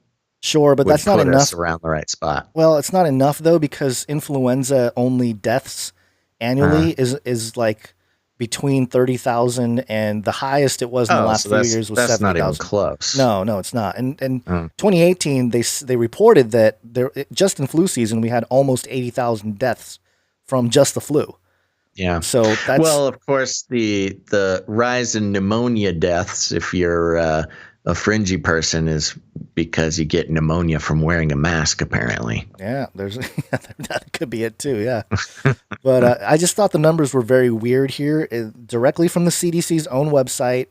Speaker 4: Sure, but that's not enough.
Speaker 1: Us around the right spot.
Speaker 4: Well, it's not enough though, because influenza only deaths annually is like between 30,000 and the highest it was in the last few years was 70,000.
Speaker 1: That's not even close.
Speaker 4: No, it's not. And 2018 they reported that just in flu season we had almost 80,000 deaths from just the flu.
Speaker 1: Yeah.
Speaker 4: So that's
Speaker 1: of course the rise in pneumonia deaths, if you're a fringy person, is because you get pneumonia from wearing a mask, apparently.
Speaker 4: Yeah, that could be it too, yeah. But I just thought the numbers were very weird here, directly from the CDC's own website,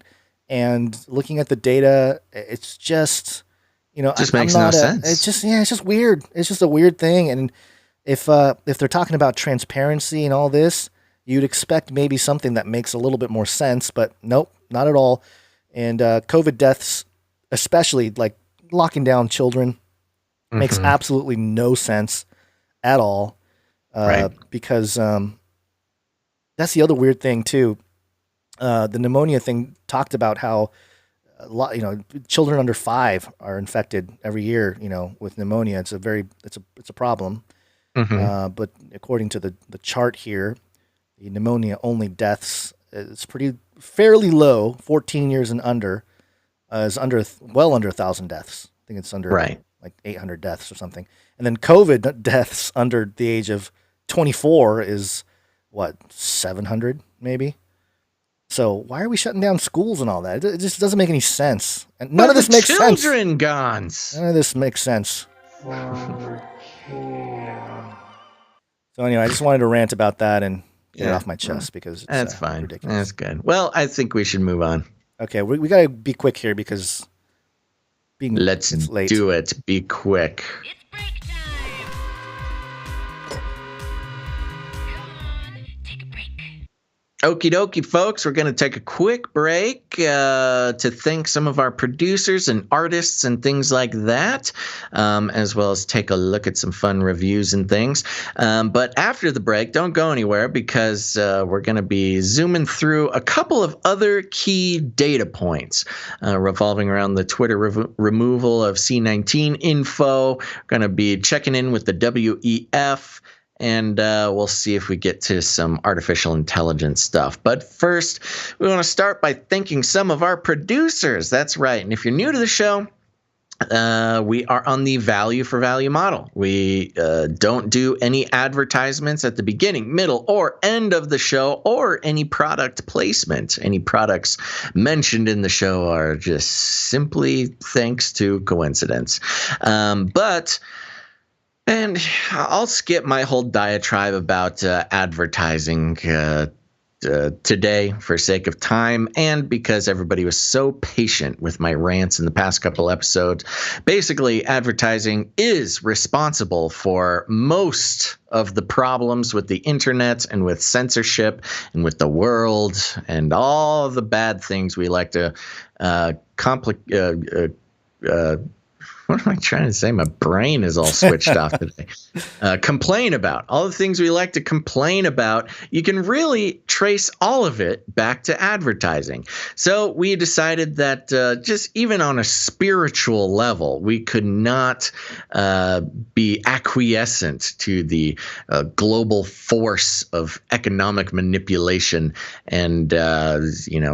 Speaker 4: and looking at the data, it's just,
Speaker 1: just makes no sense.
Speaker 4: It's just weird. It's just a weird thing, and if they're talking about transparency and all this, you'd expect maybe something that makes a little bit more sense, but nope, not at all. And COVID deaths, especially like locking down children, makes absolutely no sense at all. Because that's the other weird thing too. The pneumonia thing talked about how children under 5 are infected every year. With pneumonia, it's a problem. But according to the chart here, the pneumonia only deaths is fairly low. 14 years and under is well under 1,000 deaths. I think it's under like 800 deaths or something. And then COVID deaths under the age of 24 is 700 maybe. So why are we shutting down schools and all that? It just doesn't make any sense. And none of this makes sense.
Speaker 1: Children gone.
Speaker 4: None of this makes sense. So anyway, I just wanted to rant about that and get it off my chest because
Speaker 1: that's fine.
Speaker 4: Ridiculous.
Speaker 1: That's good. Well, I think we should move on.
Speaker 4: Okay, we got to be quick here because
Speaker 1: it's late. Do it. Be quick.
Speaker 8: It's break time. Come on, take a break.
Speaker 1: Okie dokie, folks. We're going to take a quick break to thank some of our producers and artists and things like that, as well as take a look at some fun reviews and things. But after the break, don't go anywhere because we're going to be zooming through a couple of other key data points revolving around the Twitter removal of C19 info. We're going to be checking in with the WEF. And we'll see if we get to some artificial intelligence stuff. But first, we want to start by thanking some of our producers. That's right. And if you're new to the show, we are on the value for value model. We don't do any advertisements at the beginning, middle, or end of the show, or any product placement. Any products mentioned in the show are just simply thanks to coincidence. And I'll skip my whole diatribe about advertising today for sake of time, and because everybody was so patient with my rants in the past couple episodes. Basically, advertising is responsible for most of the problems with the internet and with censorship and with the world and all the bad things we like to what am I trying to say? My brain is all switched off today. Complain about. All the things we like to complain about, you can really trace all of it back to advertising. So we decided that just even on a spiritual level, we could not be acquiescent to the global force of economic manipulation and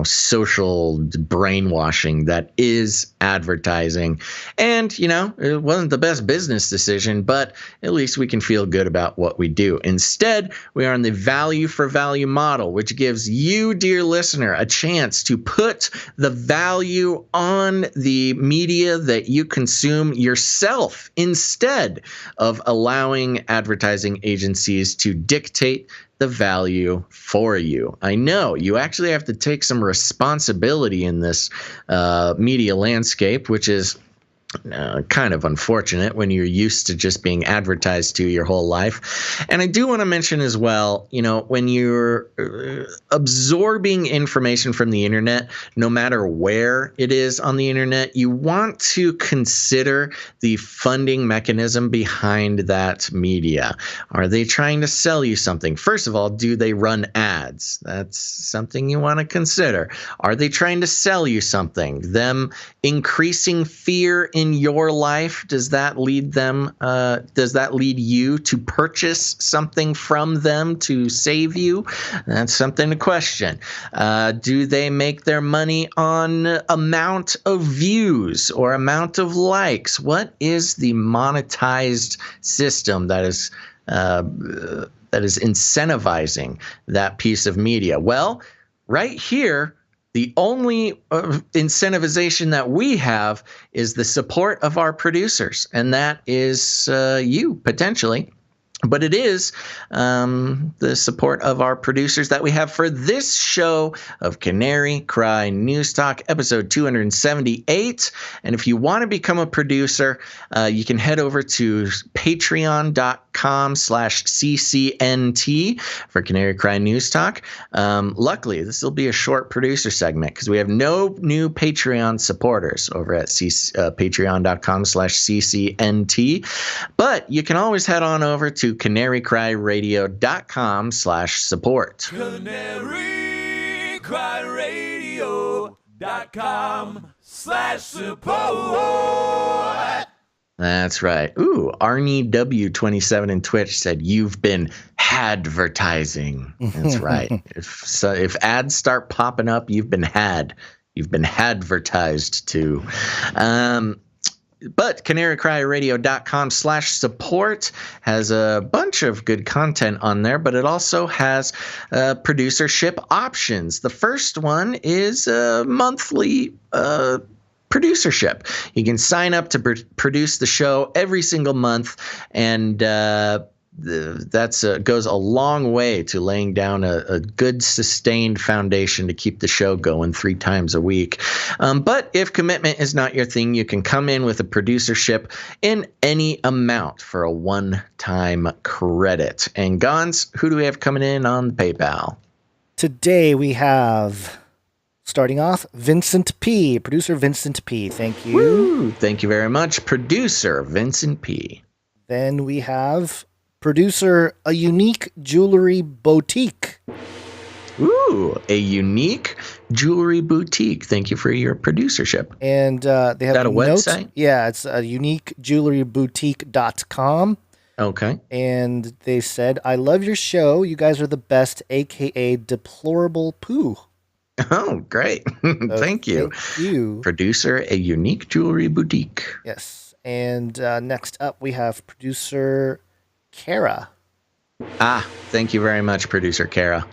Speaker 1: social brainwashing that is advertising. And it wasn't the best business decision, but at least we can feel good about what we do. Instead, we are on the value for value model, which gives you, dear listener, a chance to put the value on the media that you consume yourself instead of allowing advertising agencies to dictate the value for you. I know you actually have to take some responsibility in this media landscape, which is kind of unfortunate when you're used to just being advertised to your whole life. And I do want to mention as well, when you're absorbing information from the internet, no matter where it is on the internet, you want to consider the funding mechanism behind that media. Are they trying to sell you something? First of all, do they run ads? That's something you want to consider. Are they trying to sell you something? Them increasing fear in your life, does that lead you to purchase something from them to save you? That's something to question. Do they make their money on amount of views or amount of likes? What is the monetized system that is incentivizing that piece of media? Well, right here, the only incentivization that we have is the support of our producers, and that is you, potentially. But it is the support of our producers that we have for this show of Canary Cry News Talk, episode 278. And if you want to become a producer, you can head over to patreon.com/CCNT for Canary Cry News Talk. Luckily, this will be a short producer segment because we have no new Patreon supporters over at patreon.com/CCNT. But you can always head on over to canarycryradio.com/support. canarycryradio.com/support. That's right. Ooh, Arnie W27 in Twitch said you've been advertising. That's right. If ads start popping up, you've been advertised to. But canarycryradio.com/support has a bunch of good content on there, but it also has producership options. The first one is monthly producership. You can sign up to produce the show every single month, and that's goes a long way to laying down a good sustained foundation to keep the show going 3 times a week. But if commitment is not your thing, you can come in with a producership in any amount for a one-time credit. And Gons, who do we have coming in on PayPal?
Speaker 4: Today we have, starting off, Vincent P. Producer Vincent P. Thank you.
Speaker 1: Woo! Thank you very much, producer Vincent P.
Speaker 4: Then we have producer A Unique Jewelry Boutique.
Speaker 1: Ooh, A Unique Jewelry Boutique. Thank you for your producership.
Speaker 4: And they have
Speaker 1: a website?
Speaker 4: Yeah, it's a uniquejewelryboutique.com.
Speaker 1: Okay.
Speaker 4: And they said, I love your show. You guys are the best, a.k.a. Deplorable Poo.
Speaker 1: Oh, great. Thank you.
Speaker 4: Thank you.
Speaker 1: Producer, a unique jewelry boutique.
Speaker 4: Yes. And next up, we have producer Kara.
Speaker 1: Thank you very much, producer Kara.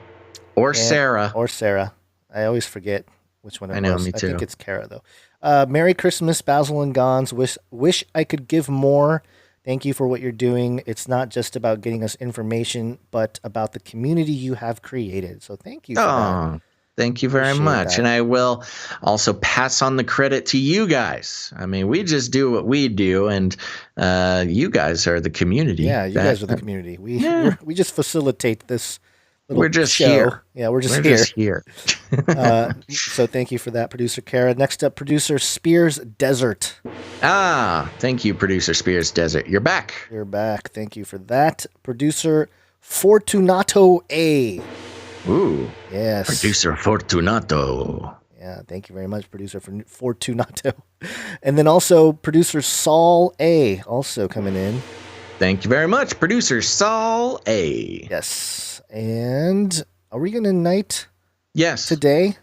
Speaker 1: Or Sarah.
Speaker 4: Or Sarah. I always forget which one it was.
Speaker 1: I know, me too.
Speaker 4: I think it's Kara, though. Merry Christmas, Basil and Gons. Wish I could give more. Thank you for what you're doing. It's not just about getting us information, but about the community you have created. So thank you for that.
Speaker 1: Thank you very much.
Speaker 4: that.
Speaker 1: And I will also pass on the credit to you guys. I mean, we just do what we do, and you guys are the community.
Speaker 4: Yeah, you guys are the community. We just facilitate this little
Speaker 1: We're just
Speaker 4: show.
Speaker 1: here.
Speaker 4: Yeah, we're just here. So thank you for that, producer Kara. Next up, producer Spears Desert.
Speaker 1: Thank you, producer Spears Desert. You're back.
Speaker 4: You're back. Thank you for that. Producer Fortunato A.
Speaker 1: Ooh.
Speaker 4: Yes.
Speaker 1: Producer Fortunato.
Speaker 4: Yeah, thank you very much, producer Fortunato. And then also producer Saul A. also coming in.
Speaker 1: Thank you very much, producer Saul A.
Speaker 4: Yes. And are we going to night?
Speaker 1: Yes.
Speaker 4: Today?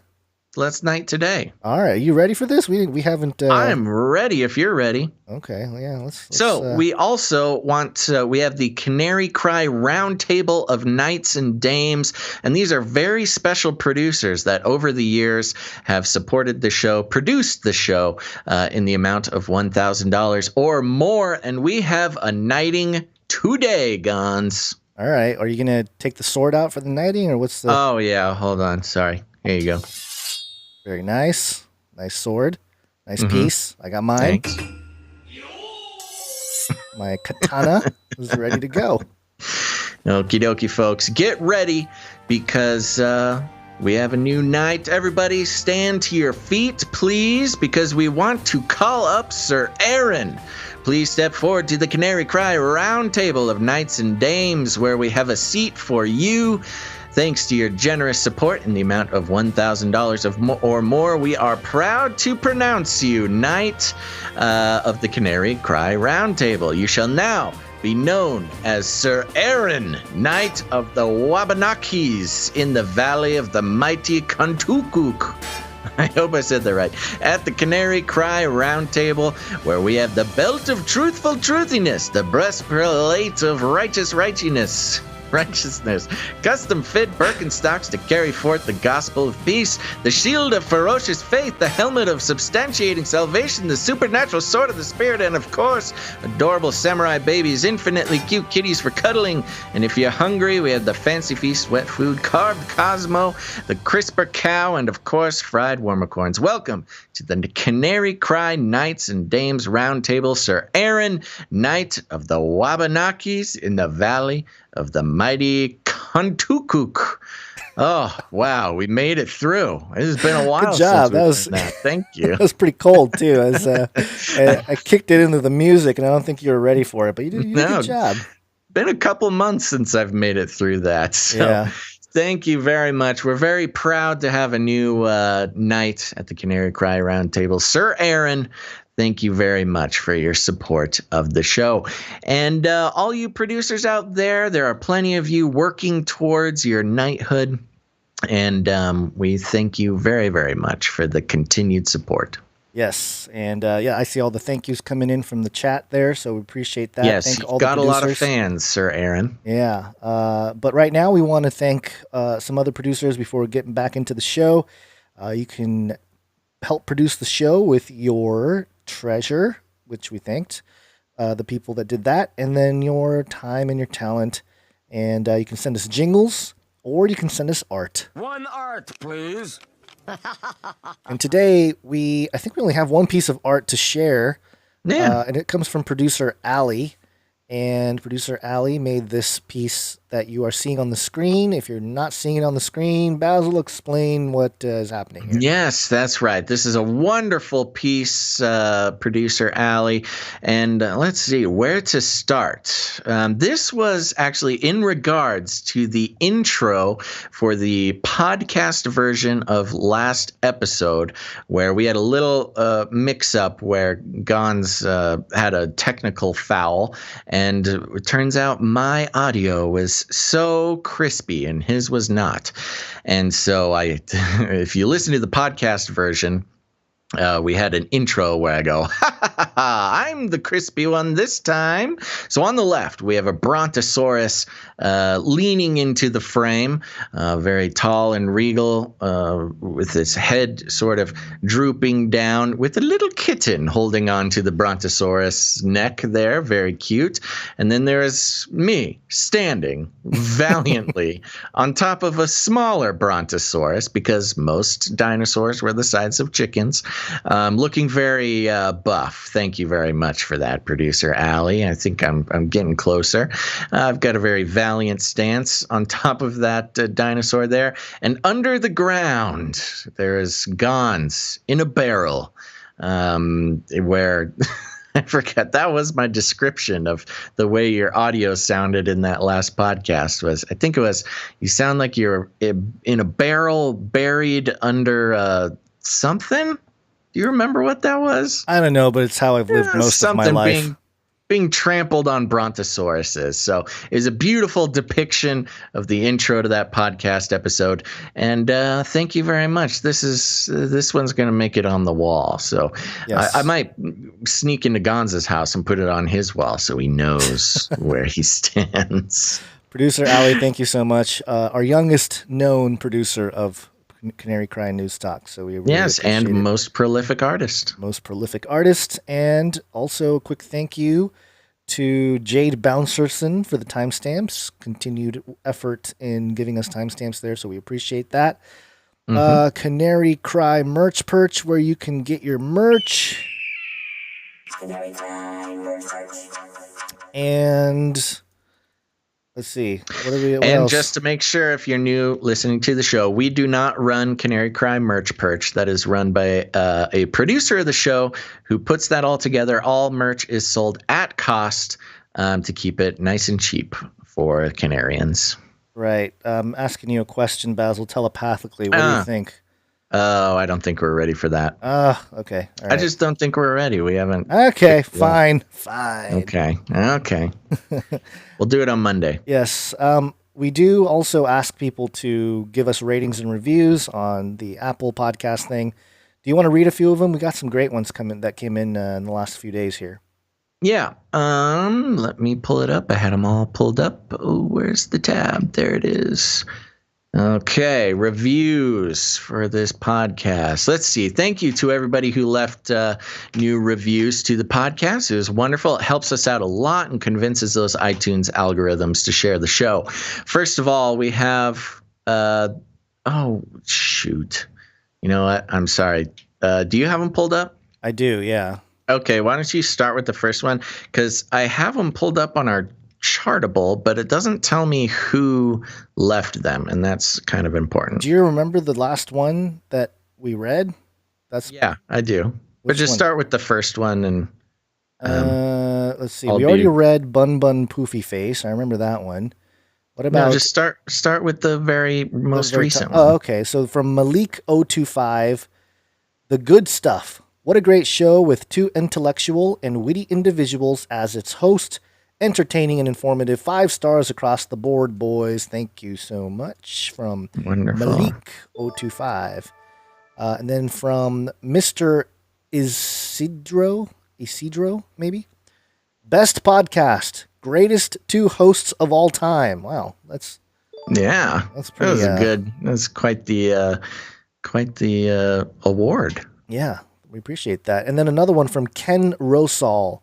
Speaker 1: Let's night today.
Speaker 4: All right. Are you ready for this? We haven't.
Speaker 1: I'm ready if you're ready.
Speaker 4: Okay. Well, yeah. Let's
Speaker 1: so we also want. We have the Canary Cry Roundtable of Knights and Dames, and these are very special producers that over the years have supported the show, produced the show in the amount of $1,000 or more, and we have a knighting today, Gons.
Speaker 4: All right. Are you gonna take the sword out for the knighting, or what's the?
Speaker 1: Oh yeah. Hold on. Sorry. Here you go.
Speaker 4: Very nice. Nice sword. Nice piece. I got mine.
Speaker 1: Thanks.
Speaker 4: My katana is ready to go.
Speaker 1: Okie dokie, folks. Get ready because we have a new night. Everybody stand to your feet, please, because we want to call up Sir Aaron. Please step forward to the Canary Cry Roundtable of Knights and Dames, where we have a seat for you. Thanks to your generous support in the amount of $1,000 or more, we are proud to pronounce you Knight of the Canary Cry Roundtable. You shall now be known as Sir Aaron, Knight of the Wabanakis in the Valley of the Mighty Kuntukuk. I hope I said that right. At the Canary Cry Roundtable, where we have the belt of truthful truthiness, the breastplate of righteousness, custom fit Birkenstocks to carry forth the gospel of peace, the shield of ferocious faith, the helmet of substantiating salvation, the supernatural sword of the spirit, and of course, adorable samurai babies, infinitely cute kitties for cuddling. And if you're hungry, we have the Fancy Feast wet food, carved Cosmo, the crisper cow, and of course, fried wormicorns. Welcome to the Canary Cry Knights and Dames Roundtable, Sir Aaron, Knight of the Wabanakis in the Valley of the Mighty Kuntukuk. Oh, wow. We made it through. It has been a while.
Speaker 4: Good job.
Speaker 1: Since we've done that. Thank you.
Speaker 4: That was pretty cold, too. I kicked it into the music, and I don't think you were ready for it, but you did a good job.
Speaker 1: Been a couple months since I've made it through that. So. Yeah. Thank you very much. We're very proud to have a new knight at the Canary Cry Roundtable. Sir Aaron, thank you very much for your support of the show. And all you producers out there, there are plenty of you working towards your knighthood. And we thank you very, very much for the continued support.
Speaker 4: Yes, and I see all the thank yous coming in from the chat there, so we appreciate that.
Speaker 1: Yes,
Speaker 4: thank all
Speaker 1: got
Speaker 4: the
Speaker 1: a lot of fans, Sir Aaron.
Speaker 4: Yeah, but right now we want to thank some other producers before we're getting back into the show. You can help produce the show with your treasure, which we thanked the people that did that, and then your time and your talent. And you can send us jingles, or you can send us art.
Speaker 6: One art, please.
Speaker 4: And today, I think we only have one piece of art to share.
Speaker 1: Yeah.
Speaker 4: And it comes from producer Allie. And producer Allie made this piece that you are seeing on the screen. If you're not seeing it on the screen, Basil, explain what is happening here.
Speaker 1: Yes, that's right. This is a wonderful piece, producer Allie. And let's see where to start. This was actually in regards to the intro for the podcast version of last episode, where we had a little mix-up where Gons had a technical foul. And it turns out my audio was was so crispy and his was not. And so if you listen to the podcast version, we had an intro where I go, ha, ha, ha, ha, I'm the crispy one this time. So on the left, we have a brontosaurus leaning into the frame, very tall and regal, with its head sort of drooping down, with a little kitten holding on to the brontosaurus neck there, very cute. And then there is me standing valiantly on top of a smaller brontosaurus, because most dinosaurs were the size of chickens. Looking very buff. Thank you very much for that, producer Allie. I think I'm getting closer. I've got a very valiant stance on top of that dinosaur there. And under the ground, there is Gons in a barrel, where I forget. That was my description of the way your audio sounded in that last podcast. I think it was, you sound like you're in a barrel buried under something. Do you remember what that was?
Speaker 4: I don't know, but it's how I've lived most of my life.
Speaker 1: Being trampled on brontosauruses. So it's a beautiful depiction of the intro to that podcast episode. And thank you very much. This one's going to make it on the wall. So yes. I might sneak into Gonza's house and put it on his wall so he knows where he stands.
Speaker 4: Producer Allie, thank you so much. Our youngest known producer of Canary Cry News Talk. So we really
Speaker 1: and most prolific artist.
Speaker 4: And also a quick thank you to Jade Bouncerson for the timestamps. Continued effort in giving us timestamps there, so we appreciate that. Canary Cry Merch Perch, where you can get your merch. And let's see. What else?
Speaker 1: Just to make sure, if you're new listening to the show, we do not run Canary Cry Merch Perch. That is run by a producer of the show who puts that all together. All merch is sold at cost to keep it nice and cheap for Canarians.
Speaker 4: Right. Asking you a question, Basil, telepathically. What do you think?
Speaker 1: Oh, I don't think we're ready for that.
Speaker 4: Okay. All right.
Speaker 1: I just don't think we're ready. We haven't.
Speaker 4: Okay, fine.
Speaker 1: Okay. We'll do it on Monday.
Speaker 4: Yes. We do also ask people to give us ratings and reviews on the Apple podcast thing. Do you want to read a few of them? We got some great ones that came in the last few days here.
Speaker 1: Yeah. Let me pull it up. I had them all pulled up. Oh, where's the tab? There it is. Okay, reviews for this podcast. Let's see. Thank you to everybody who left new reviews to the podcast. It was wonderful. It helps us out a lot and convinces those iTunes algorithms to share the show. First of all, we have oh, shoot. You know what? I'm sorry. Do you have them pulled up?
Speaker 4: I do, yeah.
Speaker 1: Okay, why don't you start with the first one? Because I have them pulled up on our Chartable, but it doesn't tell me who left them, and that's kind of important.
Speaker 4: Do you remember the last one that we read?
Speaker 1: Yeah, I do. But just start with the first one, and
Speaker 4: let's see. We already read Bun Bun Poofy Face. I remember that one. What about?
Speaker 1: No, just start with the very most recent one.
Speaker 4: Oh, okay. So from Malik025, The Good Stuff. What a great show with two intellectual and witty individuals as its host. Entertaining and informative. 5 stars across the board, boys. Thank you so much. From Malik025. And then from Mr. Isidro, maybe? Best podcast. Greatest 2 hosts of all time. Wow. That's pretty
Speaker 1: good. That's quite the award.
Speaker 4: Yeah, we appreciate that. And then another one from Ken Rosal.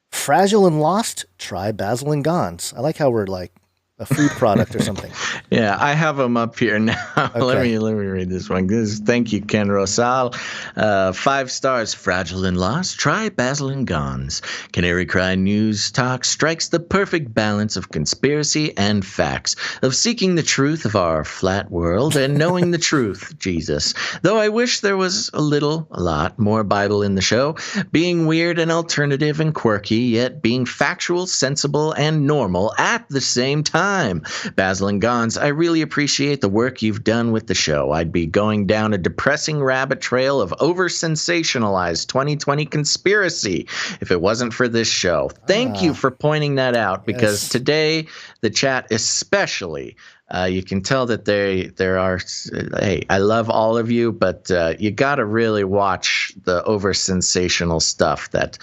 Speaker 4: Fragile and Lost, try Basil and Gons. I like how we're like a food product or something.
Speaker 1: Yeah, I have them up here now. Okay. Let me read this one. Thank you, Ken Rosal. 5 stars. Fragile and Lost. Try Basil and Gons. Canary Cry News Talk strikes the perfect balance of conspiracy and facts, of seeking the truth of our flat world and knowing the truth, Jesus. Though I wish there was a lot more Bible in the show, being weird and alternative and quirky, yet being factual, sensible, and normal at the same time. time. Basil and Gons, I really appreciate the work you've done with the show. I'd be going down a depressing rabbit trail of over-sensationalized 2020 conspiracy if it wasn't for this show. Thank you for pointing that out, because today the chat especially, you can tell that there are, hey, I love all of you, but you got to really watch the over-sensational stuff that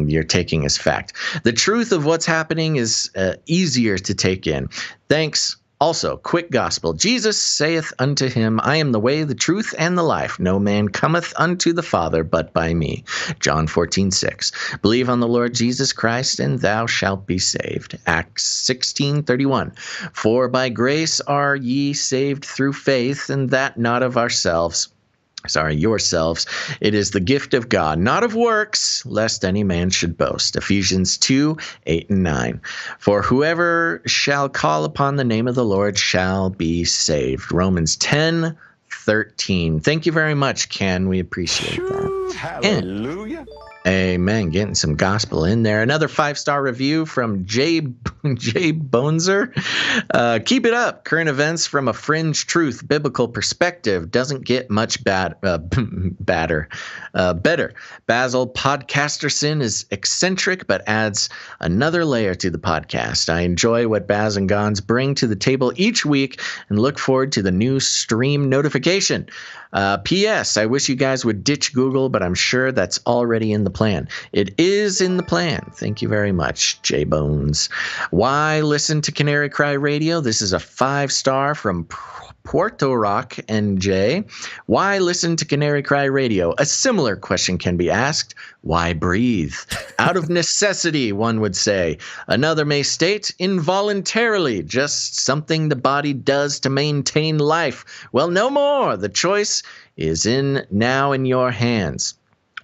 Speaker 1: you're taking as fact. The truth of what's happening is easier to take in. Thanks. Also, quick gospel. Jesus saith unto him, I am the way, the truth, and the life. No man cometh unto the Father but by me. John 14:6. Believe on the Lord Jesus Christ, and thou shalt be saved. Acts 16:31. For by grace are ye saved through faith, and that not of ourselves. Yourselves. It is the gift of God, not of works, lest any man should boast. Ephesians 2:8 and 9. For whoever shall call upon the name of the Lord shall be saved. Romans 10:13. Thank you very much, Ken. We appreciate that.
Speaker 6: Hallelujah.
Speaker 1: Amen. Getting some gospel in there. Another 5-star review from Jay Bonzer. Keep it up. Current events from a fringe truth biblical perspective doesn't get much better. Basil Podcasterson is eccentric, but adds another layer to the podcast. I enjoy what Baz and Gons bring to the table each week and look forward to the new stream notification. P.S. I wish you guys would ditch Google, but I'm sure that's already in the plan. It is in the plan. Thank you very much, J Bones. Why listen to Canary Cry Radio? This is a 5-star from Puerto Rock, NJ. Why listen to Canary Cry Radio? A similar question can be asked. Why breathe? Out of necessity, one would say. Another may state involuntarily, just something the body does to maintain life. Well, no more. The choice is now in your hands.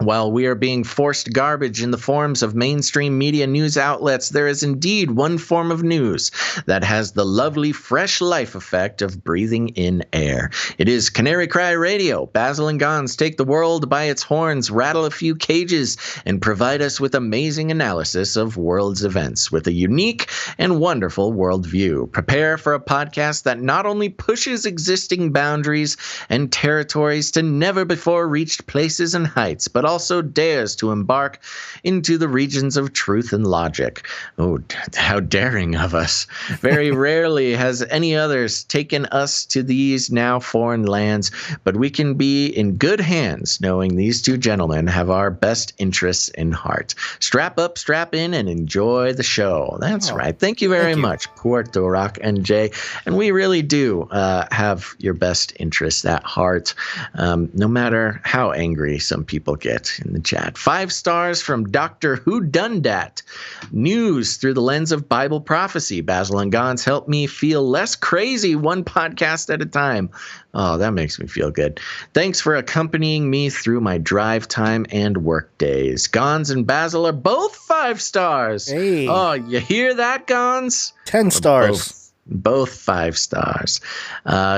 Speaker 1: While we are being forced garbage in the forms of mainstream media news outlets, there is indeed one form of news that has the lovely fresh life effect of breathing in air. It is Canary Cry Radio. Basil and Gons take the world by its horns, rattle a few cages, and provide us with amazing analysis of world's events with a unique and wonderful worldview. Prepare for a podcast that not only pushes existing boundaries and territories to never before reached places and heights, but also dares to embark into the regions of truth and logic. Oh, how daring of us. Very rarely has any others taken us to these now foreign lands, but we can be in good hands knowing these two gentlemen have our best interests in heart. Strap up, strap in, and enjoy the show. That's right. Thank you very much, Puerto Rock NJ. And we really do have your best interests at heart, no matter how angry some people get in the chat. 5 stars from Dr. Who Done Dat. News through the lens of Bible prophecy. Basil and Gons help me feel less crazy, one podcast at a time. Oh, that makes me feel good. Thanks for accompanying me through my drive time and work days. Gons and Basil are both 5 stars.
Speaker 4: Hey.
Speaker 1: Oh, you hear that, Gons?
Speaker 4: 10 stars.
Speaker 1: Both 5 stars.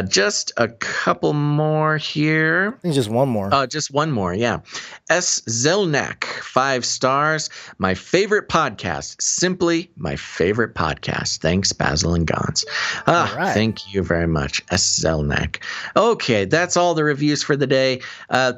Speaker 1: Just a couple more here.
Speaker 4: I think just one more.
Speaker 1: Just one more, yeah. S. Zelnak, 5 stars. My favorite podcast. Simply my favorite podcast. Thanks, Basil and Gons. Right. Thank you very much, S. Zelnak. Okay, that's all the reviews for the day.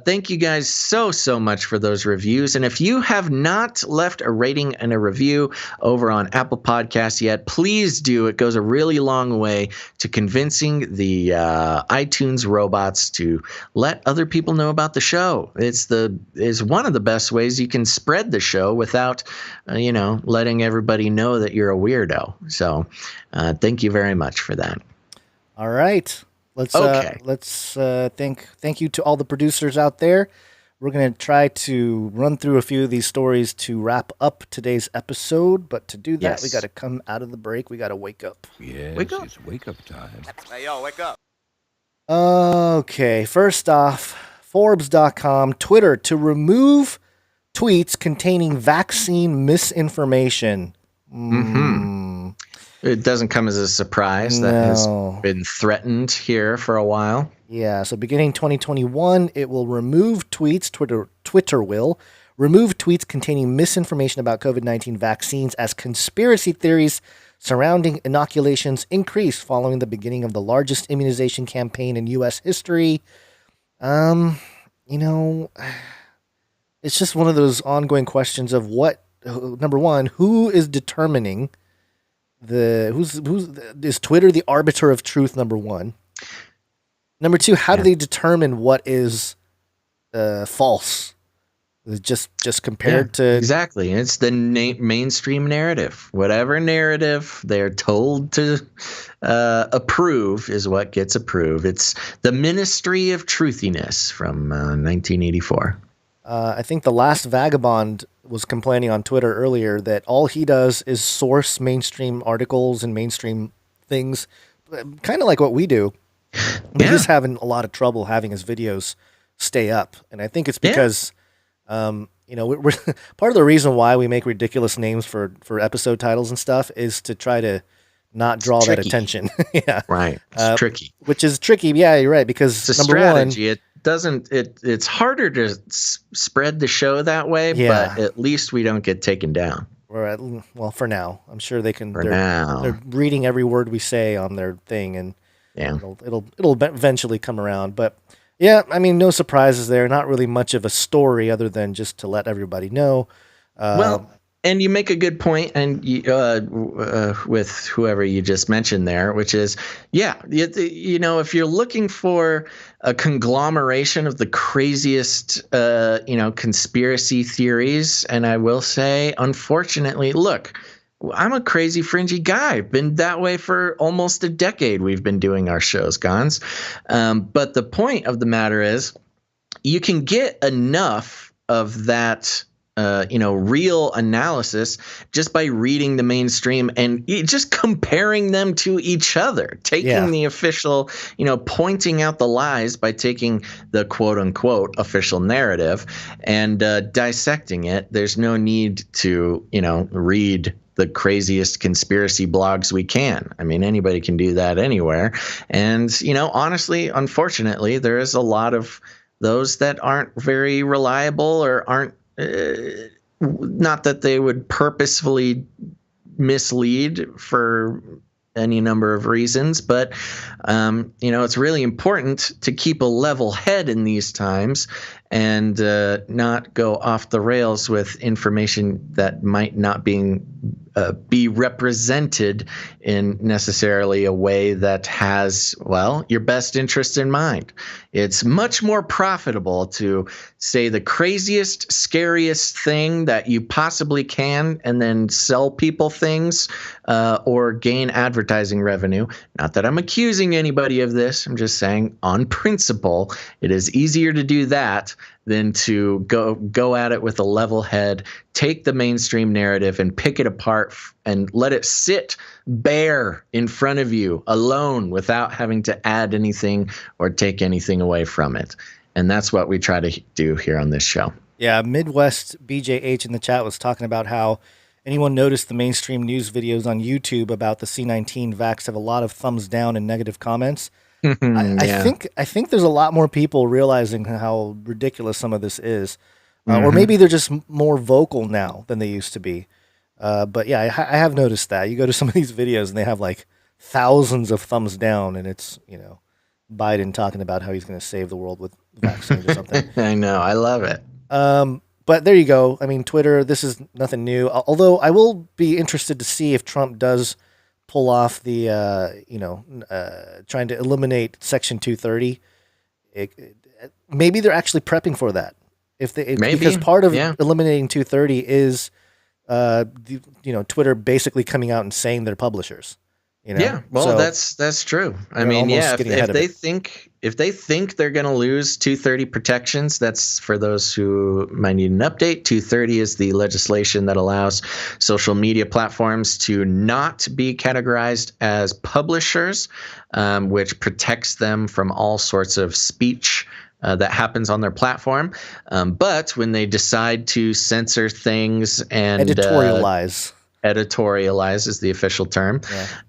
Speaker 1: Thank you guys so much for those reviews. And if you have not left a rating and a review over on Apple Podcasts yet, please do. It goes a really long way to convincing the iTunes robots to let other people know about the show. It's one of the best ways you can spread the show without, letting everybody know that you're a weirdo. So, thank you very much for that.
Speaker 4: All right, let's thank you to all the producers out there. We're going to try to run through a few of these stories to wrap up today's episode. But to do that, we got to come out of the break. We got to wake up.
Speaker 6: Yes, it's wake up time.
Speaker 11: Hey, yo, wake up.
Speaker 4: Okay, first off, Forbes.com, Twitter to remove tweets containing vaccine misinformation.
Speaker 1: It doesn't come as a surprise. That has been threatened here for a while.
Speaker 4: Yeah, so beginning 2021, it will remove tweets, Twitter will remove tweets containing misinformation about COVID-19 vaccines as conspiracy theories surrounding inoculations increase following the beginning of the largest immunization campaign in U.S. history. It's just one of those ongoing questions of number one, who is determining is Twitter the arbiter of truth? Number one. Number two, how do they determine what is false? Just compared to
Speaker 1: exactly. It's the mainstream narrative. Whatever narrative they're told to approve is what gets approved. It's the Ministry of Truthiness from 1984.
Speaker 4: I think the last vagabond was complaining on Twitter earlier that all he does is source mainstream articles and mainstream things, kind of like what we do. But he's having a lot of trouble having his videos stay up. And I think it's because, we're part of the reason why we make ridiculous names for episode titles and stuff is to try to not draw that attention.
Speaker 1: Right. It's tricky.
Speaker 4: Which is tricky. Yeah, you're right. Because
Speaker 1: it's a strategy. It's harder to spread the show that way, but at least we don't get taken down.
Speaker 4: For now. I'm sure they can.
Speaker 1: They're
Speaker 4: reading every word we say on their thing, and it'll eventually come around. But yeah, I mean, no surprises there. Not really much of a story other than just to let everybody know.
Speaker 1: And you make a good point, and with whoever you just mentioned there, which is, if you're looking for a conglomeration of the craziest, conspiracy theories, and I will say, unfortunately, look, I'm a crazy, fringy guy. Been that way for almost a decade. We've been doing our shows, Gons. But the point of the matter is, you can get enough of that real analysis just by reading the mainstream and just comparing them to each other, taking the official, pointing out the lies by taking the quote unquote official narrative and dissecting it. There's no need to, read the craziest conspiracy blogs we can. I mean, anybody can do that anywhere. And, honestly, unfortunately, there is a lot of those that aren't very reliable or aren't, not that they would purposefully mislead for any number of reasons, but it's really important to keep a level head in these times and not go off the rails with information that might not be represented in necessarily a way that has, your best interest in mind. It's much more profitable to say the craziest, scariest thing that you possibly can and then sell people things or gain advertising revenue. Not that I'm accusing anybody of this. I'm just saying on principle, it is easier to do that than to go at it with a level head, take the mainstream narrative and pick it apart and let it sit bare in front of you alone without having to add anything or take anything away from it. And that's what we try to do here on this show.
Speaker 4: Yeah, Midwest BJH in the chat was talking about how anyone noticed the mainstream news videos on YouTube about the C19 VAX have a lot of thumbs down and negative comments. I think there's a lot more people realizing how ridiculous some of this is, or maybe they're just more vocal now than they used to be. But yeah, I have noticed that. You go to some of these videos and they have like thousands of thumbs down, and it's Biden talking about how he's going to save the world with vaccines or something.
Speaker 1: I know, I love it.
Speaker 4: But there you go. I mean, Twitter. This is nothing new. Although I will be interested to see if Trump does pull off the, trying to eliminate Section 230. Maybe they're actually prepping for that. Because part of eliminating 230 is, Twitter basically coming out and saying they're publishers.
Speaker 1: That's true. I mean, if they think they're going to lose 230 protections, that's for those who might need an update. 230 is the legislation that allows social media platforms to not be categorized as publishers, which protects them from all sorts of speech that happens on their platform. But when they decide to censor things and editorialize is the official term,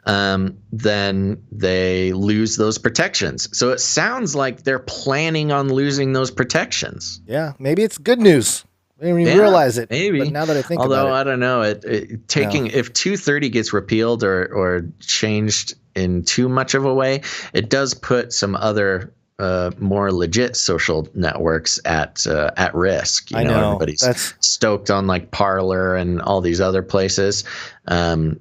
Speaker 1: then they lose those protections. So it sounds like they're planning on losing those protections.
Speaker 4: Yeah, maybe it's good news. I didn't even realize it.
Speaker 1: Maybe.
Speaker 4: But now that I think
Speaker 1: Although,
Speaker 4: about it.
Speaker 1: I don't know. If 230 gets repealed or changed in too much of a way, it does put some other more legit social networks at risk. You know, everybody's stoked on like Parler and all these other places. I'm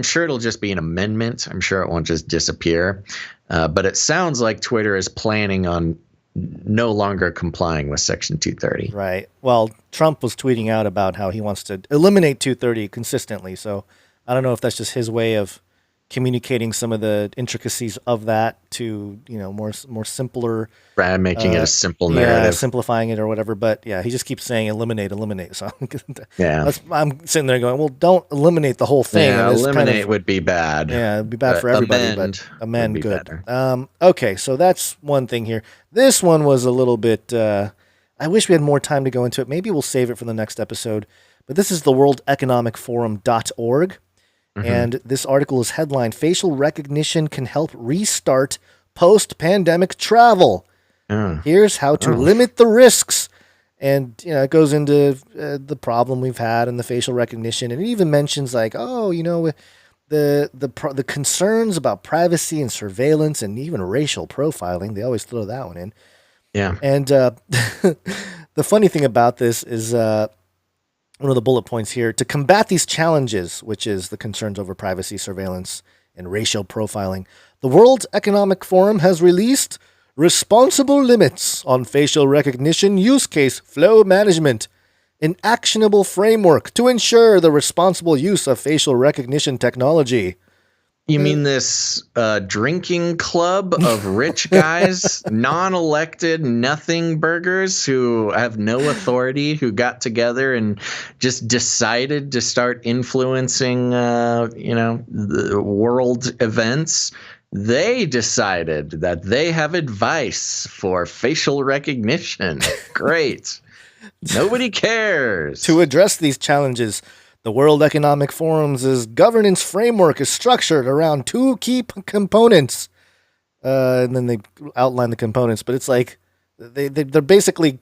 Speaker 1: sure it'll just be an amendment. I'm sure it won't just disappear. But it sounds like Twitter is planning on no longer complying with Section 230.
Speaker 4: Right. Well, Trump was tweeting out about how he wants to eliminate 230 consistently. So I don't know if that's just his way of communicating some of the intricacies of that to, more simpler.
Speaker 1: Right, making it a simple narrative.
Speaker 4: Yeah, simplifying it or whatever. But yeah, he just keeps saying eliminate. So I'm sitting there going, well, don't eliminate the whole thing.
Speaker 1: Yeah, eliminate would be bad.
Speaker 4: Yeah, it'd be bad for everybody. But amend good. Okay, so that's one thing here. This one was a little bit, I wish we had more time to go into it. Maybe we'll save it for the next episode. But this is the worldeconomicforum.org. And this article is headlined, Facial Recognition Can Help Restart Post-Pandemic Travel. Here's how to limit the risks. And, it goes into the problem we've had in the facial recognition. And it even mentions like, the concerns about privacy and surveillance and even racial profiling. They always throw that one in.
Speaker 1: Yeah.
Speaker 4: And the funny thing about this is one of the bullet points here, to combat these challenges, which is the concerns over privacy, surveillance, and racial profiling, the World Economic Forum has released Responsible Limits on Facial Recognition Use Case Flow Management, an actionable framework to ensure the responsible use of facial recognition technology.
Speaker 1: You mean this drinking club of rich guys, non-elected, nothing burgers who have no authority, who got together and just decided to start influencing, the world events? They decided that they have advice for facial recognition. Great. Nobody cares.
Speaker 4: To address these challenges, the World Economic Forum's governance framework is structured around two key components. And then they outline the components, but it's like they're basically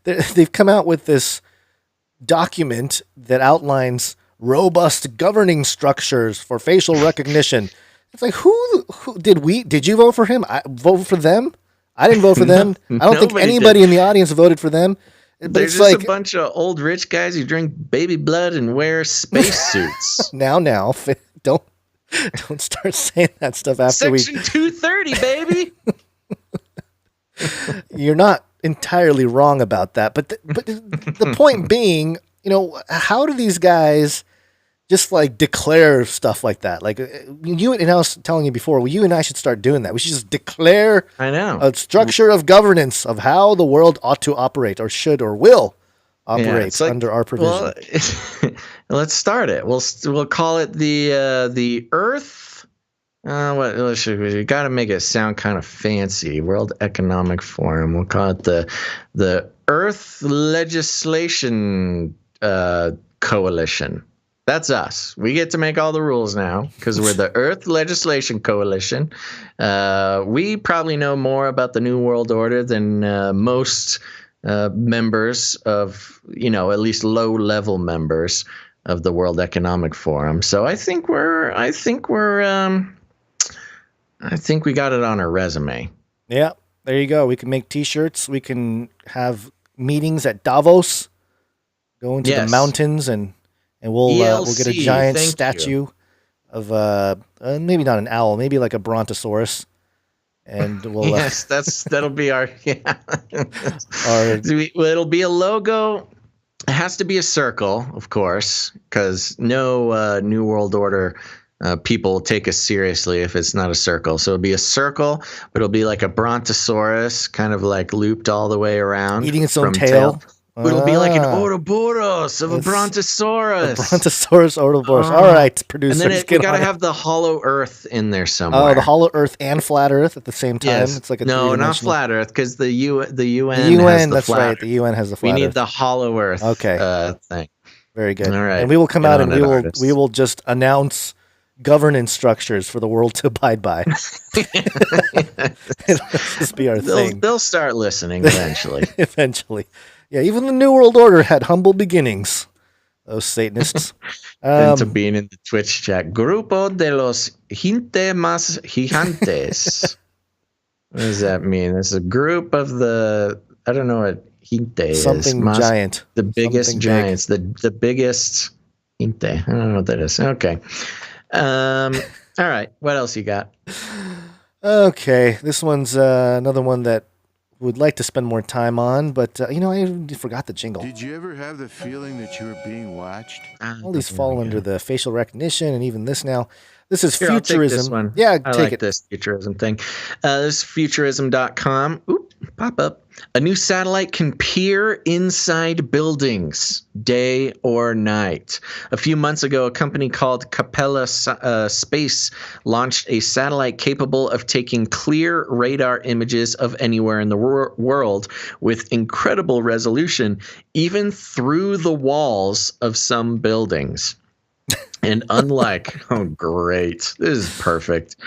Speaker 4: they've come out with this document that outlines robust governing structures for facial recognition. It's like who did you vote for him? I vote for them. I didn't vote for them. I don't think anybody in the audience voted for them. But
Speaker 1: they're
Speaker 4: it's
Speaker 1: just
Speaker 4: like
Speaker 1: a bunch of old rich guys who drink baby blood and wear spacesuits.
Speaker 4: now, don't start saying that stuff after
Speaker 1: Section 230, baby.
Speaker 4: You're not entirely wrong about that, but the point being, how do these guys just like declare stuff like that? Like you and I was telling you before, you and I should start doing that. We should just declare a structure of governance of how the world ought to operate or should or will operate under our provision.
Speaker 1: Well, let's start it. We'll call it the Earth. What should we got to make it sound kind of fancy. World Economic Forum. We'll call it the Earth Legislation Coalition. That's us. We get to make all the rules now because we're the Earth Legislation Coalition. We probably know more about the New World Order than most members of, at least low-level members of the World Economic Forum. So I think we got it on our resume.
Speaker 4: Yeah, there you go. We can make T-shirts. We can have meetings at Davos, go into the mountains and we'll get a giant statue of maybe not an owl, maybe like a brontosaurus, and we'll
Speaker 1: that'll be our it'll be a logo. It has to be a circle, of course, because no New World Order people take us seriously if it's not a circle. So it'll be a circle, but it'll be like a brontosaurus, kind of like looped all the way around,
Speaker 4: eating its own tail.
Speaker 1: But it'll be like an Ouroboros of a brontosaurus.
Speaker 4: A brontosaurus Ouroboros. All right, producers.
Speaker 1: And then we got to have the hollow Earth in there somewhere.
Speaker 4: Oh, the hollow Earth and flat Earth at the same time.
Speaker 1: Yes.
Speaker 4: It's like a
Speaker 1: not flat Earth, because the UN has the
Speaker 4: that's
Speaker 1: flat
Speaker 4: right.
Speaker 1: Earth.
Speaker 4: The UN has the flat Earth.
Speaker 1: We need the hollow Earth thing.
Speaker 4: Very good.
Speaker 1: All right.
Speaker 4: And we will come out and we will just announce governance structures for the world to abide by. It'll just be our thing.
Speaker 1: They'll start listening eventually.
Speaker 4: Eventually. Yeah, even the New World Order had humble beginnings. Those Satanists.
Speaker 1: Into being in the Twitch chat. Grupo de los gente más gigantes. What does that mean? It's a group of the, I don't know what gente
Speaker 4: Something
Speaker 1: is.
Speaker 4: giant.
Speaker 1: The biggest
Speaker 4: Something
Speaker 1: giants. The biggest gente. I don't know what that is. Okay. All right. What else you got?
Speaker 4: Okay. This one's another one that would like to spend more time on, but I forgot the jingle.
Speaker 13: Did you ever have the feeling that you were being watched?
Speaker 4: All these fall under the facial recognition, and even this now. This is
Speaker 1: Here,
Speaker 4: futurism.
Speaker 1: I'll take this one.
Speaker 4: Yeah,
Speaker 1: I
Speaker 4: take
Speaker 1: like
Speaker 4: it.
Speaker 1: this futurism thing. This is futurism.com. Oop, pop up. A new satellite can peer inside buildings, day or night. A few months ago, a company called Capella Space launched a satellite capable of taking clear radar images of anywhere in the world with incredible resolution, even through the walls of some buildings. And unlike, oh, great, this is perfect.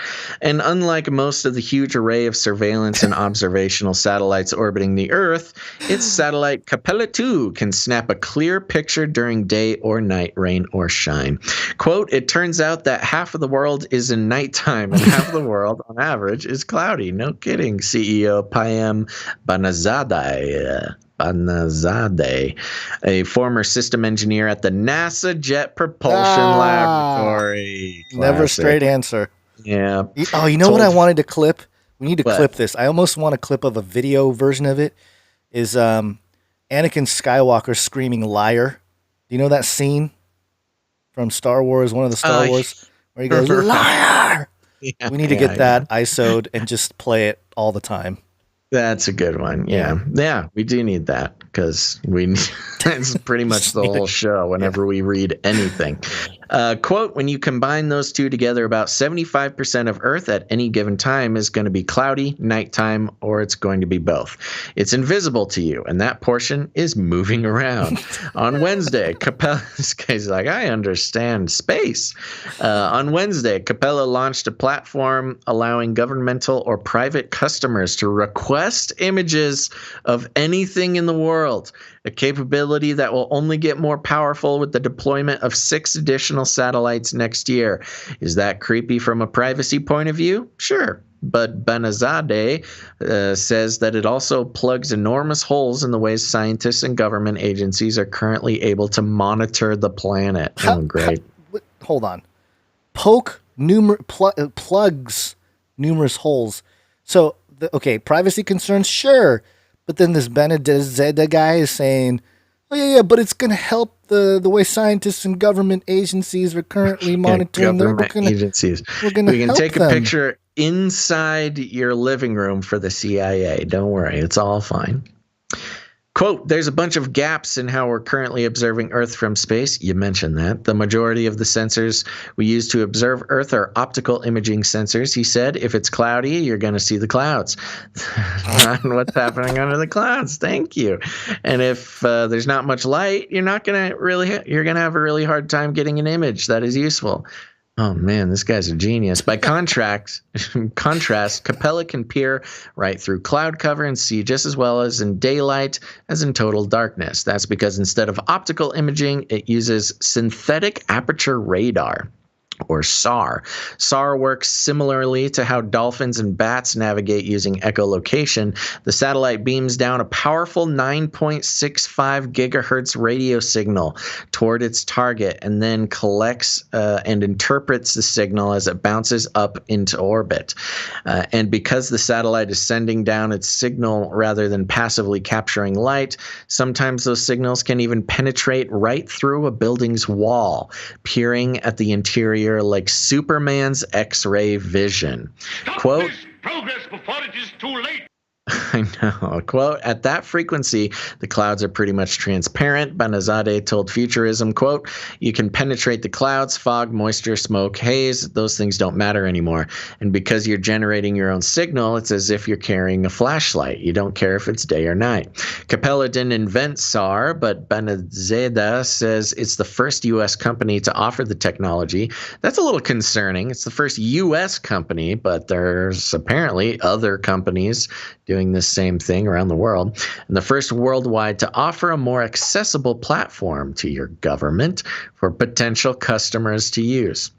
Speaker 1: And unlike most of the huge array of surveillance and observational satellites orbiting the Earth, its satellite Capella 2 can snap a clear picture during day or night, rain or shine. Quote, it turns out that half of the world is in nighttime and half of the world, on average, is cloudy. No kidding, CEO Payam Banazadeh. A former system engineer at the NASA Jet Propulsion Laboratory.
Speaker 4: Never
Speaker 1: Classic.
Speaker 4: straight answer.
Speaker 1: Yeah.
Speaker 4: Oh, you know what I wanted to clip? We need to clip this. I almost want a clip of a video version of it. Is Anakin Skywalker screaming liar. Do you know that scene from Star Wars, one of the Star Wars, where he goes, liar?
Speaker 1: Yeah,
Speaker 4: we need to get that ISO'd and just play it all the time.
Speaker 1: That's a good one. Yeah, we do need that because it's pretty much the whole show whenever we read anything. Quote, when you combine those two together, about 75% of Earth at any given time is going to be cloudy, nighttime, or it's going to be both. It's invisible to you, and that portion is moving around. On Wednesday, Capella, this guy's like, I understand space. On Wednesday, Capella launched a platform allowing governmental or private customers to request images of anything in the world, a capability that will only get more powerful with the deployment of 6 additional satellites next year. Is that creepy from a privacy point of view? Sure. But Banazadeh says that it also plugs enormous holes in the ways scientists and government agencies are currently able to monitor the planet. Great.
Speaker 4: Hold on. Plugs numerous holes. So, privacy concerns, sure. But then this Banazadeh guy is saying, oh, yeah, but it's going to help the way scientists and government agencies are currently monitoring their
Speaker 1: agencies. We can take a picture inside your living room for the CIA. Don't worry. It's all fine. Quote, there's a bunch of gaps in how we're currently observing Earth from space. You mentioned that. The majority of the sensors we use to observe Earth are optical imaging sensors. He said, if it's cloudy, you're going to see the clouds. What's happening under the clouds? Thank you. And if there's not much light, you're going to have a really hard time getting an image that is useful. Oh, man, this guy's a genius. By contrast, Capella can peer right through cloud cover and see just as well as in daylight as in total darkness. That's because instead of optical imaging, it uses synthetic aperture radar, or SAR. SAR works similarly to how dolphins and bats navigate using echolocation. The satellite beams down a powerful 9.65 gigahertz radio signal toward its target and then collects and interprets the signal as it bounces up into orbit. And because the satellite is sending down its signal rather than passively capturing light, sometimes those signals can even penetrate right through a building's wall, peering at the interior like Superman's X-ray vision. Quote,
Speaker 9: progress before it is too late.
Speaker 1: I know. Quote, at that frequency, the clouds are pretty much transparent. Banazadeh told Futurism, quote, you can penetrate the clouds, fog, moisture, smoke, haze. Those things don't matter anymore. And because you're generating your own signal, it's as if you're carrying a flashlight. You don't care if it's day or night. Capella didn't invent SAR, but Banazadeh says it's the first U.S. company to offer the technology. That's a little concerning. It's the first U.S. company, but there's apparently other companies doing this same thing around the world, and the first worldwide to offer a more accessible platform to your government for potential customers to use.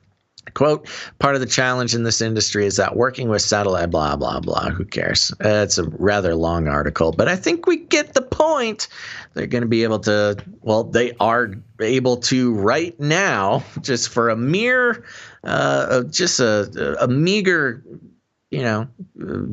Speaker 1: Quote, part of the challenge in this industry is that working with satellite, blah, blah, blah, who cares? It's a rather long article, but I think we get the point. They're going to be able to, well, they are able to right now, just for a mere, just a meager,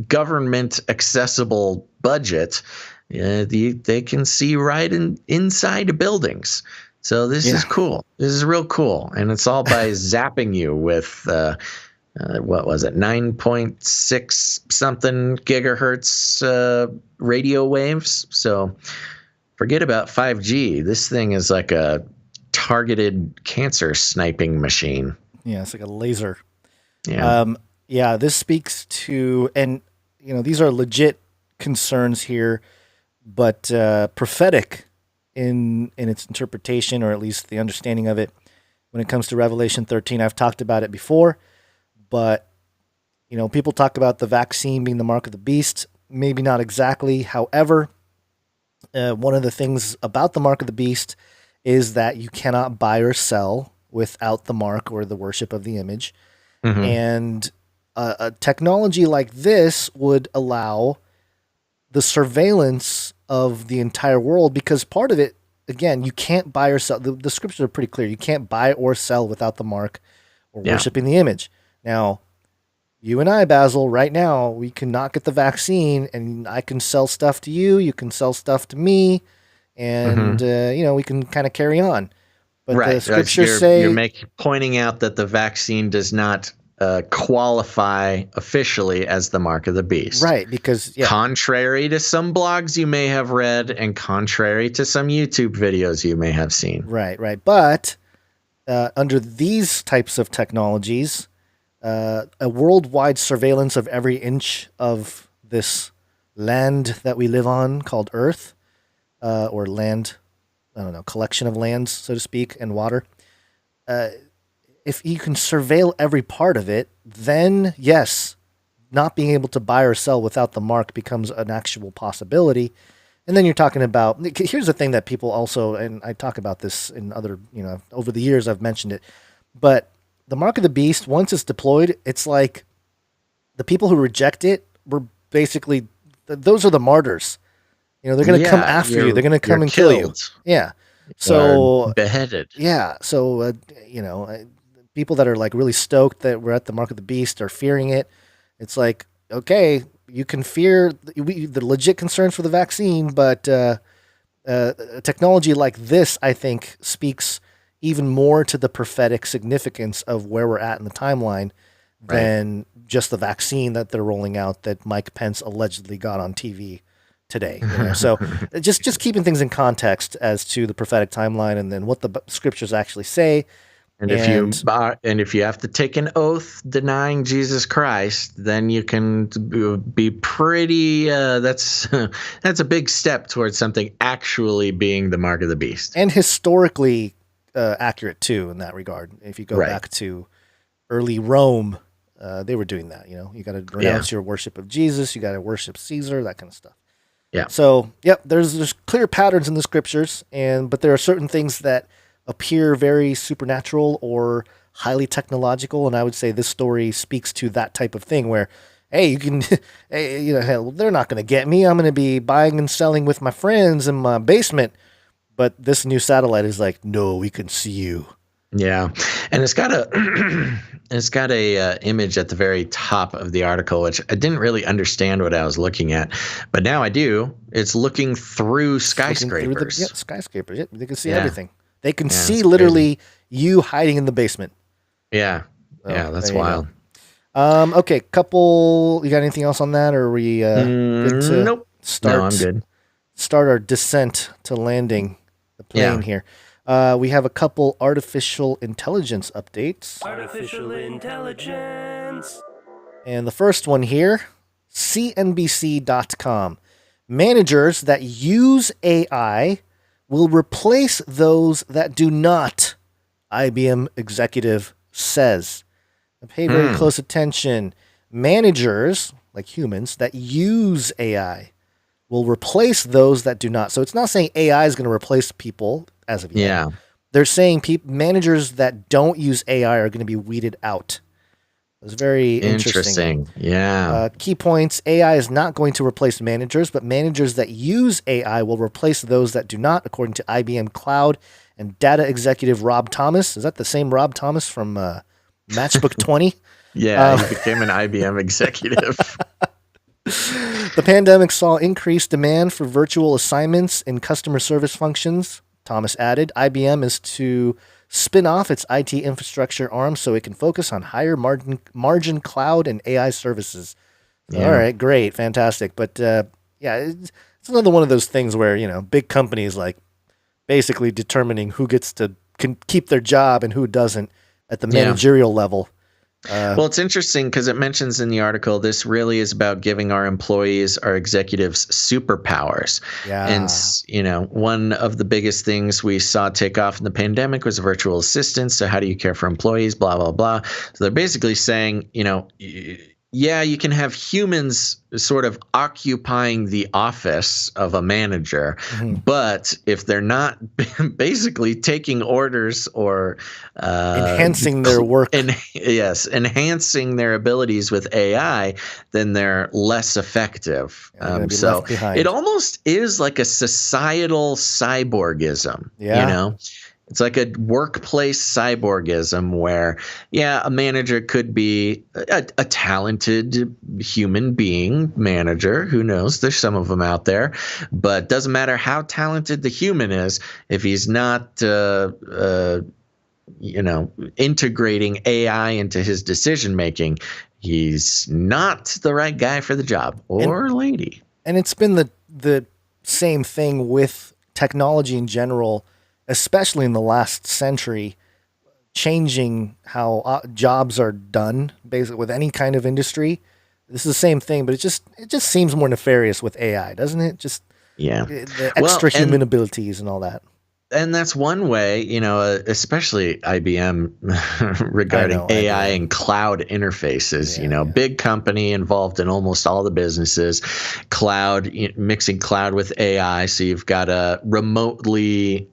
Speaker 1: government accessible budget, they can see right inside buildings. So this is cool. This is real cool. And it's all by zapping you with, what was it, 9.6 something gigahertz radio waves. So forget about 5G. This thing is like a targeted cancer sniping machine.
Speaker 4: Yeah, it's like a laser.
Speaker 1: Yeah.
Speaker 4: This speaks to, and, these are legit concerns here, but prophetic in its interpretation, or at least the understanding of it when it comes to Revelation 13. I've talked about it before, but people talk about the vaccine being the mark of the beast. Maybe not exactly. However, one of the things about the mark of the beast is that you cannot buy or sell without the mark or the worship of the image. Mm-hmm. And a technology like this would allow the surveillance of the entire world, because part of it, again, you can't buy or sell. The scriptures are pretty clear. You can't buy or sell without the mark or worshiping the image. Now, you and I, Basil, right now, we cannot get the vaccine, and I can sell stuff to you. You can sell stuff to me, and we can kind of carry on. But the scriptures say
Speaker 1: you're pointing out that the vaccine does not qualify officially as the mark of the beast.
Speaker 4: Right, because
Speaker 1: contrary to some blogs you may have read and contrary to some YouTube videos you may have seen.
Speaker 4: Right. But under these types of technologies, a worldwide surveillance of every inch of this land that we live on called Earth, or land, collection of lands, so to speak, and water. If you can surveil every part of it, then yes, not being able to buy or sell without the mark becomes an actual possibility. And then you're talking about, here's the thing that people also, and I talk about this in other, over the years I've mentioned it, but the mark of the beast, once it's deployed, it's like the people who reject it were basically, those are the martyrs. They're going to come after you. They're going to come and kill you. Yeah. So
Speaker 1: beheaded.
Speaker 4: Yeah. So, people that are like really stoked that we're at the mark of the beast are fearing it. It's like, okay, you can fear the legit concerns for the vaccine, but technology like this, I think, speaks even more to the prophetic significance of where we're at in the timeline than just the vaccine that they're rolling out that Mike Pence allegedly got on TV today. So just keeping things in context as to the prophetic timeline and then what the scriptures actually say.
Speaker 1: And if you have to take an oath denying Jesus Christ, then you can be pretty. That's a big step towards something actually being the mark of the beast,
Speaker 4: and historically accurate too in that regard. If you go back to early Rome, they were doing that. You got to renounce your worship of Jesus. You got to worship Caesar. That kind of stuff.
Speaker 1: Yeah.
Speaker 4: So there's clear patterns in the scriptures, but there are certain things that appear very supernatural or highly technological, and I would say this story speaks to that type of thing where, hey, you can, hell, they're not going to get me. I'm going to be buying and selling with my friends in my basement, but this new satellite is like, no, we can see you.
Speaker 1: Yeah, and it's got a image at the very top of the article, which I didn't really understand what I was looking at, but now I do. It's looking through skyscrapers.
Speaker 4: Skyscrapers. They can see everything. They can see literally you hiding in the basement.
Speaker 1: Yeah. That's wild.
Speaker 4: Okay, couple. You got anything else on that, or are we good to
Speaker 1: nope. No, I'm good.
Speaker 4: Start our descent to landing the plane here. We have a couple artificial intelligence updates.
Speaker 14: Artificial intelligence.
Speaker 4: And the first one here, CNBC.com. Managers that use AI will replace those that do not, IBM executive says. Pay very close attention. Managers, like humans, that use AI will replace those that do not. So it's not saying AI is going to replace people as of yet.
Speaker 1: Yeah.
Speaker 4: They're saying managers that don't use AI are going to be weeded out. It was very interesting.
Speaker 1: Yeah.
Speaker 4: Key points: AI is not going to replace managers, but managers that use AI will replace those that do not, according to IBM Cloud and data executive Rob Thomas. Is that the same Rob Thomas from Matchbook 20?
Speaker 1: Yeah, he became an IBM executive.
Speaker 4: The pandemic saw increased demand for virtual assignments and customer service functions. Thomas added, IBM is to spin off its IT infrastructure arm so it can focus on higher margin cloud and AI services. Yeah. All right, great, fantastic. But it's another one of those things where, big companies like basically determining who gets to can keep their job and who doesn't at the managerial level.
Speaker 1: Well, it's interesting because it mentions in the article, this really is about giving our employees, our executives, superpowers.
Speaker 4: Yeah.
Speaker 1: And, one of the biggest things we saw take off in the pandemic was virtual assistants. So how do you care for employees, blah, blah, blah. So they're basically saying, you can have humans sort of occupying the office of a manager, but if they're not basically taking orders or
Speaker 4: enhancing their work,
Speaker 1: enhancing their abilities with AI, then they're less effective. So it almost is like a societal cyborgism, It's like a workplace cyborgism where, a manager could be a talented human being manager. Who knows? There's some of them out there. But doesn't matter how talented the human is, if he's not, integrating AI into his decision making, he's not the right guy for the job or lady.
Speaker 4: And it's been the same thing with technology in general, especially in the last century, changing how jobs are done, basically with any kind of industry. This is the same thing, but it just seems more nefarious with AI, doesn't it? Just the extra human abilities and all that.
Speaker 1: And that's one way, especially IBM regarding AI and cloud interfaces, big company involved in almost all the businesses, cloud, mixing cloud with AI. So you've got a remotely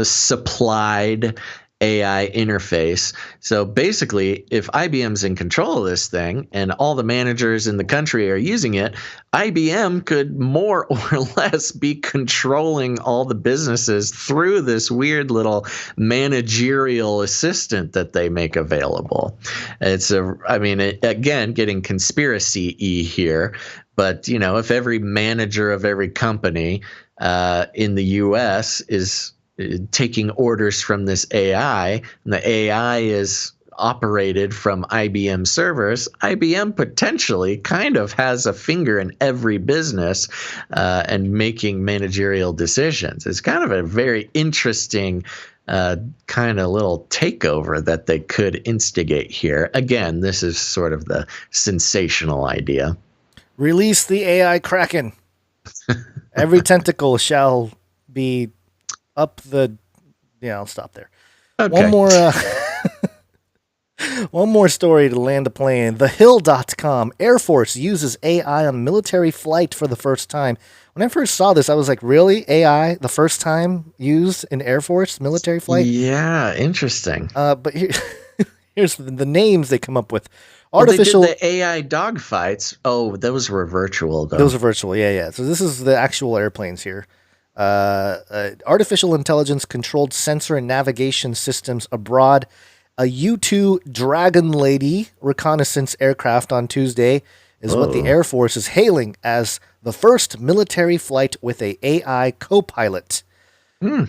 Speaker 1: supplied AI interface. So basically, if IBM's in control of this thing and all the managers in the country are using it, IBM could more or less be controlling all the businesses through this weird little managerial assistant that they make available. It's again, getting conspiracy-y here, but if every manager of every company in the U.S. is taking orders from this AI, and the AI is operated from IBM servers, IBM potentially kind of has a finger in every business and making managerial decisions. It's kind of a very interesting kind of little takeover that they could instigate here. Again, this is sort of the sensational idea.
Speaker 4: Release the AI Kraken. Every tentacle shall be up the... I'll stop there.
Speaker 1: Okay.
Speaker 4: One more story to land the plane. TheHill.com. Air Force uses AI on military flight for the first time. When I first saw this, I was like, really? AI the first time used in Air Force military flight?
Speaker 1: Yeah, interesting.
Speaker 4: But here's the names they come up with.
Speaker 1: Artificial... Well, they did the AI dogfights. Oh, those were virtual, though.
Speaker 4: Those are virtual, yeah. So this is the actual airplanes here. Artificial intelligence controlled sensor and navigation systems aboard a U-2 Dragon Lady reconnaissance aircraft on Tuesday is what the Air Force is hailing as the first military flight with a AI co-pilot.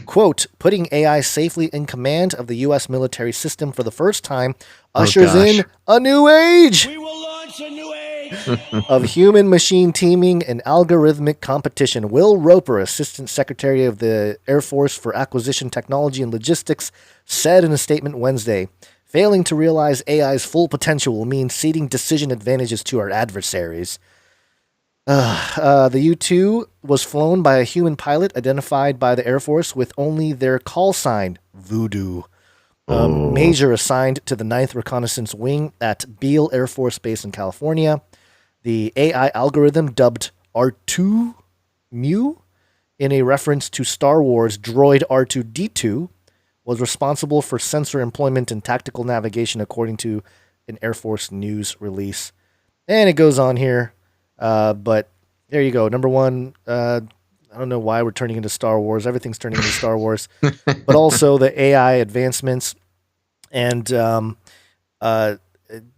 Speaker 4: Quote, putting AI safely in command of the U.S. military system for the first time ushers in a new age.
Speaker 14: We will launch a new age
Speaker 4: of human-machine teaming and algorithmic competition. Will Roper, Assistant Secretary of the Air Force for Acquisition Technology and Logistics, said in a statement Wednesday, failing to realize AI's full potential will mean ceding decision advantages to our adversaries. The U-2 was flown by a human pilot identified by the Air Force with only their call sign, Voodoo. Major assigned to the 9th Reconnaissance Wing at Beale Air Force Base in California. The AI algorithm, dubbed R2-Mu, in a reference to Star Wars droid R2-D2, was responsible for sensor employment and tactical navigation, according to an Air Force news release. And it goes on here, but there you go. Number one, I don't know why we're turning into Star Wars. Everything's turning into Star Wars. But also the AI advancements and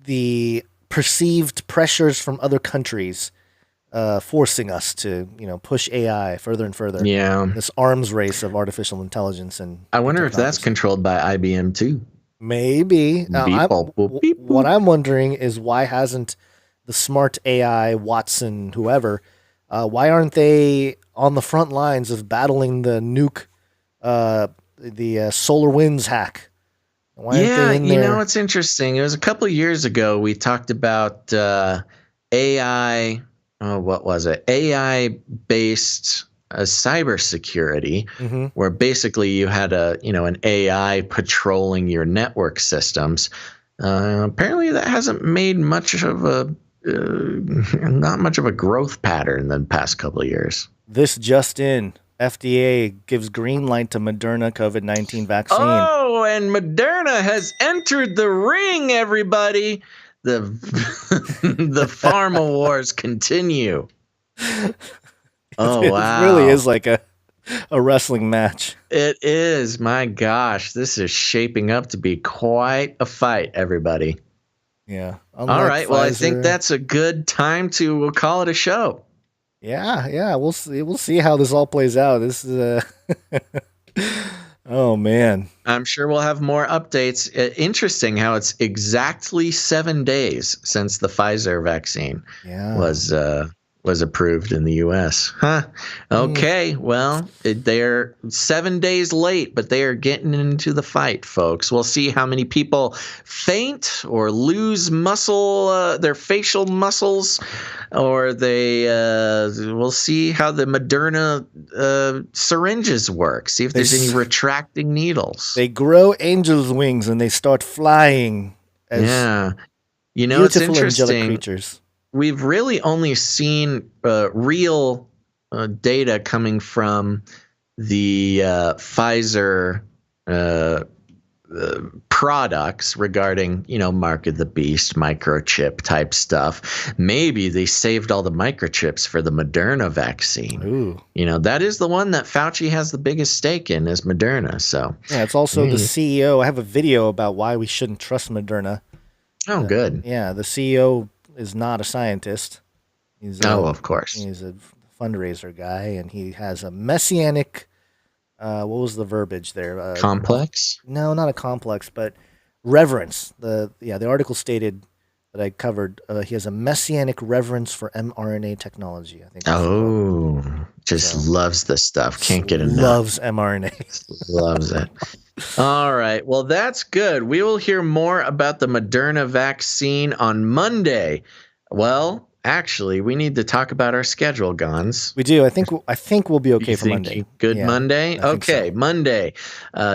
Speaker 4: the perceived pressures from other countries forcing us to, push AI further and further.
Speaker 1: Yeah.
Speaker 4: This arms race of artificial intelligence. And
Speaker 1: I wonder if that's controlled by IBM too.
Speaker 4: Maybe. What I'm wondering is, why hasn't the smart AI, Watson, whoever, why aren't they on the front lines of battling the NUKE, the Solar Winds hack? Why aren't they in there?
Speaker 1: It's interesting. It was a couple of years ago we talked about AI. Oh, what was it? AI-based cybersecurity, where basically you had an AI patrolling your network systems. Apparently, that hasn't made not much of a growth pattern in the past couple of years.
Speaker 4: This just in. FDA gives green light to Moderna COVID-19 vaccine.
Speaker 1: Oh, and Moderna has entered the ring, everybody. The pharma wars continue. Oh, wow.
Speaker 4: It really is like a wrestling match.
Speaker 1: It is. My gosh, this is shaping up to be quite a fight, everybody.
Speaker 4: Yeah.
Speaker 1: All right. Well, I think that's a good time we'll call it a show.
Speaker 4: Yeah. We'll see how this all plays out. This is oh man.
Speaker 1: I'm sure we'll have more updates. Interesting how it's exactly 7 days since the Pfizer vaccine was approved in the U.S. Huh? Okay. Well, they're 7 days late, but they are getting into the fight, folks. We'll see how many people faint or lose their facial muscles, or we'll see how the Moderna syringes work. See if there's any retracting needles.
Speaker 4: They grow angel's wings and they start flying. As
Speaker 1: it's interesting.
Speaker 4: Angelic creatures.
Speaker 1: We've really only seen real data coming from the Pfizer products regarding, mark of the beast, microchip type stuff. Maybe they saved all the microchips for the Moderna vaccine.
Speaker 4: Ooh.
Speaker 1: That is the one that Fauci has the biggest stake in, is Moderna. So
Speaker 4: yeah, it's also the CEO. I have a video about why we shouldn't trust Moderna.
Speaker 1: Oh, good.
Speaker 4: Yeah, the CEO is not a scientist.
Speaker 1: Of course.
Speaker 4: He's a fundraiser guy, and he has a messianic, what was the verbiage there?
Speaker 1: Complex?
Speaker 4: No, not a complex, but reverence. The article stated that I covered, he has a messianic reverence for mRNA technology, I think.
Speaker 1: Loves this stuff. Can't get enough.
Speaker 4: Loves mRNA.
Speaker 1: Loves it. All right. Well, that's good. We will hear more about the Moderna vaccine on Monday. Well, actually, we need to talk about our schedule, Gons.
Speaker 4: We do. I think we'll be okay for Monday.
Speaker 1: Good.
Speaker 4: Yeah,
Speaker 1: Monday? Okay.
Speaker 4: So.
Speaker 1: Monday,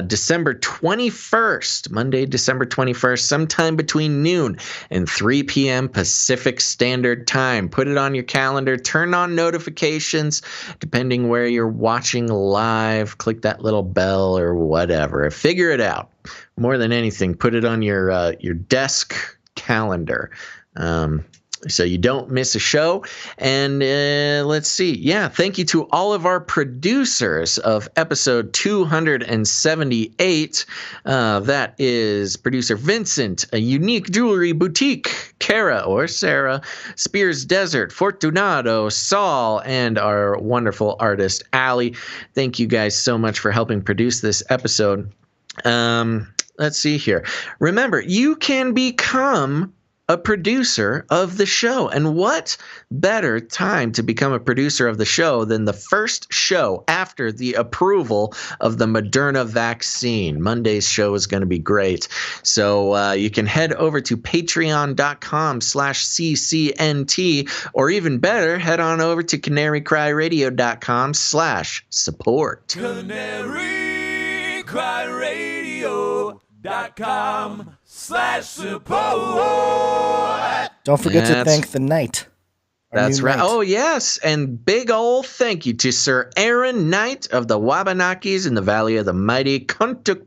Speaker 1: December 21st. Monday, December 21st, sometime between noon and 3 p.m. Pacific Standard Time. Put it on your calendar. Turn on notifications, depending where you're watching live. Click that little bell or whatever. Figure it out. More than anything, put it on your desk calendar. So you don't miss a show. And let's see. Yeah, thank you to all of our producers of episode 278. That is producer Vincent, A Unique Jewelry Boutique, Kara or Sarah, Spears Desert, Fortunato, Saul, and our wonderful artist, Allie. Thank you guys so much for helping produce this episode. Let's see here. Remember, you can become a producer of the show. And what better time to become a producer of the show than the first show after the approval of the Moderna vaccine? Monday's show is going to be great. So you can head over to patreon.com/CCNT, or even better, head on over to canarycryradio.com/support.
Speaker 14: Canary Cry Radio.
Speaker 15: patreon.com/support.
Speaker 4: Don't forget to thank the Knight.
Speaker 1: That's right. Oh, yes. And big old thank you to Sir Aaron Knight of the Wabanakis in the Valley of the Mighty Kuntukuk.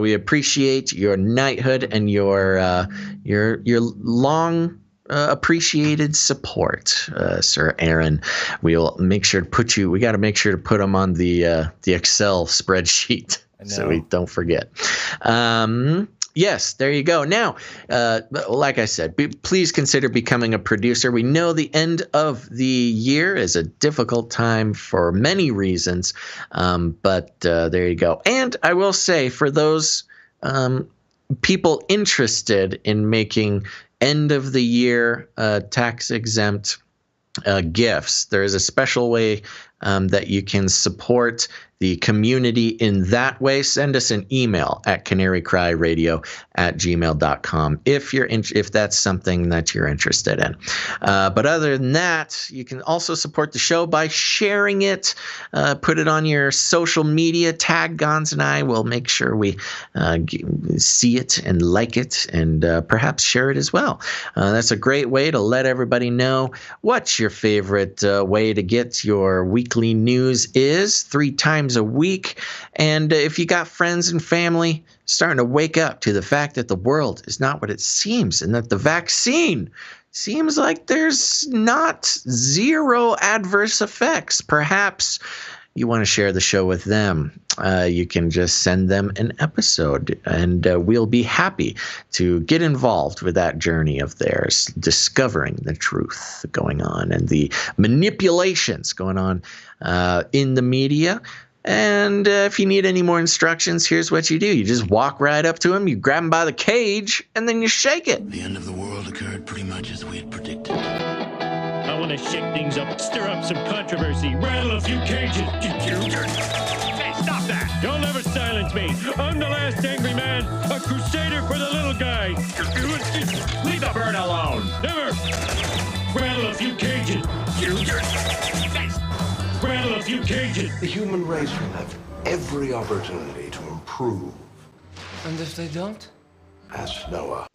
Speaker 1: We appreciate your knighthood and your long appreciated support, Sir Aaron. We'll make sure to put you. We got to make sure to put them on the Excel spreadsheet so we don't forget. Yes, there you go. Now, like I said, please consider becoming a producer. We know the end of the year is a difficult time for many reasons, but there you go. And I will say, for those people interested in making end of the year tax exempt gifts, there is a special way that you can support the community in that way. Send us an email at canarycryradio@gmail.com if that's something that you're interested in. But other than that, you can also support the show by sharing it. Put it on your social media. Tag Gons and I will make sure we see it and like it and perhaps share it as well. That's a great way to let everybody know what your favorite way to get your weekly news is 3 times a week. And if you got friends and family starting to wake up to the fact that the world is not what it seems and that the vaccine seems like there's not zero adverse effects, perhaps you want to share the show with them. You can just send them an episode, and we'll be happy to get involved with that journey of theirs, discovering the truth going on and the manipulations going on in the media. And if you need any more instructions, here's what you do. You just walk right up to him, you grab him by the cage, and then you shake it.
Speaker 16: The end of the world occurred pretty much as we had predicted.
Speaker 9: I want to shake things up, stir up some controversy, rattle a few cages. Hey, stop that! You'll never silence me. I'm the last angry man, a crusader for the little guy. Leave the bird alone. Never. Rattle a few cages. Rattle a few cages.
Speaker 17: The human race will have every opportunity to improve.
Speaker 15: And if they don't?
Speaker 17: Ask Noah.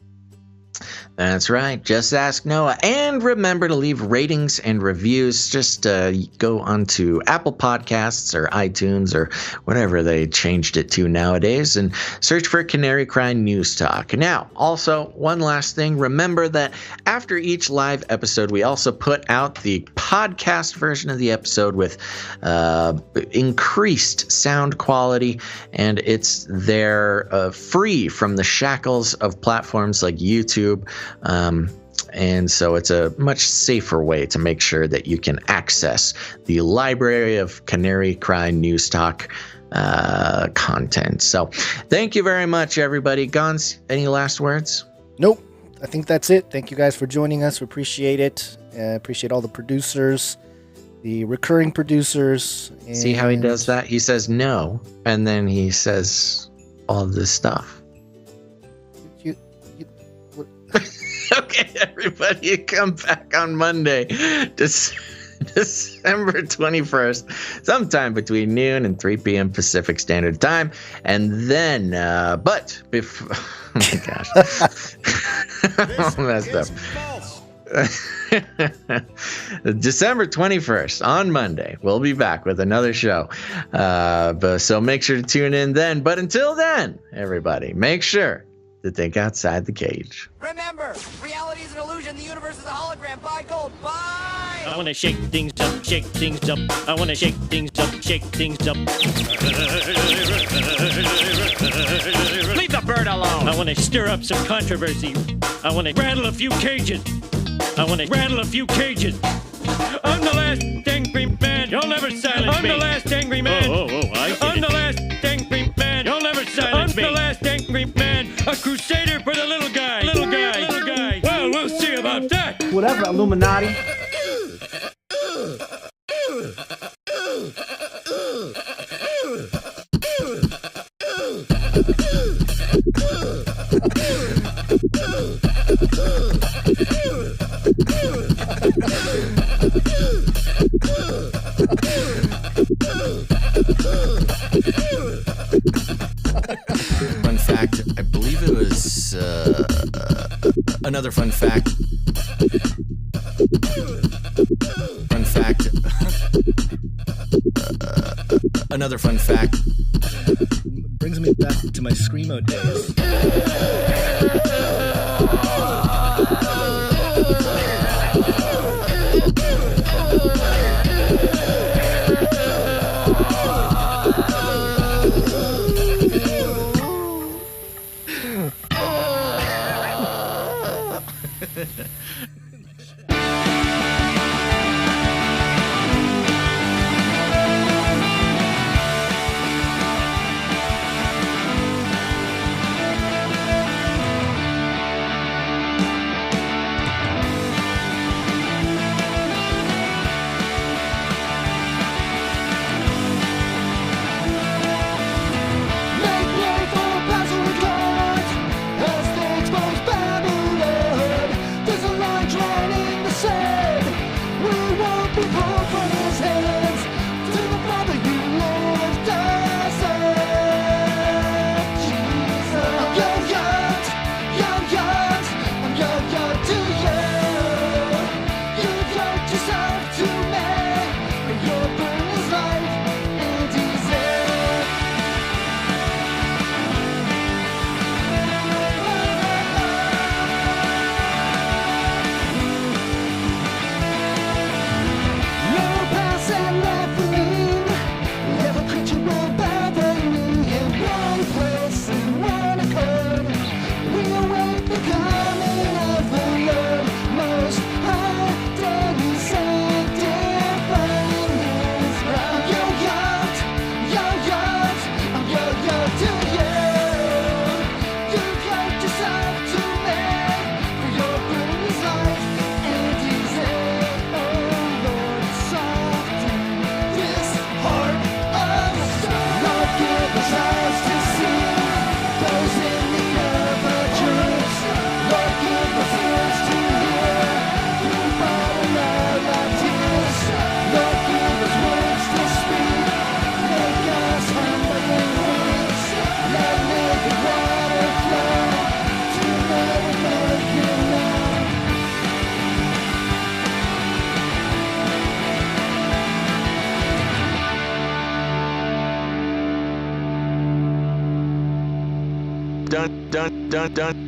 Speaker 1: That's right. Just ask Noah. And remember to leave ratings and reviews. Just go onto Apple Podcasts or iTunes or whatever they changed it to nowadays and search for Canary Cry News Talk. Now, also, one last thing. Remember that after each live episode, we also put out the podcast version of the episode with increased sound quality, and it's there free from the shackles of platforms like YouTube. And so it's a much safer way to make sure that you can access the library of Canary Cry News Talk content. So thank you very much, everybody. Gons, any last words?
Speaker 4: Nope. I think that's it. Thank you guys for joining us. We appreciate it. Appreciate all the producers, the recurring producers.
Speaker 1: See how he does that? He says no, and then he says all this stuff. Okay, everybody, come back on Monday, December 21st, sometime between noon and 3 p.m. Pacific Standard Time. And then, but before, oh my gosh, I messed up. December 21st, on Monday, we'll be back with another show. So make sure to tune in then. But until then, everybody, make sure to think outside the cage.
Speaker 18: Remember, reality is an illusion. The universe is a hologram. Buy gold. Buy!
Speaker 9: I want to shake things up, shake things up. I want to shake things up, shake things up. Leave the bird alone. I want to stir up some controversy. I want to rattle a few cages. I'm the last angry man. You'll never silence me. I'm the last angry man. I'm the last angry man. You'll never silence me. I'm the last angry man. A crusader for the little guy. Well, we'll see about that.
Speaker 11: Whatever, Illuminati.
Speaker 1: Another fun fact. Fun fact. Another fun fact.
Speaker 4: Brings me back to my Screamo days.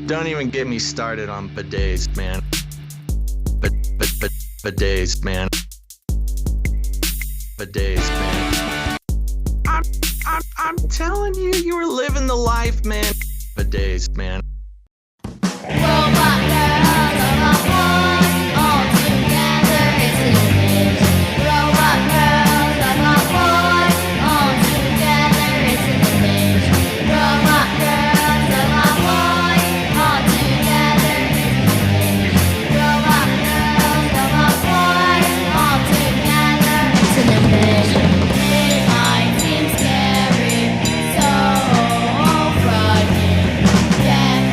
Speaker 1: Don't even get me started on bidets, man. Bidets, man. Bidets, man. I'm telling you, you were living the life, man. Bidets, man.
Speaker 19: Yeah.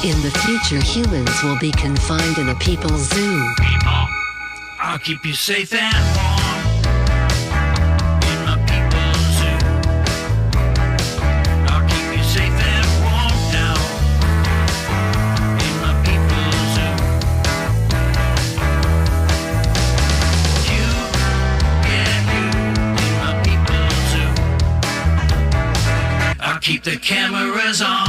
Speaker 19: In the future, humans will be confined in a people's zoo.
Speaker 20: People, I'll keep you safe and warm in my people's zoo. I'll keep you safe and warm now in my people's zoo. You, yeah, you in my people's zoo. I'll keep the cameras on.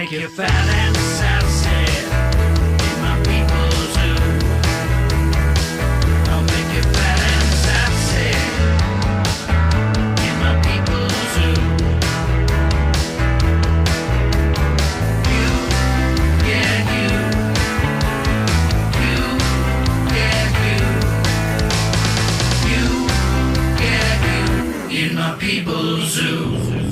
Speaker 20: You fat and sassy in my people's zoo. I'll make you fat and sassy in my people's zoo. You, yeah, you, yeah, you, yeah, you, in my people's zoo.